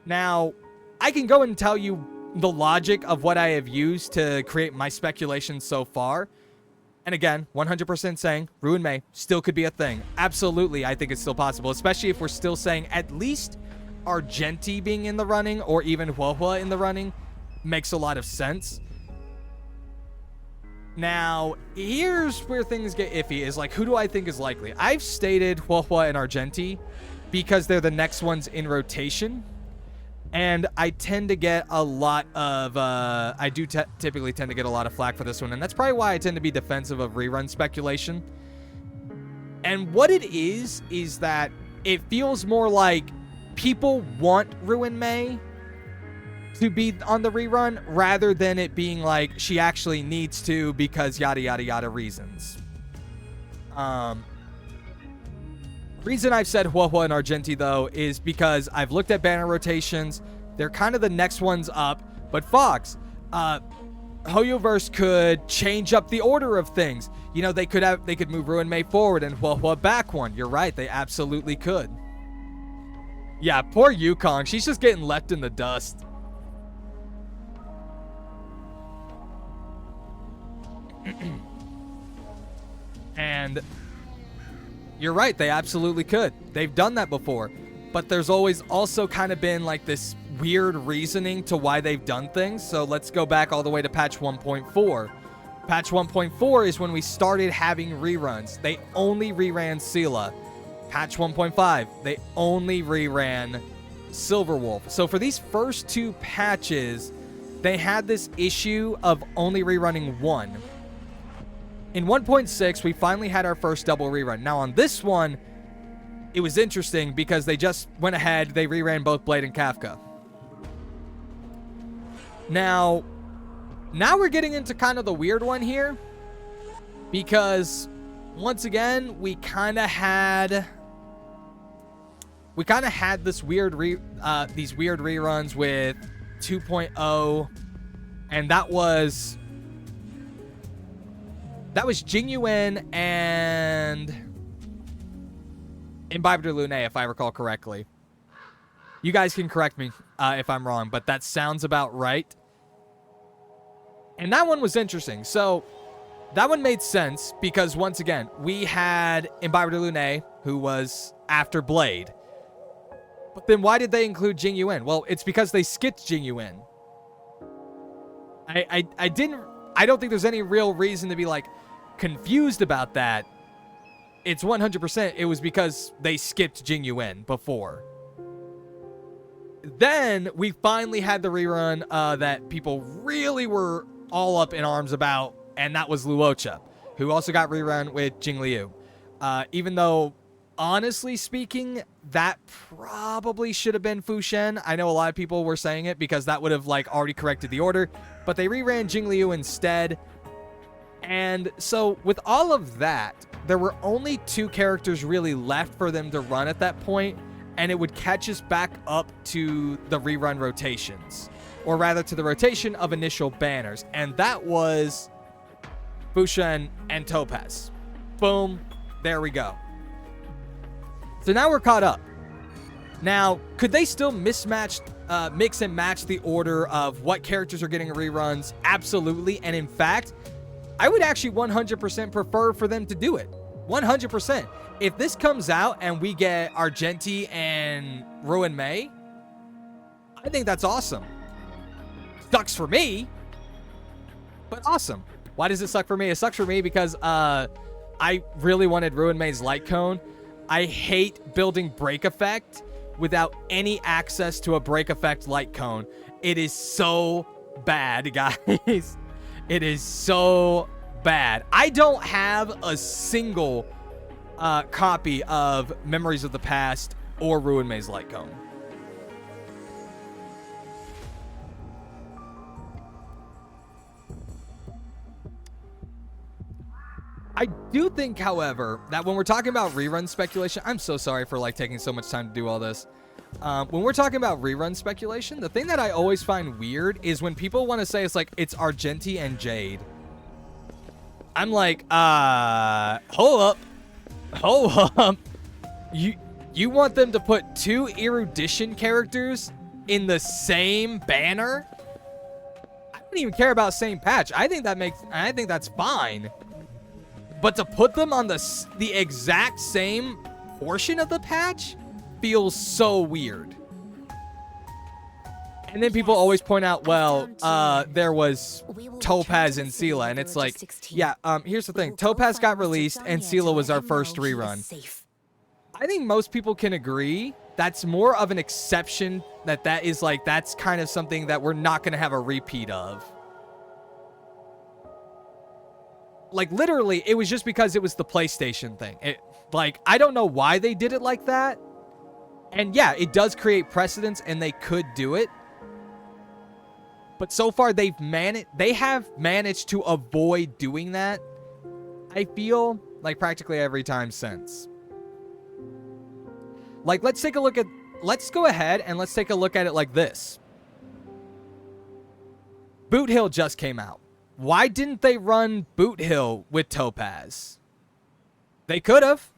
Now, I can go and tell you the logic of what I have used to create my speculations so far. And again, 100% saying Ruin Mei still could be a thing. Absolutely, I think it's still possible, especially if we're still saying at least Argenti being in the running, or even Huohua in the running, makes a lot of sense. Now, here's where things get iffy, is like, who do I think is likely? I've stated Huohua and Argenti because they're the next ones in rotation. And I tend to get a lot of, typically tend to get a lot of flack for this one. And that's probably why I tend to be defensive of rerun speculation. And what it is that it feels more like people want Ruin Mei to be on the rerun, rather than it being like she actually needs to because yada yada yada reasons. Reason I've said Huohua and Argenti, though, is because I've looked at banner rotations. They're kind of the next ones up. But Fox, Hoyoverse could change up the order of things. You know, they could move Ruin May forward and Huohua back one. You're right, they absolutely could. Yeah, poor Yukong. She's just getting left in the dust. And you're right, they absolutely could. They've done that before. But there's always also kind of been like this weird reasoning to why they've done things. So let's go back all the way to patch 1.4. Patch 1.4 is when we started having reruns. They only reran Sela. Patch 1.5, they only reran Silverwolf. So for these first 2 patches, they had this issue of only rerunning one. In 1.6, we finally had our first double rerun. Now on this one, it was interesting because they just went ahead, they reran both Blade and Kafka. Now we're getting into kind of the weird one here, because once again, we kind of had this weird these weird reruns with 2.0, and that was Jingyuan and Imbibe de Lune, if I recall correctly. You guys can correct me if I'm wrong, but that sounds about right. And that one was interesting. So that one made sense because, once again, we had Imbibe de Lune, who was after Blade. But then why did they include Jingyuan? Well, it's because they skipped Jingyuan. I don't think there's any real reason to be, like, confused about that. It's 100%, it was because they skipped Jingyuan before. Then we finally had the rerun that people really were all up in arms about, and that was Luocha, who also got rerun with Jingliu. Even though, honestly speaking, that probably should have been Fu Shen. I know a lot of people were saying it because that would have like already corrected the order, but they reran Jingliu instead. And so with all of that, there were only 2 characters really left for them to run at that point, and it would catch us back up to the rerun rotations, or rather to the rotation of initial banners, and that was Fu Shen and Topaz. Boom, there we go. So now we're caught up. Now, could they still mix and match the order of what characters are getting reruns? Absolutely, and in fact, I would actually 100% prefer for them to do it. 100%. If this comes out and we get Argenti and Ruin May, I think that's awesome. Sucks for me, but awesome. Why does it suck for me? It sucks for me because I really wanted Ruin May's Light Cone. I hate building Break Effect without any access to a Break Effect Light Cone. It is so bad, guys. It is so bad. I don't have a single copy of Memories of the Past or Ruin May's Light Cone. I do think, however, that when we're talking about rerun speculation, I'm so sorry for like taking so much time to do all this. When we're talking about rerun speculation, the thing that I always find weird is when people want to say it's like it's Argenti and Jade. I'm like, hold up. You want them to put 2 erudition characters in the same banner? I don't even care about same patch. I think that's fine. But to put them on the exact same portion of the patch feels so weird. And then people always point out, well, there was Topaz and Sela, and it's like, yeah, here's the thing. Topaz got released, and Sela was our first rerun. I think most people can agree that's more of an exception, that is like, that's kind of something that we're not going to have a repeat of. Like, literally, it was just because it was the PlayStation thing. Like, I don't know why they did it like that. And yeah, it does create precedence, and they could do it. But so far, they have managed to avoid doing that, I feel, like, practically every time since. Like, let's go ahead and let's take a look at it like this. Boot Hill just came out. Why didn't they run Boot Hill with Topaz? They could have.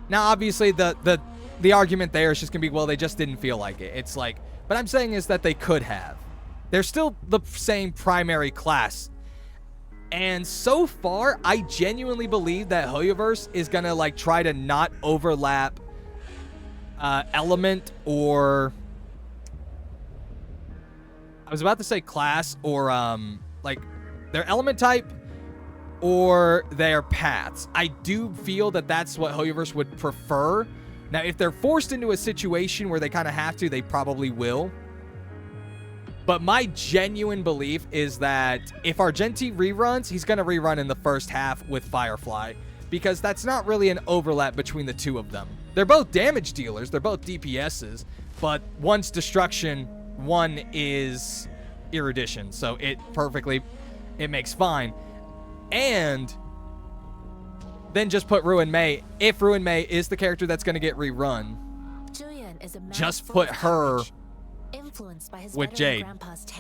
Now, obviously, the argument there is just going to be, well, they just didn't feel like it. It's like, but I'm saying is that they could have. They're still the same primary class. And so far, I genuinely believe that Hoyoverse is going to, like, try to not overlap element or... I was about to say class or, like, their element type or their paths. I do feel that that's what Hoyoverse would prefer. Now, if they're forced into a situation where they kind of have to, they probably will. But my genuine belief is that if Argenti reruns, he's going to rerun in the first half with Firefly, because that's not really an overlap between the two of them. They're both damage dealers. They're both DPSs, but one's destruction, one is erudition. So it makes fine. And then just put Ruin Mei. If Ruin Mei is the character that's going to get rerun, just put her with Jade.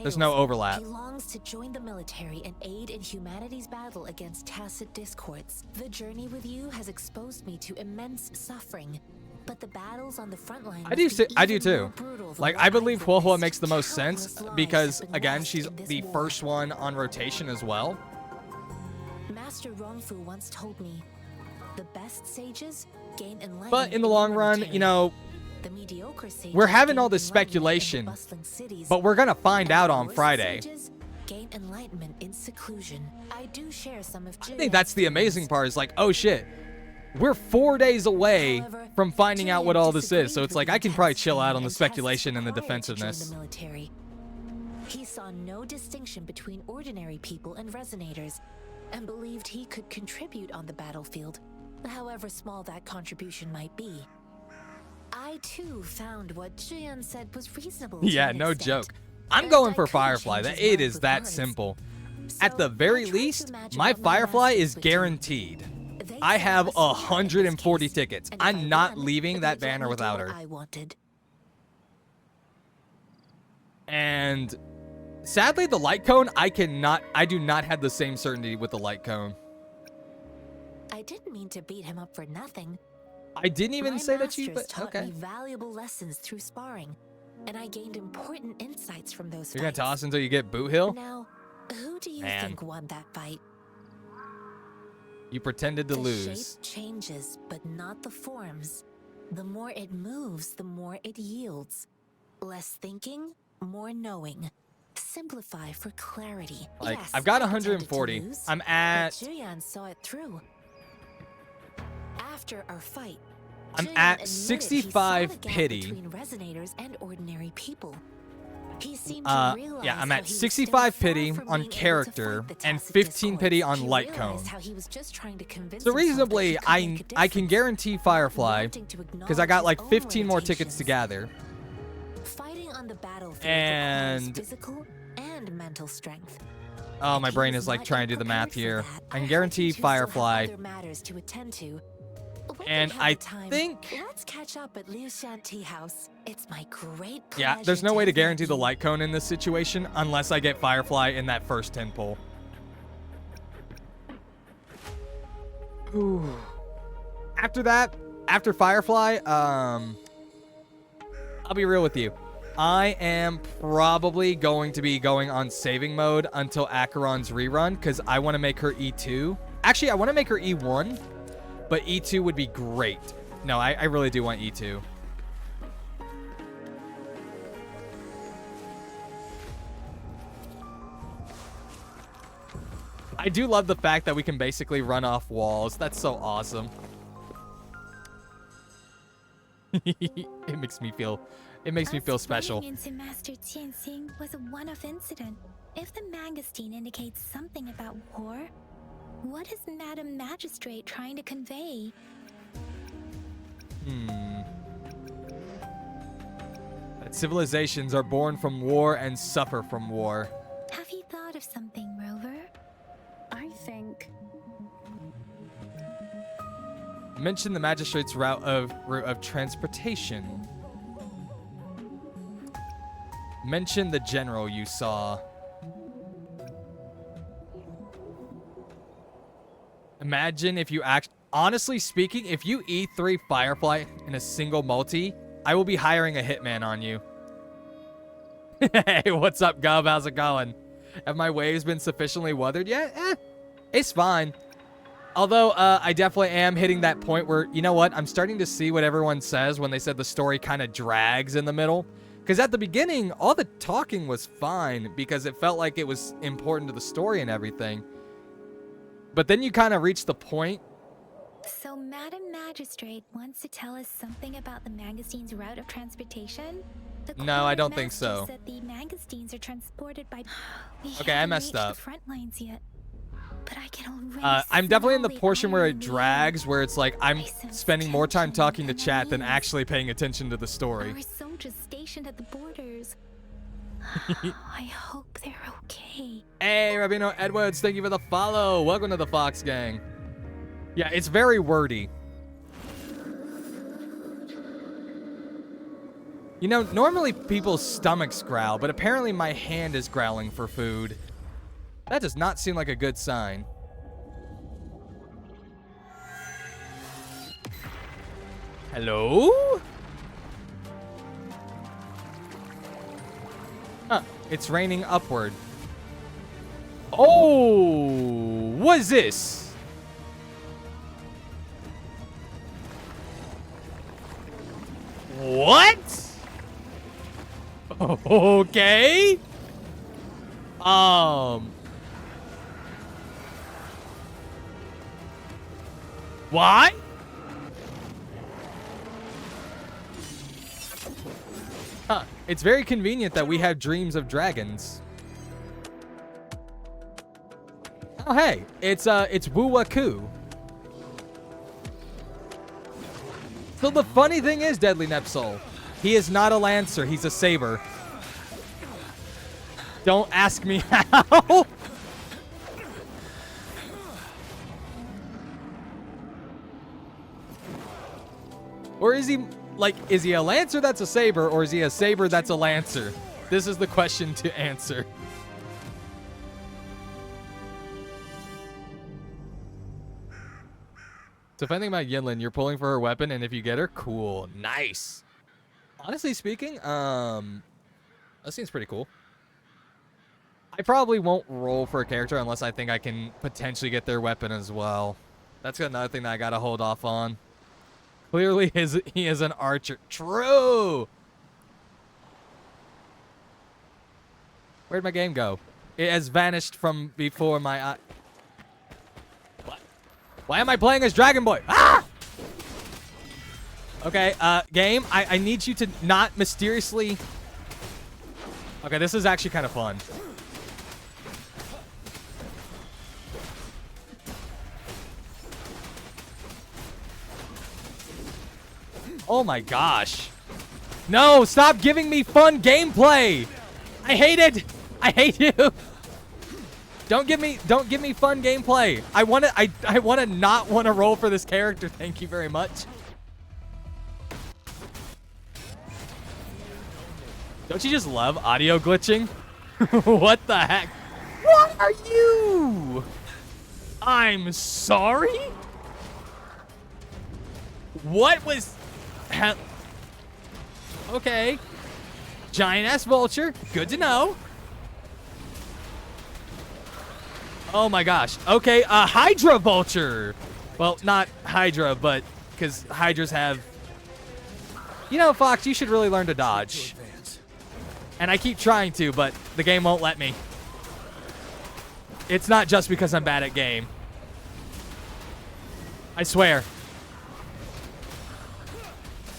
There's no overlap. He longs to join the military and aid in humanity's battle against tacit discords. The journey with you has exposed me to immense suffering, but the battles on the front line I do too. Like, I believe Huohua makes the most sense because, again, she's the first one on rotation as well. Master Rongfu once told me, the best sages gain enlightenment. But in the long run, you know, the mediocre sages we're having all this speculation, but we're going to find out on Friday. Gain enlightenment in seclusion. I do share some of I think that's the amazing part is like, oh shit, we're 4 days away from finding out what all this is. So it's like, I can probably chill out on the speculation and the defensiveness. He saw no distinction between ordinary people and resonators, and believed he could contribute on the battlefield, however small that contribution might be. I too found what Zhiyan said was reasonable. Yeah, no joke. I'm going for Firefly. It is that simple. At the very least, my Firefly is guaranteed. I have 140 tickets. I'm not leaving that banner without her. And sadly, the light cone, I do not have the same certainty with the light cone. I didn't mean to beat him up for nothing. I didn't even say that you, but taught okay. me valuable lessons through sparring, and I gained important insights from those You're gonna fights. toss until you get Boot Hill? Now, who do you Man. think won that fight? You pretended to The lose. shape changes, but not the forms. The more it moves, the more it yields. Less thinking, more knowing. Simplify for clarity. Like, Yes, I've got I pretended 140. to lose, I'm but at... Zhiyan saw it through. After our fight, I'm Zhiyan at admitted 65 he saw the gap pity. between resonators and ordinary people. He seemed to Yeah, realize I'm how at he was 65 still far pity from on being able to character fight the and tacit 15 pity discords. on He light realized cone. how he was just trying to convince So himself that he reasonably, could make a I can difference. guarantee Firefly Wanting to because I got acknowledge like his 15 own more tickets limitations. to gather. Fighting on the battlefield And- requires physical and mental strength. Oh, my He brain was is like not trying to do the prepared math for here. that. I can think guarantee you still have Firefly. other matters to attend to. When And we have I the time, think... let's catch up at Liu Shan Tea House. It's my great Yeah, pleasure there's no way to have guarantee met the you. light cone in this situation unless I get Firefly in that first 10 pull. Ooh. After that, after Firefly, I'll be real with you. I am probably going to be going on saving mode until Acheron's rerun because I want to make her E2. Actually, I want to make her E1, but E2 would be great. No, I really do want E2. I do love the fact that we can basically run off walls. That's so awesome. It makes me feel special. Running into Master Tianxing was a one-off incident. If the Mangosteen indicates something about war, what is Madam Magistrate trying to convey? That civilizations are born from war and suffer from war. Have you thought of something, Rover? I think Mention the magistrate's route of transportation. Mention the general you saw. Imagine if you honestly speaking, if you E3 Firefly in a single multi, I will be hiring a hitman on you. Hey, what's up, Gub? How's it going? Have my waves been sufficiently weathered yet? It's fine. Although, I definitely am hitting that point where, you know what? I'm starting to see what everyone says when they said the story kind of drags in the middle. Because at the beginning, all the talking was fine because it felt like it was important to the story and everything. But then you kind of reach the point. So Madam Magistrate wants to tell us something about the magazine's route of transportation? No, I don't think so. Said the magazines are transported by... Okay, I messed up. The front lines yet. But I can already I'm definitely in the smell portion where it iron in the drags, air. where it's like I'm I sense spending more time tension talking to and chat than unease. actually paying attention to the story. Our soldiers stationed at the borders. I hope they're okay. Hey, Rabino Edwards, thank you for the follow. Welcome to the Fox Gang. Yeah, it's very wordy. You know, normally people's stomachs growl, but apparently my hand is growling for food. That does not seem like a good sign. Hello? Huh, it's raining upward. Oh, what is this? What? Okay. Why? Huh. It's very convenient that we have dreams of dragons. Oh, hey. It's Woo-Waku. So the funny thing is, Deadly Nepsol, he is not a Lancer. He's a Saber. Don't ask me how. Or is he, like, is he a Lancer that's a Saber, or is he a Saber that's a Lancer? This is the question to answer. So if I think about Yinlin, you're pulling for her weapon, and if you get her, cool. Nice. Honestly speaking, that seems pretty cool. I probably won't roll for a character unless I think I can potentially get their weapon as well. That's another thing that I gotta hold off on. Clearly, he is an archer. True! Where'd my game go? It has vanished from before my eye. What? Why am I playing as Dragon Boy? Ah! Okay, game, I need you to not mysteriously... Okay, this is actually kind of fun. Oh my gosh. No, stop giving me fun gameplay. I hate it. I hate you. Don't give me fun gameplay. I want to not want to roll for this character. Thank you very much. Don't you just love audio glitching? What the heck? What are you? I'm sorry? What was... Okay. Giant ass vulture. Good to know. Oh my gosh. Okay, Hydra vulture. Well, not Hydra, but because Hydras have... You know, Fox, you should really learn to dodge. And I keep trying to, but the game won't let me. It's not just because I'm bad at game. I swear.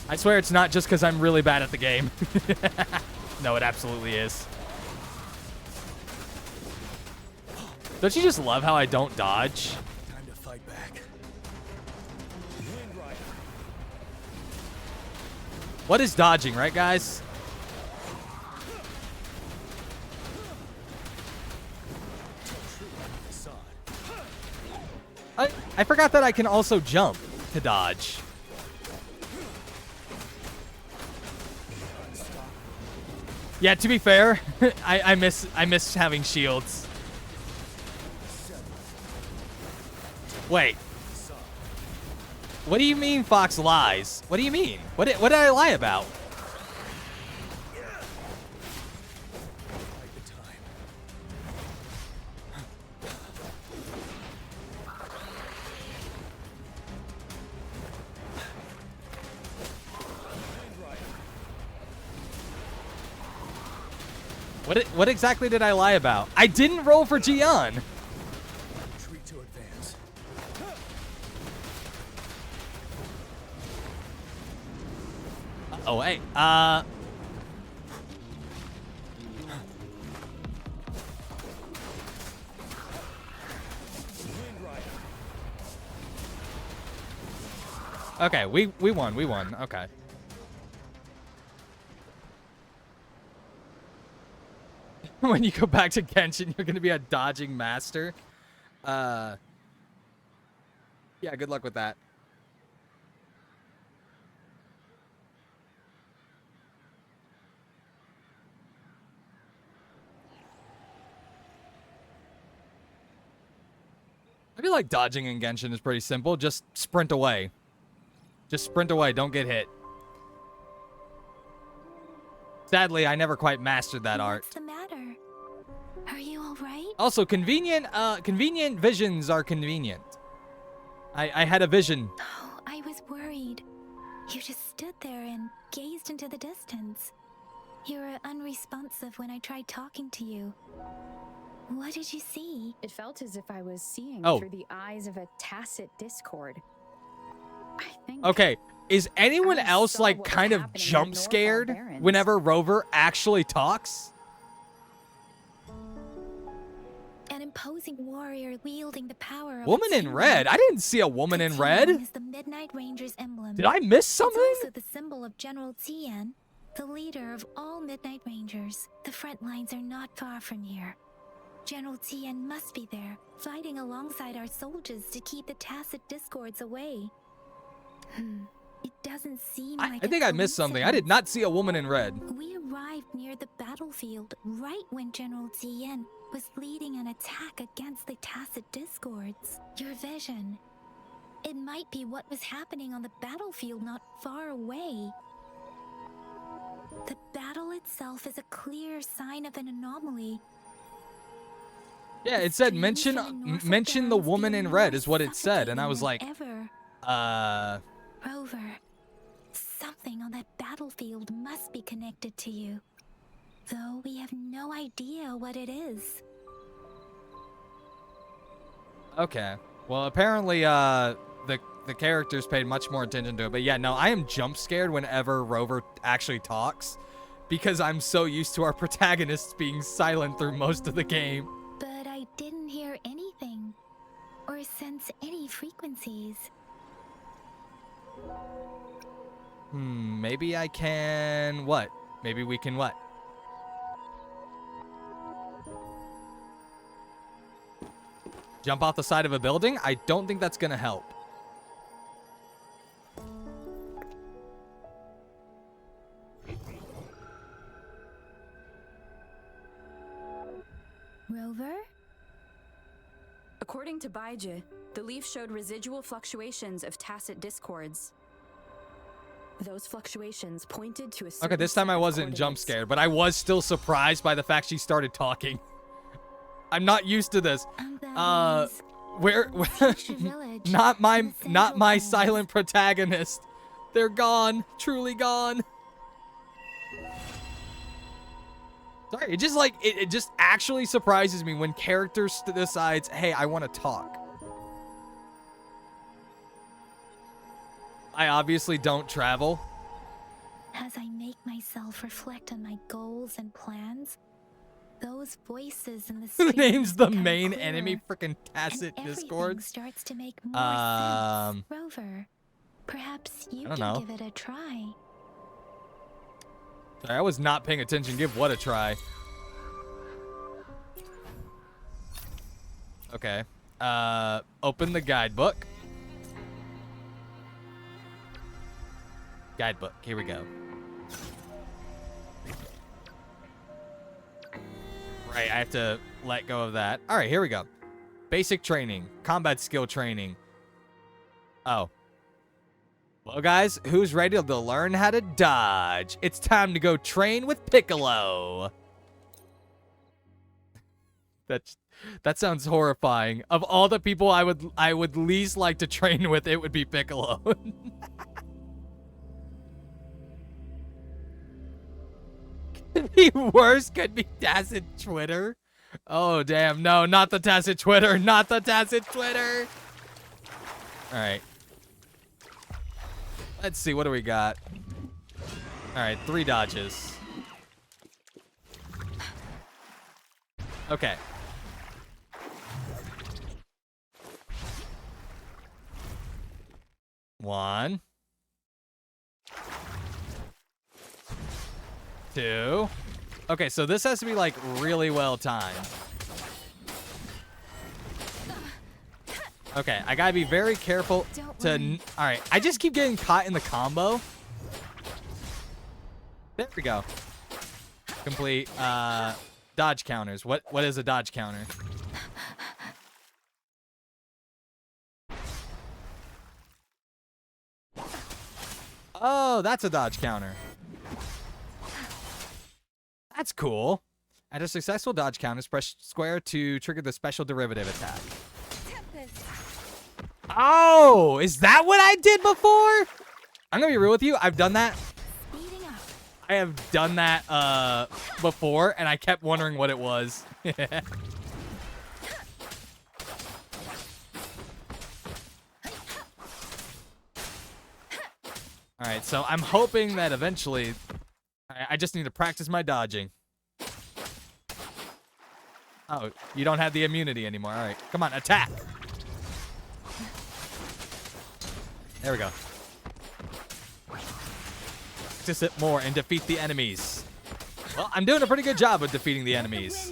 I swear it's not just because I'm really bad at the game. No, it absolutely is. Don't you just love how I don't dodge? Time to fight back. What is dodging, right, guys? I forgot that I can also jump to dodge. Yeah, to be fair, I miss having shields. Wait. What do you mean Fox lies? What do you mean? What did I lie about? What exactly did I lie about? I didn't roll for Gian. Retreat to advance. Oh wait. Okay, we won. Okay. When you go back to Genshin, you're gonna be a dodging master. Yeah, good luck with that. I feel like dodging in Genshin is pretty simple. Just sprint away. Just sprint away. Don't get hit. Sadly, I never quite mastered that art. What's the matter? Are you all right? Also, convenient visions are convenient. I had a vision. Oh, I was worried. You just stood there and gazed into the distance. You were unresponsive when I tried talking to you. What did you see? It felt as if I was seeing Oh. through the eyes of a tacit discord. I think. Okay, is anyone I else saw like what was kind of happening in jump Norfolk scared Barrens. whenever Rover actually talks? An imposing warrior wielding the power of Woman its in human. red? I didn't see a woman in Its red. emblem is the Midnight Ranger's emblem. Did I miss something? It's also the symbol of General Tien, the leader of all Midnight Rangers. The front lines are not far from here. General Tien must be there, fighting alongside our soldiers to keep the tacit discords away. It doesn't seem like I think I missed something. I did not see a woman in red. We arrived near the battlefield right when General Tien was leading an attack against the tacit discords. Your vision. It might be what was happening on the battlefield not far away. The battle itself is a clear sign of an anomaly. Yeah, it said mention the woman in red is what it said, and I was like, Rover, something on that battlefield must be connected to you. Though we have no idea what it is. okay. Well, apparently, the characters paid much more attention to it. But yeah, no, I am jump scared whenever Rover actually talks, because I'm so used to our protagonists being silent through most of the game. But I didn't hear anything, or sense any frequencies. Maybe I can... What? Maybe we can what? Jump off the side of a building? I don't think that's gonna help. Rover? According to Baiji, the leaf showed residual fluctuations of tacit discords. Those fluctuations pointed to a certain Okay, this time I set of wasn't jump coordinates. scared, but I was still surprised by the fact she started talking. I'm not used to this. Where Village not in the my Central silent protagonist. They're gone, truly gone. Sorry, it just like it just actually surprises me when characters decides, "Hey, I want to talk." I obviously don't travel. As I make myself reflect on my goals and plans, those voices in the Who streets names the become main clearer, enemy freaking tacit and everything discords? starts to make more Um, sense. Rover, perhaps you I don't can know. give it a try. Sorry, I was not paying attention. Give what a try. Okay. Open the guidebook. Guidebook. Here we go. Right, I have to let go of that. All right, here we go. Basic training. Combat skill training. Oh. Well, guys, who's ready to learn how to dodge? It's time to go train with Piccolo. That sounds horrifying. Of all the people I would least like to train with, it would be Piccolo. Could be worse. Could be Tacit Twitter. Oh damn! No, not the Tacit Twitter. Not the Tacit Twitter. All right. Let's see. What do we got? All right, 3 dodges. Okay. One. 2. Okay, so this has to be like really well timed. Okay, I gotta be very careful to... Alright, I just keep getting caught in the combo. There we go. Complete. Dodge counters. What is a dodge counter? Oh, that's a dodge counter. That's cool. At a successful dodge counter, press square to trigger the special derivative attack. Oh, is that what I did before? I'm gonna be real with you. I've done that. I have done that before, and I kept wondering what it was. All right, so I'm hoping that eventually... I just need to practice my dodging. Oh, you don't have the immunity anymore. All right, come on, attack. There we go. Practice it more and defeat the enemies. Well, I'm doing a pretty good job of defeating the enemies.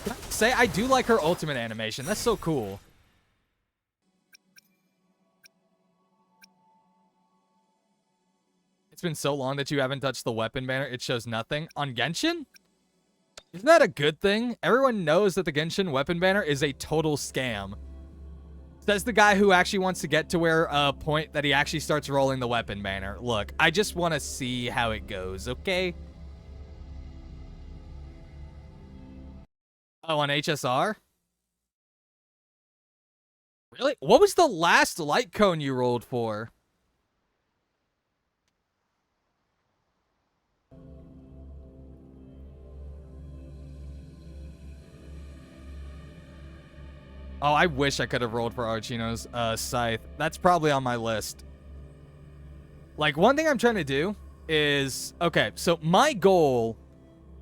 Can I say, I do like her ultimate animation. That's so cool. It's been so long that you haven't touched the weapon banner. It shows nothing. On Genshin? Isn't that a good thing? Everyone knows that the Genshin weapon banner is a total scam. Says the guy who actually wants to get to where a point that he actually starts rolling the weapon banner. Look, I just want to see how it goes, okay? Oh, on HSR? Really? What was the last light cone you rolled for? Oh, I wish I could have rolled for Archino's scythe. That's probably on my list. Like, one thing I'm trying to do is... Okay, so my goal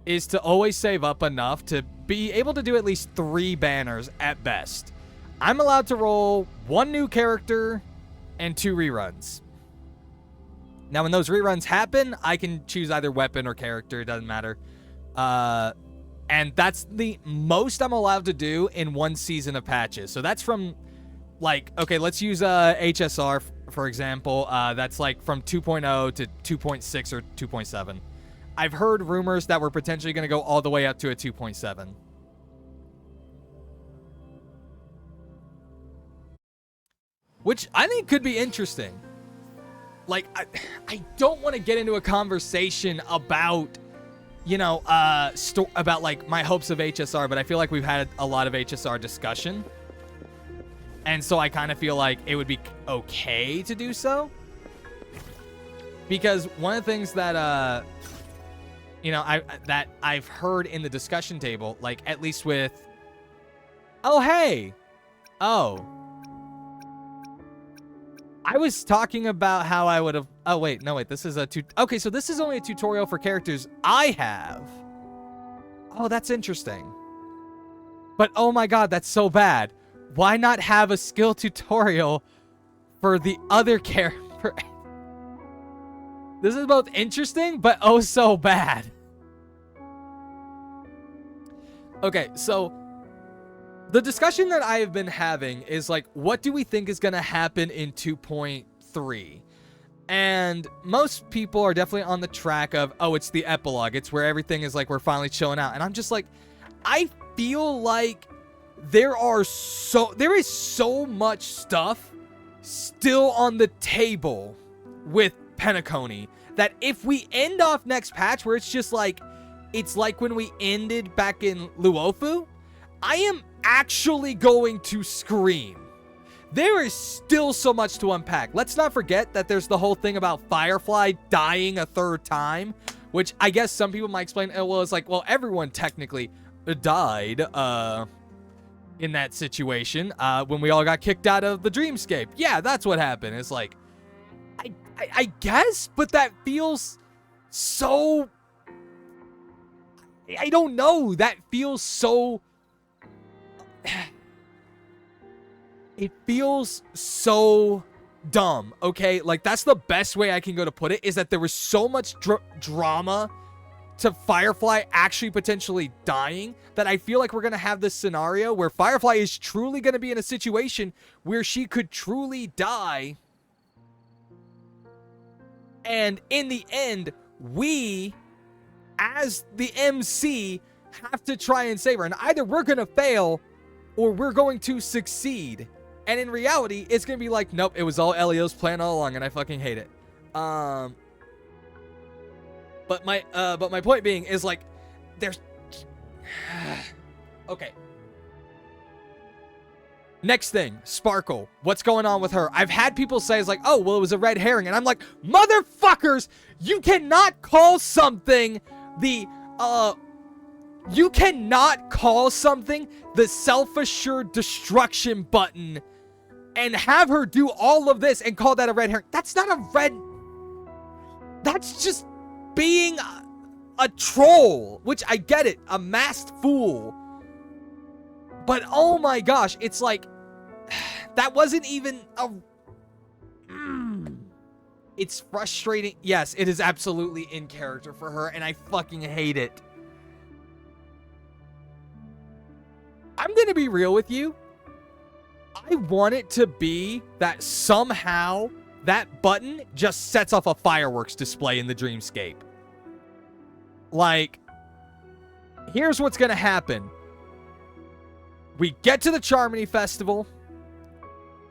is to always save up enough to be able to do at least 3 banners at best. I'm allowed to roll 1 new character and 2 reruns. Now, when those reruns happen, I can choose either weapon or character. It doesn't matter. And that's the most I'm allowed to do in 1 season of patches. So that's from, like, okay, let's use HSR, for example. That's like from 2.0 to 2.6 or 2.7. I've heard rumors that we're potentially going to go all the way up to a 2.7. Which I think could be interesting. Like, I don't want to get into a conversation about... you know, about, like, my hopes of HSR, but I feel like we've had a lot of HSR discussion. And so I kind of feel like it would be okay to do so. Because one of the things that, you know, that I've heard in the discussion table, like, at least with... Oh, hey! Oh. I was talking about how I would have... Oh, wait. No, wait. This is a... Okay, so this is only a tutorial for characters I have. Oh, that's interesting. But, oh my god, that's so bad. Why not have a skill tutorial for the other character? This is both interesting, but oh so bad. Okay, so... the discussion that I have been having is, like, what do we think is going to happen in 2.3? And most people are definitely on the track of, oh, it's the epilogue. It's where everything is, like, we're finally chilling out. And I'm just like, I feel like there is so much stuff still on the table with Penacony that if we end off next patch where it's just like, it's like when we ended back in Luofu, I am actually going to scream. There is still so much to unpack. Let's not forget that there's the whole thing about Firefly dying a third time, which I guess some people might explain, oh, well, it's like, well, everyone technically died in that situation when we all got kicked out of the Dreamscape. Yeah, that's what happened. It's like, I guess, but that feels so... I don't know. That feels so... It feels so dumb, okay? Like, that's the best way I can go to put it, is that there was so much drama to Firefly actually potentially dying that I feel like we're going to have this scenario where Firefly is truly going to be in a situation where she could truly die. And in the end, we, as the MC, have to try and save her. And either we're going to fail or we're going to succeed. And in reality, it's going to be like, nope, it was all Elio's plan all along, and I fucking hate it. But my point being is, like, there's... Okay. Next thing, Sparkle. What's going on with her? I've had people say, it's like, oh, well, it was a red herring. And I'm like, motherfuckers, you cannot call something the, you cannot call something the self-assured destruction button and have her do all of this and call that a red herring. That's not a red... That's just being a troll, which I get it, a masked fool. But oh my gosh, it's like, that wasn't even a... It's frustrating. Yes, it is absolutely in character for her, and I fucking hate it. I'm gonna be real with you. I want it to be that somehow that button just sets off a fireworks display in the Dreamscape. Like, here's what's gonna happen. We get to the Charmony Festival.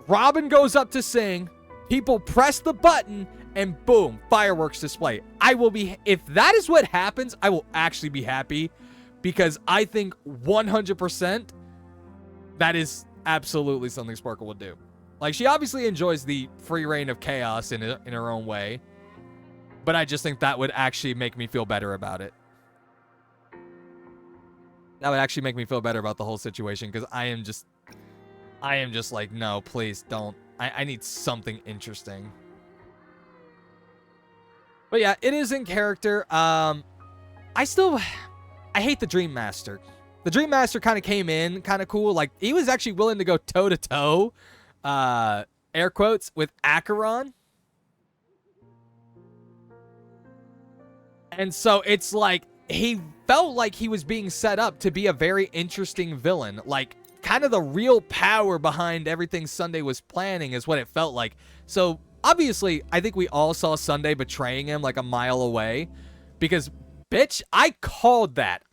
Robin goes up to sing. People press the button, and boom, fireworks display. I will be... If that is what happens, I will actually be happy, because I think 100% that is absolutely something Sparkle would do. Like, she obviously enjoys the free reign of chaos in her own way, but I just think that would actually make me feel better about it. That would actually make me feel better about the whole situation, because I am just like, no, please don't. I need something interesting. But yeah, it is in character. I hate the Dream Master. The Dream Master kind of came in kind of cool. Like, he was actually willing to go toe-to-toe, air quotes, with Acheron. And so it's like, he felt like he was being set up to be a very interesting villain. Like, kind of the real power behind everything Sunday was planning is what it felt like. So, obviously, I think we all saw Sunday betraying him like a mile away. Because, bitch, I called that.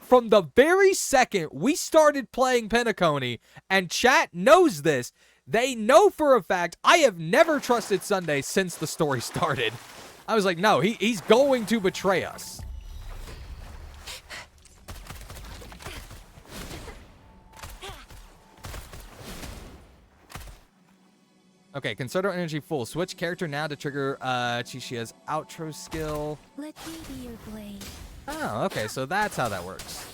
From the very second we started playing Penacony, and chat knows this, they know for a fact I have never trusted Sunday since the story started. I was like, no, he's going to betray us. Okay, consider energy full. Switch character now to trigger Chishia's outro skill. Let me be your blade. Oh, okay, so that's how that works.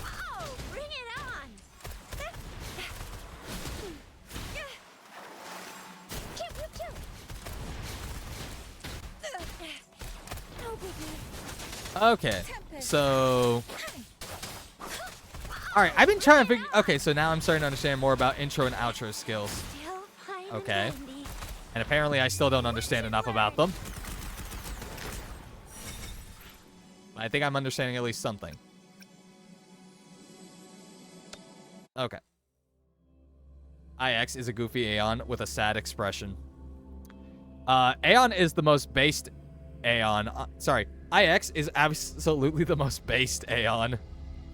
Oh, bring it on! Okay, so... Alright, I've been trying to figure... Okay, so now I'm starting to understand more about intro and outro skills. Okay. And apparently I still don't understand enough about them. I think I'm understanding at least something. Okay. IX is a goofy Aeon with a sad expression. Aeon is the most based Aeon. IX is absolutely the most based Aeon.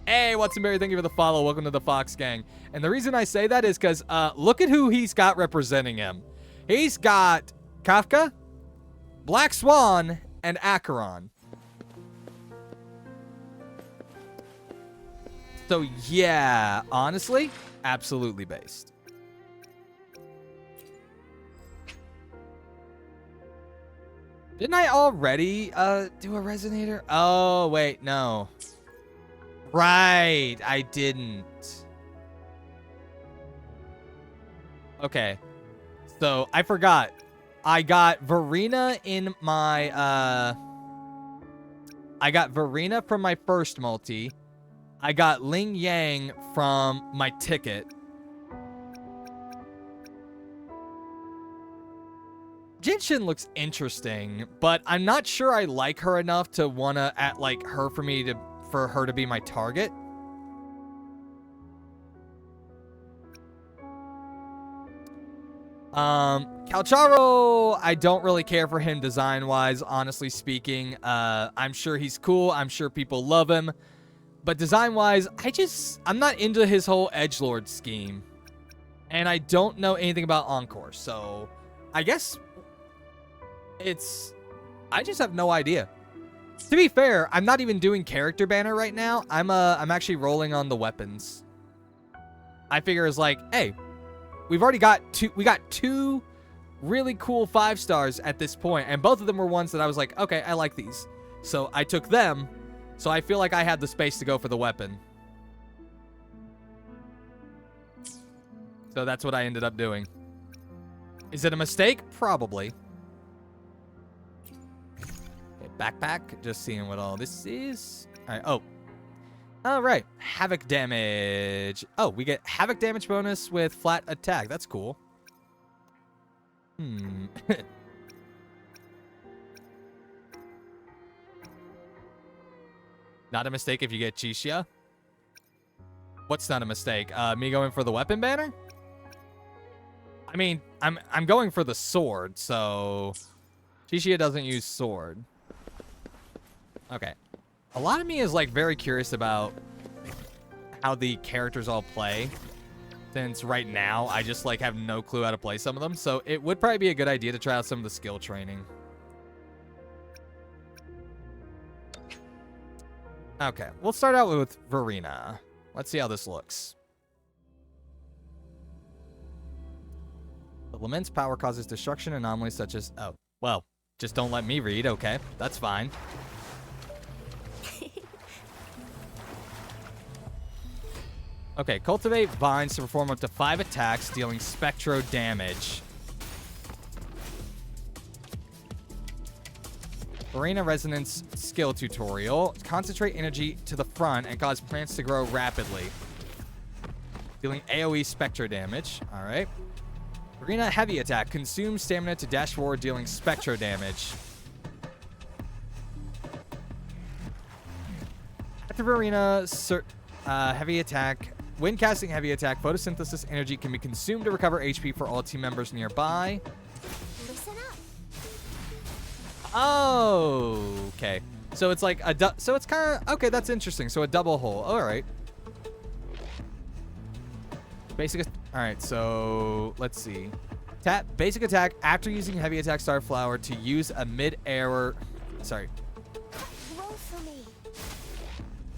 Hey, Watson Berry, thank you for the follow. Welcome to the Fox Gang. And the reason I say that is because look at who he's got representing him. He's got Kafka, Black Swan, and Acheron. So yeah, honestly, absolutely based. Didn't I already do a resonator? Oh, wait, no. Right, I didn't. Okay. So, I forgot. I got Verena in my, I got Verena from my first multi. I got Ling Yang from my ticket. Jinshin looks interesting, but I'm not sure I like her enough to wanna for her to be my target. Calcharo, I don't really care for him design-wise, honestly speaking. I'm sure he's cool. I'm sure people love him. But design-wise, I'm not into his whole edgelord scheme. And I don't know anything about Encore, so I guess I just have no idea. To be fair, I'm not even doing character banner right now. I'm actually rolling on the weapons. I figure it's like, hey, we got two really cool 5 stars at this point, and both of them were ones that I was like, okay, I like these. So I took them, so I feel like I had the space to go for the weapon. So that's what I ended up doing. Is it a mistake? Probably. Okay, backpack. Just seeing what all this is. All right. Oh. All right. Havoc damage. Oh, we get havoc damage bonus with flat attack. That's cool. Not a mistake if you get Chixia. What's not a mistake? Me going for the weapon banner? I mean, I'm going for the sword, so Chixia doesn't use sword. Okay. A lot of me is like very curious about how the characters all play, since right now I just like have no clue how to play some of them. So it would probably be a good idea to try out some of the skill training. Okay, we'll start out with Verena. Let's see how this looks. The Lament's power causes destruction anomalies such as... Oh, well, just don't let me read. Okay, that's fine. Okay, cultivate vines to perform up to 5 attacks, dealing spectro damage. Arena Resonance skill tutorial. Concentrate energy to the front and cause plants to grow rapidly, dealing AoE spectro damage. All right. Arena Heavy Attack. Consume stamina to dash forward, dealing spectro damage. Active Arena Heavy Attack. When casting Heavy Attack, photosynthesis energy can be consumed to recover HP for all team members nearby. Listen up. Oh, okay. So it's like so it's kind of okay. That's interesting. So a double hole. All right. Basic. All right. So let's see. Tap basic attack after using Heavy Attack Starflower to use a mid-air. Sorry. Roll for me.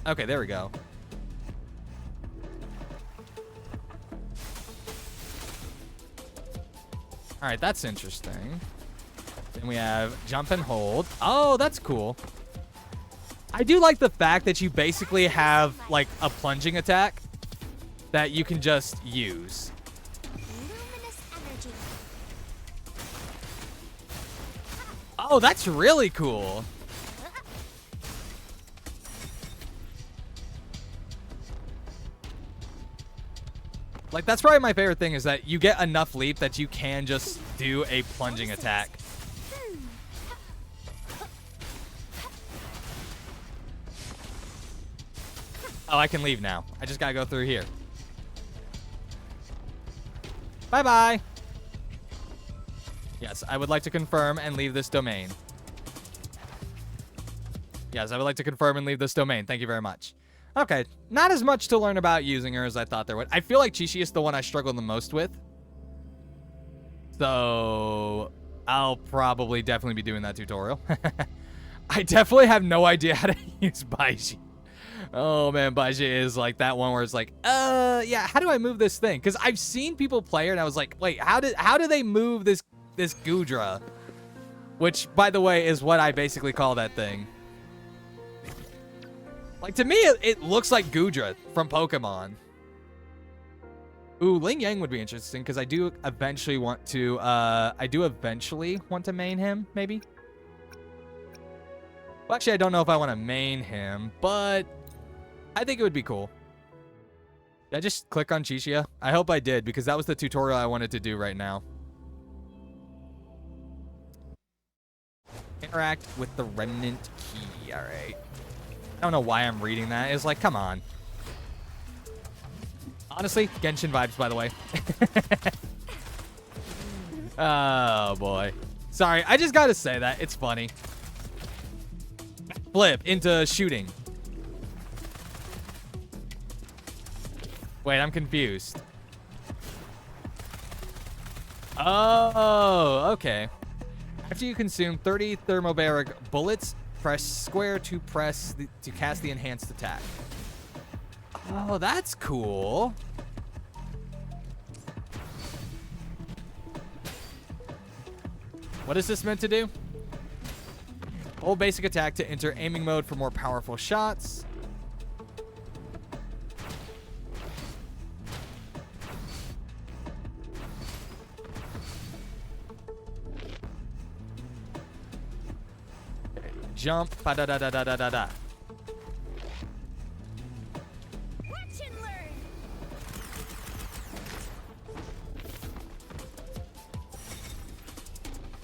Okay, there we go. All right, that's interesting. Then we have jump and hold. Oh, that's cool. I do like the fact that you basically have like a plunging attack that you can just use. Luminous energy. Oh, that's really cool. Like, that's probably my favorite thing is that you get enough leap that you can just do a plunging attack. Oh, I can leave now. I just gotta go through here. Bye-bye. Yes, I would like to confirm and leave this domain. Yes, I would like to confirm and leave this domain. Thank you very much. Okay, not as much to learn about using her as I thought there would. I feel like Chi-Chi is the one I struggle the most with. So I'll probably definitely be doing that tutorial. I definitely have no idea how to use Baiji. Oh man, Baiji is like that one where it's like, yeah, how do I move this thing? Because I've seen people play her and I was like, wait, how do they move this Gudra? Which, by the way, is what I basically call that thing. Like, to me, it looks like Gudra from Pokemon. Ooh, Ling Yang would be interesting because I do eventually want to main him, maybe. Well, actually, I don't know if I want to main him, but I think it would be cool. Did I just click on Chichia? I hope I did because that was the tutorial I wanted to do right now. Interact with the remnant key. All right. I don't know why I'm reading that. It's like, come on. Honestly, Genshin vibes, by the way. Oh, boy. Sorry, I just gotta say that. It's funny. Flip into shooting. Wait, I'm confused. Oh, okay. After you consume 30 thermobaric bullets, press square to cast the enhanced attack. Oh, that's cool. What is this meant to do? Hold basic attack to enter aiming mode for more powerful shots. Jump. Ba-da-da-da-da-da-da. Watch and learn.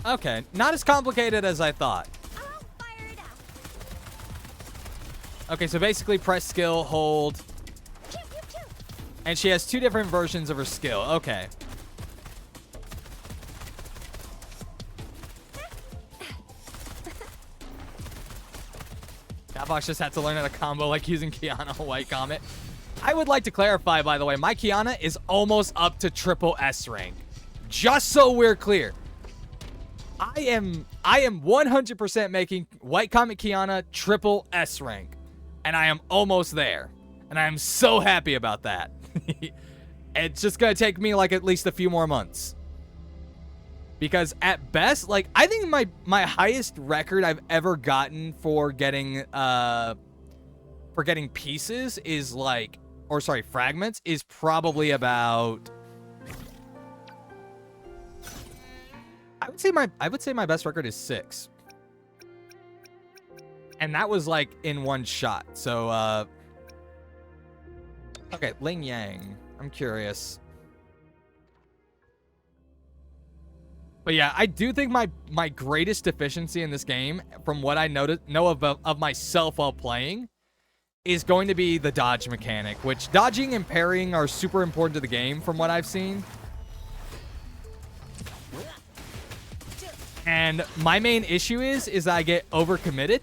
Okay, not as complicated as I thought. I'll fire it up. Okay, so basically press skill, hold. Pew, pew, pew. And she has two different versions of her skill. Okay. Fox just had to learn how to combo like using Kiana White Comet. I would like to clarify, by the way, my Kiana is almost up to triple S rank. Just so we're clear. I am 100% making White Comet Kiana triple S rank. And I am almost there. And I am so happy about that. It's just going to take me like at least a few more months. Because at best, like, I think my highest record I've ever gotten for getting pieces is like, or sorry, fragments is probably about, I would say my best record is 6. And that was like in one shot. So okay, Ling Yang. I'm curious. But yeah, I do think my greatest deficiency in this game, from what I know of myself while playing, is going to be the dodge mechanic, which dodging and parrying are super important to the game from what I've seen. And my main issue is I get overcommitted.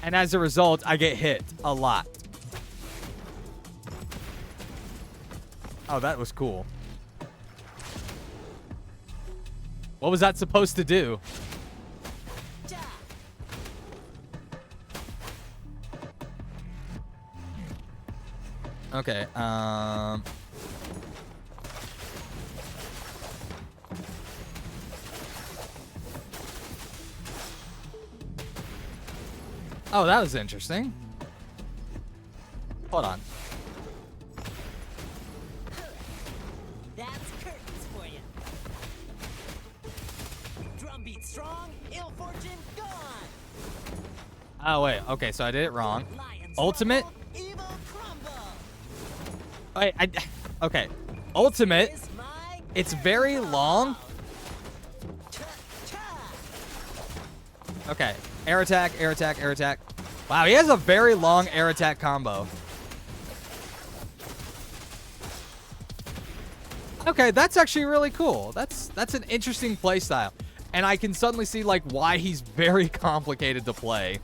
And as a result, I get hit a lot. Oh, that was cool. What was that supposed to do? Okay, oh, that was interesting. Hold on. That's curtains for you. Drumbeat strong, ill fortune gone. Oh, wait. Okay, so I did it wrong. Lions Ultimate. rumble, evil crumble. Wait, okay. Ultimate. It's very long. Okay. Air attack, air attack, air attack. Wow, he has a very long air attack combo. Okay, that's actually really cool. That's an interesting playstyle. And I can suddenly see, like, why he's very complicated to play.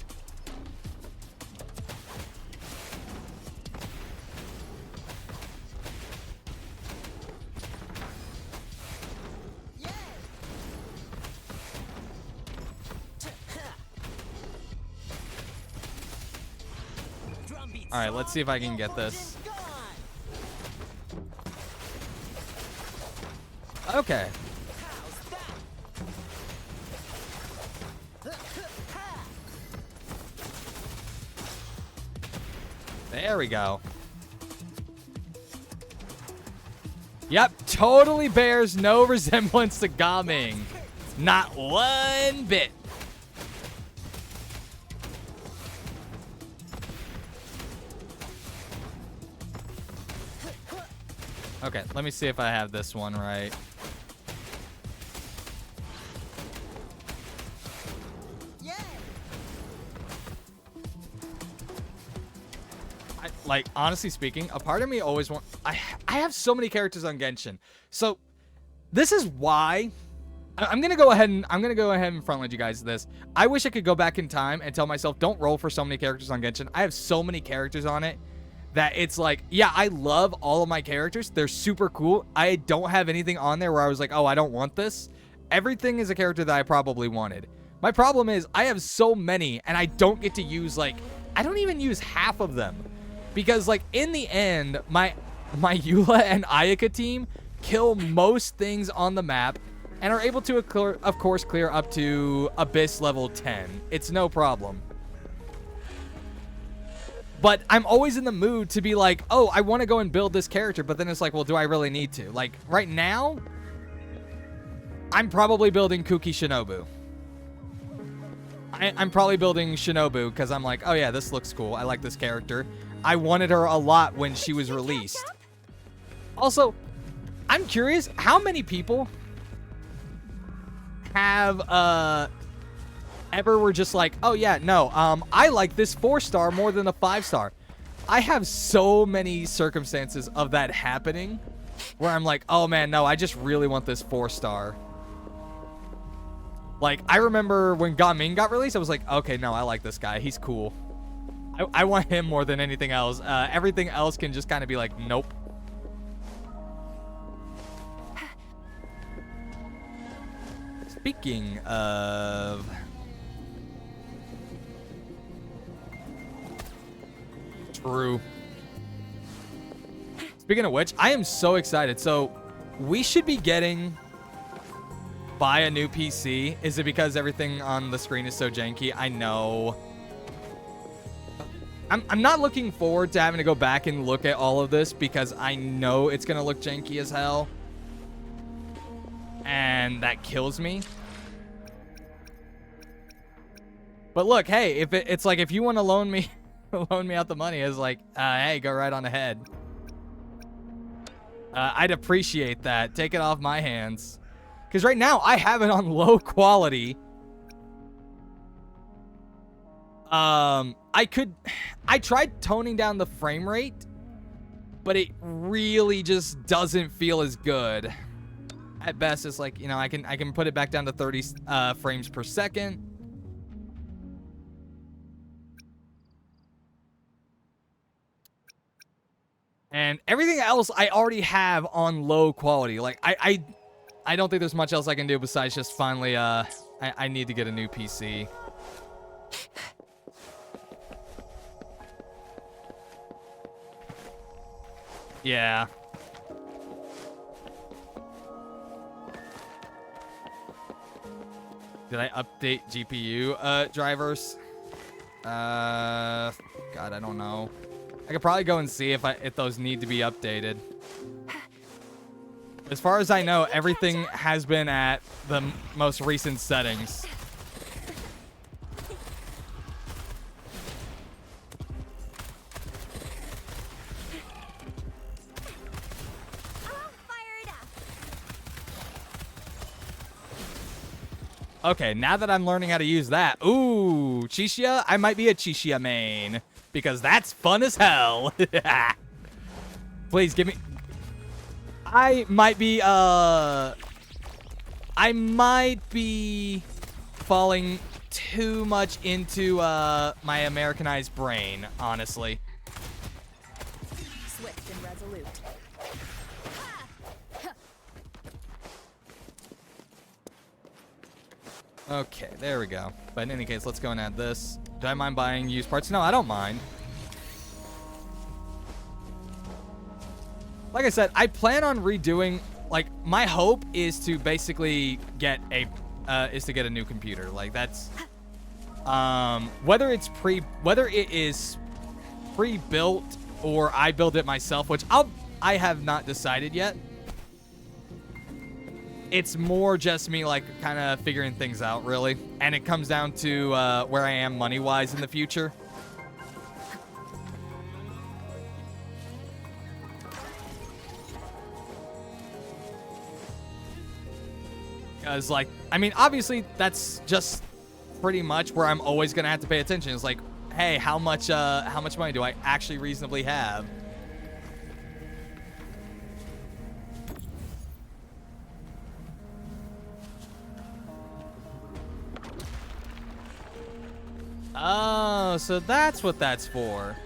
All right, let's see if I can get this. Okay. There we go. Yep, totally bears no resemblance to Gaming. Not one bit. Okay, let me see if I have this one right. Like, honestly speaking, a part of me always I have so many characters on Genshin. So, this is why I'm going to go ahead and front-load you guys this. I wish I could go back in time and tell myself, don't roll for so many characters on Genshin. I have so many characters on it that it's like, yeah, I love all of my characters. They're super cool. I don't have anything on there where I was like, oh, I don't want this. Everything is a character that I probably wanted. My problem is I have so many and I don't get to use, like, I don't even use half of them. Because, like, in the end, my Eula and Ayaka team kill most things on the map and are able to, of course, clear up to Abyss level 10. It's no problem. But I'm always in the mood to be like, oh, I want to go and build this character, but then it's like, well, do I really need to? Like, right now, I'm probably building Kuki Shinobu. I'm probably building Shinobu because I'm like, oh yeah, this looks cool. I like this character. I wanted her a lot when she was released. Also, I'm curious, how many people have ever were just like, oh yeah, no, I like this 4-star more than a 5-star. I have so many circumstances of that happening where I'm like, oh man, no, I just really want this 4-star. Like, I remember when Gaming got released, I was like, okay, no, I like this guy. He's cool. I want him more than anything else. Everything else can just kind of be like, nope. Speaking of... True. Speaking of which, I am so excited. So, we should be getting... buy a new PC. Is it because everything on the screen is so janky? I know. I'm not looking forward to having to go back and look at all of this because I know it's going to look janky as hell. And that kills me. But look, hey, if it's like, if you want to loan me out the money, it's like, hey, go right on ahead. I'd appreciate that. Take it off my hands. Because right now, I have it on low quality. I tried toning down the frame rate, but it really just doesn't feel as good. At best, it's like, you know, I can put it back down to 30 frames per second. And everything else I already have on low quality. Like, I don't think there's much else I can do besides just finally, I need to get a new PC. Yeah. Did I update GPU, drivers? God, I don't know. I could probably go and see if those need to be updated. As far as I know, everything has been at the most recent settings. Okay, now that I'm learning how to use that. Ooh, Chishia? I might be a Chishia main. Because that's fun as hell. Please, give me... I might be, I might be falling too much into my Americanized brain, honestly. Swift and resolute. Okay, there we go. But in any case, let's go and add this. Do I mind buying used parts? No, I don't mind. Like I said, I plan on redoing, like, my hope is to basically get a new computer. Like, that's, whether it is pre-built or I build it myself, which I have not decided yet. It's more just me, like, kind of figuring things out, really. And it comes down to where I am money-wise in the future. Because, like, I mean, obviously, that's just pretty much where I'm always going to have to pay attention. It's like, hey, how much money do I actually reasonably have? Oh, so that's what that's for.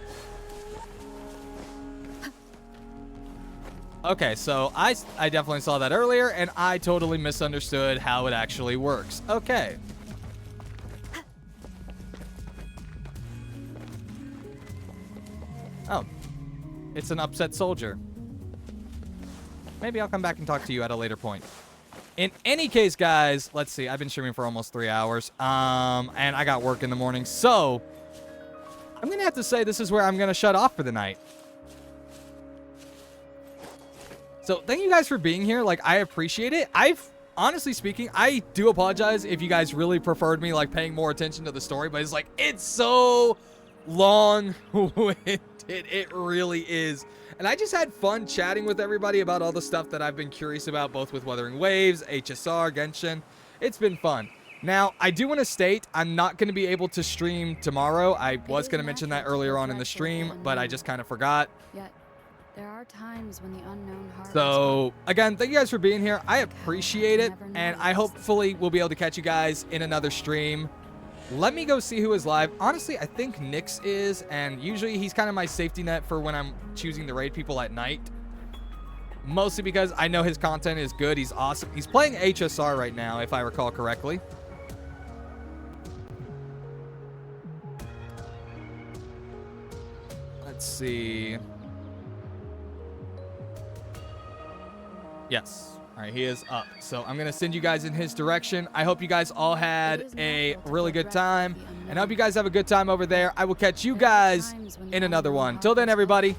Okay, so I definitely saw that earlier, and I totally misunderstood how it actually works. Okay. Oh. It's an upset soldier. Maybe I'll come back and talk to you at a later point. In any case, guys, let's see. I've been streaming for almost 3 hours, and I got work in the morning, so I'm going to have to say this is where I'm going to shut off for the night. So thank you guys for being here. Like, I appreciate it. Honestly speaking, I do apologize if you guys really preferred me, like, paying more attention to the story, but it's like, it's so long-winded. It really is. And I just had fun chatting with everybody about all the stuff that I've been curious about, both with Wuthering Waves, HSR, Genshin. It's been fun. Now, I do want to state I'm not going to be able to stream tomorrow. I was going to mention that earlier on in the stream, but I just kind of forgot. Yet, there are times when the unknown heart. So, again, thank you guys for being here. I appreciate it, and I hopefully will be able to catch you guys in another stream. Let me go see who is live. Honestly, I think Nyx is, and usually he's kind of my safety net for when I'm choosing to raid people at night. Mostly because I know his content is good. He's awesome. He's playing HSR right now, if I recall correctly. Let's see. Yes. All right, he is up. So I'm going to send you guys in his direction. I hope you guys all had a really good time. And I hope you guys have a good time over there. I will catch you guys in another one. Till then, everybody,